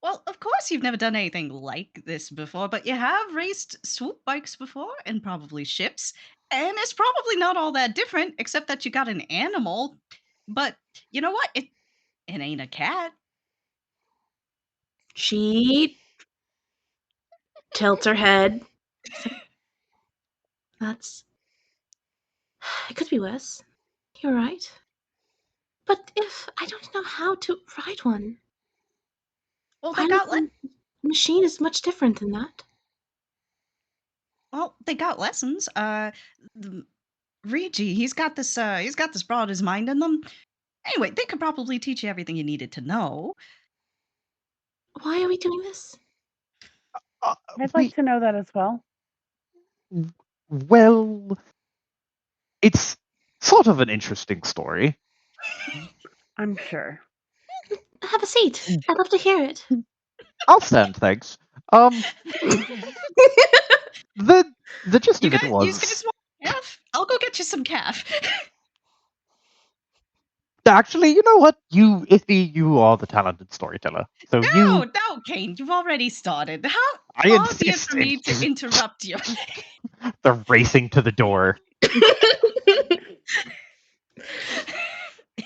Well, of course you've never done anything like this before, but you have raced swoop bikes before and probably ships, and it's probably not all that different, except that you got an animal. But you know what? It ain't a cat. She tilts her head. That's... It could be worse. You're right. But if I don't know how to ride one, Well, they got piloting a machine is much different than that. well, they got lessons. Rigi, he's got this broad his mind in them. Anyway, they could probably teach you everything you needed to know. Why are we doing this? I'd like to know that as well. Well, it's sort of an interesting story. I'm sure. Have a seat. I'd love to hear it. I'll stand, thanks. The gist of it You was... guys want calf? I'll go get you some calf. Actually, you know what? You are the talented storyteller. So No, Kane, you've already started. How I far be it insist. for me to interrupt you? They're racing to the door.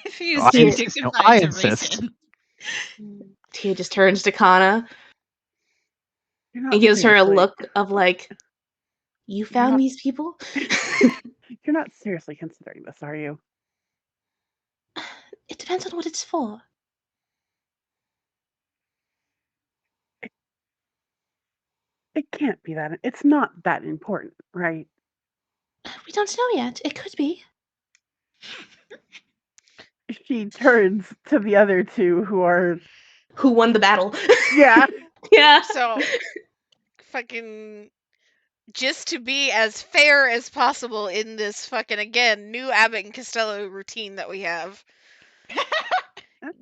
If he is I too insist. No, dignified I to race insist. in. Tia just turns to Kana You're not and gives her a seriously- look of like, "You found not- these people?" You're not seriously considering this, are you? It depends on what it's for. It can't be that. It's not that important, right? We don't know yet. It could be. She turns to the other two who are. Who won the battle? Yeah. Yeah. So, fucking, just to be as fair as possible in this fucking, again, new Abbott and Costello routine that we have.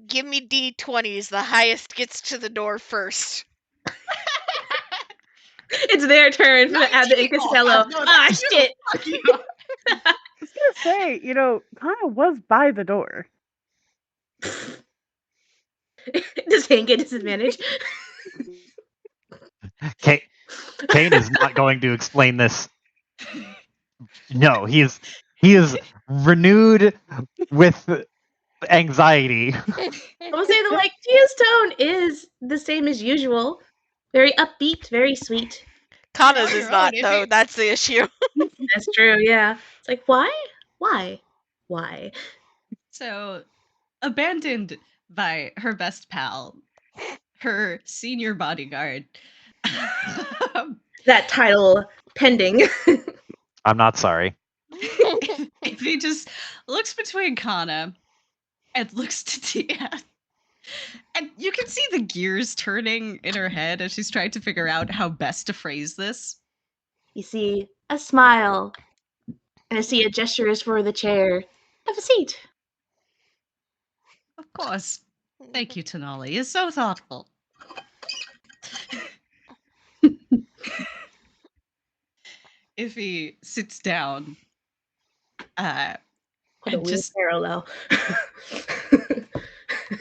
Give me D20s. The highest gets to the door first. It's their turn for the Abbott and 19. Costello. No, Ah, that's you. shit. Fuck you. I was gonna say, Kana was by the door. Does Hank get disadvantage? Kane is not going to explain this. No, he is renewed with anxiety. I will say that like Tia's tone is the same as usual. Very upbeat, very sweet. Kana's your is not, own, if though. you- That's the issue. That's true, yeah. It's like, why? Why? Why? So, abandoned by her best pal, her senior bodyguard. That title pending. I'm not sorry. If he just looks between Kana and looks to Tia, and you can see the gears turning in her head as she's trying to figure out how best to phrase this. You see a smile, and I see a gesture is for the chair. Have a seat. Of course. Thank you, Tonali. You're so thoughtful. If he sits down, What a and weird just, parallel.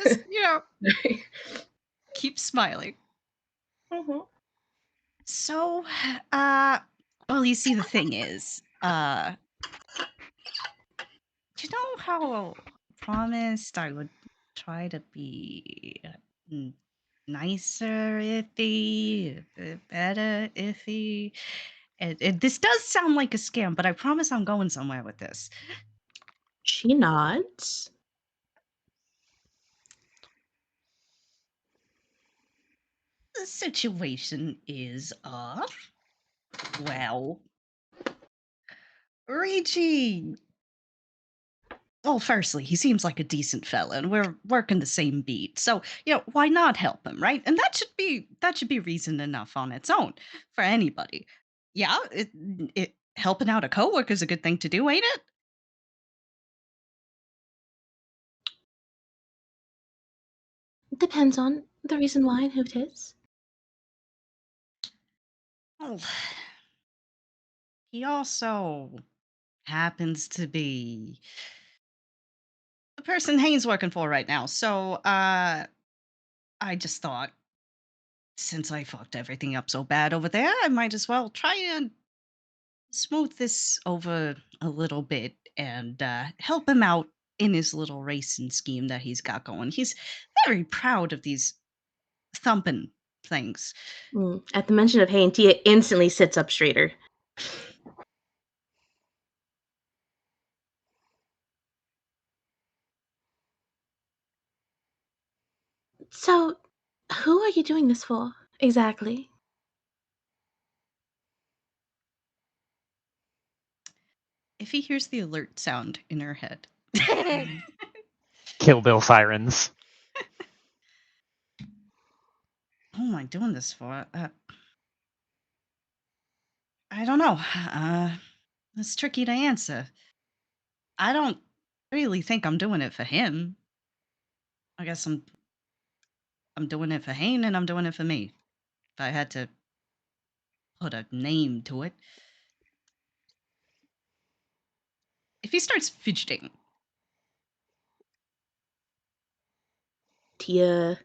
just keep smiling. Mhm. So, well, you see, the thing is, you know how I promised I would try to be nicer, iffy, better, iffy. This does sound like a scam, but I promise I'm going somewhere with this. She nods. The situation is, well, Ricci. Well, firstly, he seems like a decent fella, and we're working the same beat. So, why not help him, right? And that should be reason enough on its own for anybody. Yeah, it helping out a coworker's a good thing to do, ain't it? Depends on the reason why and who it is. Well, he also happens to be the person Hane's working for right now. So, I just thought, since I fucked everything up so bad over there, I might as well try and smooth this over a little bit and help him out in his little racing scheme that he's got going. He's very proud of these thumping things. At the mention of Hayne, Tia instantly sits up straighter. So, who are you doing this for, exactly? If he hears the alert sound in her head, Kill Bill sirens. who am I doing this for? I don't know. It's tricky to answer. I don't really think I'm doing it for him. I guess I'm doing it for Hane and I'm doing it for me. If I had to put a name to it. If he starts fidgeting, Tia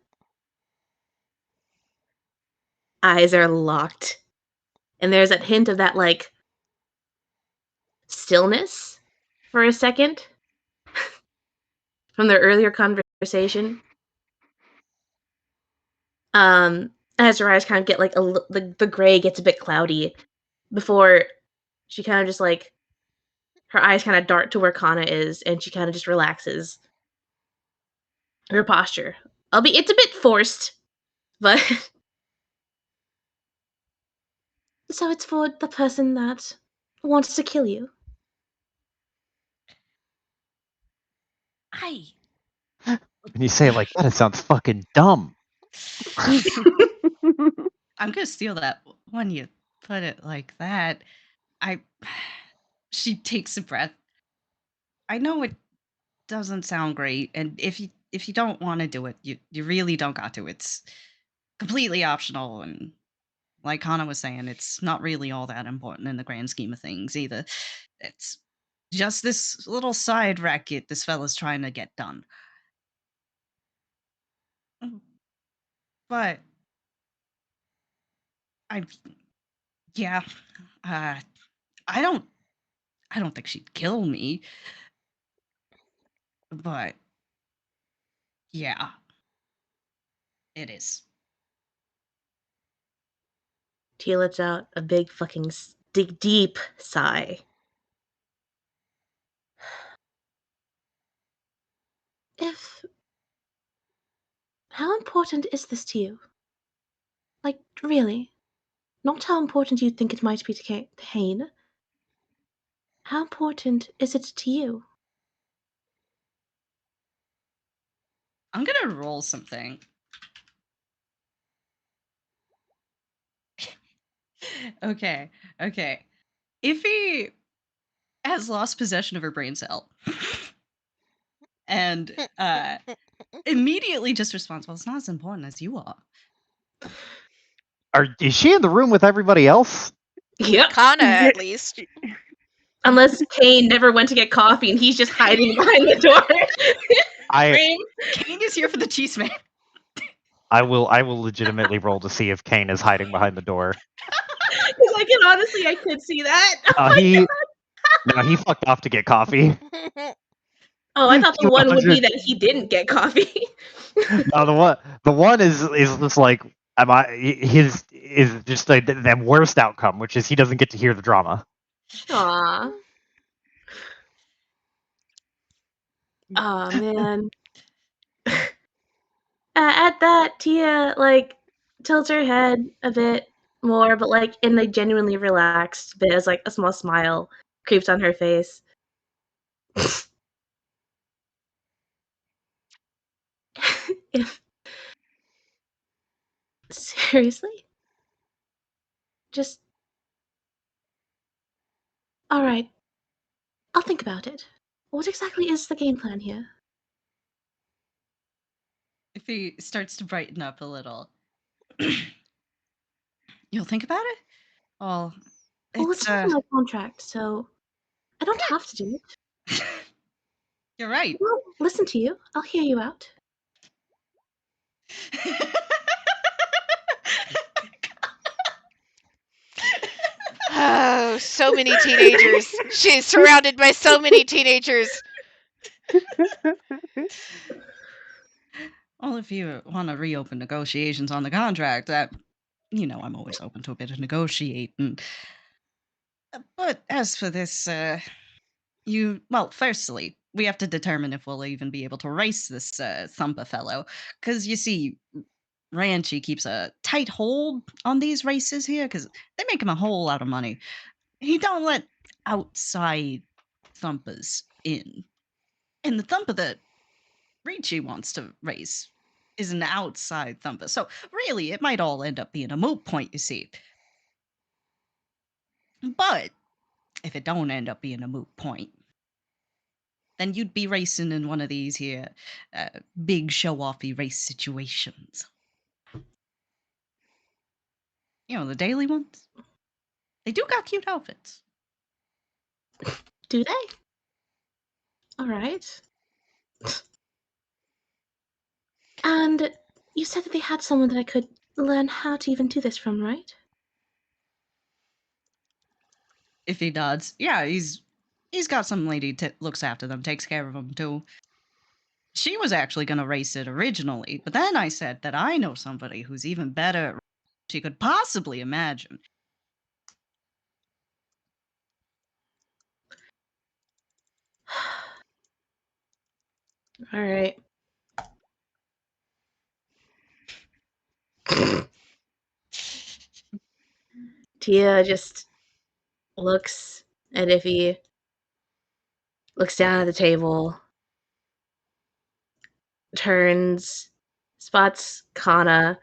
eyes are locked. And there's that hint of that, like, stillness for a second from their earlier conversation. As her eyes kind of get, like, the gray gets a bit cloudy before she kind of just, like, her eyes kind of dart to where Kana is, and she kind of just relaxes her posture. It's a bit forced, but so it's for the person that wants to kill you. When you say it like that, it sounds fucking dumb. I'm gonna steal that when you put it like that. She takes a breath. I know it doesn't sound great, and if you don't want to do it, you really don't got to. It's completely optional, and like Hannah was saying, it's not really all that important in the grand scheme of things either. It's just this little side racket this fella's trying to get done. But I yeah, uh I don't think she'd kill me, but yeah, it is. Tia lets out a big fucking deep sigh. How important is this to you? Like, really? Not how important you think it might be to Kane. How important is it to you? I'm gonna roll something. Okay. Iffy has lost possession of her brain cell. And immediately just responds, well, it's not as important as you are. Is she in the room with everybody else? Yep. Kana, at least. Unless Kane never went to get coffee and he's just hiding behind the door. Kane is here for the cheese man. I will legitimately roll to see if Kane is hiding behind the door. Because I could see that. He fucked off to get coffee. Oh, I thought the one would be that he didn't get coffee. No, the one is just like is just the worst outcome, which is he doesn't get to hear the drama. Aww. Oh man. At that, Tia like tilts her head a bit more, but like in a genuinely relaxed bit, as like a small smile creeps on her face. If seriously, just all right. I'll think about it. What exactly is the game plan here? If he starts to brighten up a little. You'll think about it? Well, Well, it's not in my contract, so I don't have to do it. You're right. Well, listen to you. I'll hear you out. Oh, so many teenagers. She's surrounded by so many teenagers. Well, if you want to reopen negotiations on the contract, I'm always open to a bit of negotiating. But as for this, firstly, we have to determine if we'll even be able to race this Thumper fellow. Because you see, Ranchi keeps a tight hold on these races here, because they make him a whole lot of money. He don't let outside Thumpers in. And the Thumper that Ricci wants to race is an outside Thumper. So really, it might all end up being a moot point, you see. But if it don't end up being a moot point, then you'd be racing in one of these here big show-offy race situations. You know, the daily ones? They do got cute outfits. Do they? All right. And you said that they had someone that I could learn how to even do this from, right? If he nods, yeah, he's got some lady looks after them, takes care of them too. She was actually going to race it originally, but then I said that I know somebody who's even better at she could possibly imagine. All right. Tia just looks at Iffy, looks down at the table, turns, spots Kana,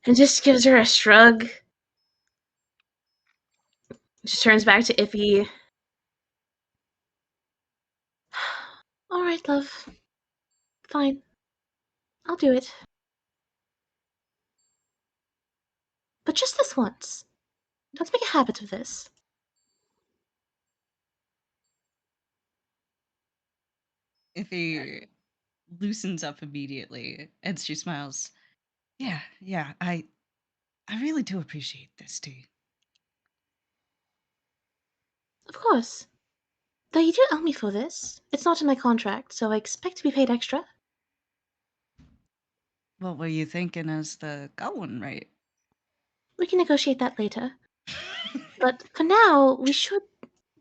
and just gives her a shrug. Just turns back to Iffy. All right, love. Fine. I'll do it. But just this once. Let's make a habit of this. If he loosens up immediately and she smiles, yeah, I really do appreciate this, T. Of course. Though you do owe me for this. It's not in my contract, so I expect to be paid extra. What were you thinking as the going rate? We can negotiate that later. But for now, we should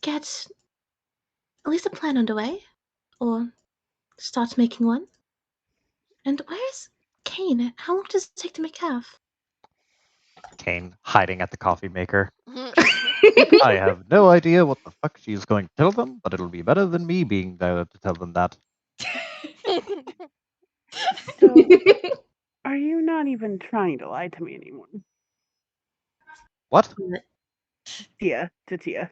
get at least a plan underway. Or start making one. And where's Kane? How long does it take to make calf? Kane hiding at the coffee maker. I have no idea what the fuck she's going to tell them, but it'll be better than me being there to tell them that. So, are you not even trying to lie to me anymore? What? Tia, to Tia.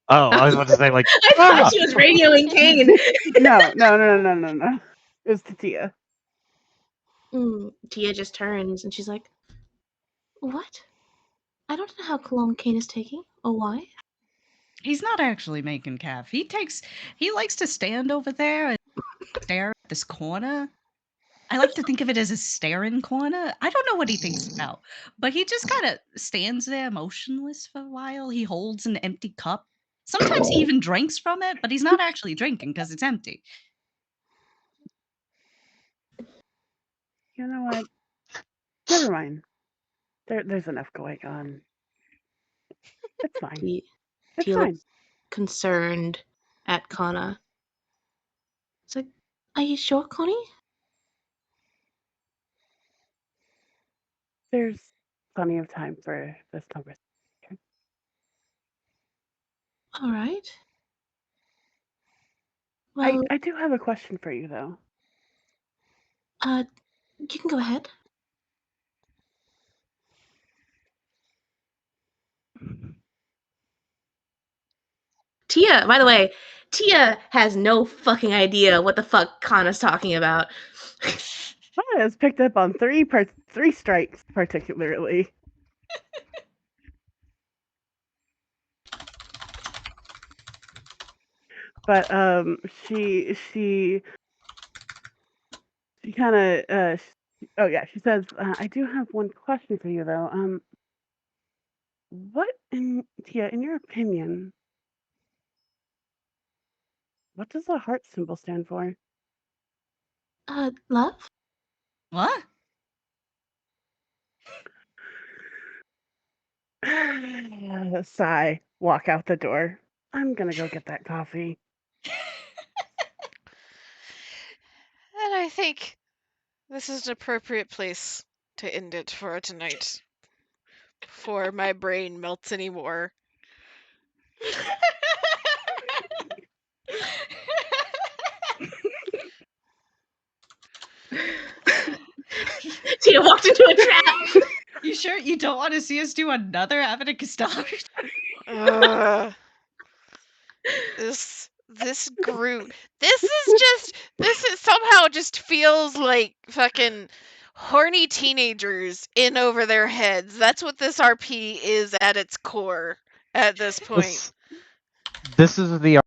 Oh, I was about to say, like, I thought she was radioing Kane. No. It was to Tia. Tia just turns and she's like, what? I don't know how long Kane is taking, or why. He's not actually making calf. He likes to stand over there and stare at this corner. I like to think of it as a staring corner. I don't know what he thinks about, but he just kind of stands there motionless for a while. He holds an empty cup. Sometimes he even drinks from it, but he's not actually drinking because it's empty. You know what? Never mind. There's enough going on. It's fine. It's Tia fine. looks concerned at Kana. It's like, are you sure, Connie? There's plenty of time for this conversation. All right. Well, I do have a question for you, though. you can go ahead. Tia, by the way, Tia has no fucking idea what the fuck Kana's talking about. Kana has picked up on three strikes, particularly. But she kind of oh yeah, she says, I do have one question for you though. What Tia, in your opinion, what does the heart symbol stand for? Love? What? Sigh, walk out the door. I'm gonna go get that coffee. And I think this is an appropriate place to end it for tonight. Before my brain melts anymore. Tia walked into a trap. You sure you don't want to see us do another Abbott and Costello? This group. This is somehow just feels like fucking horny teenagers in over their heads. That's what this RP is at its core at this point. This is the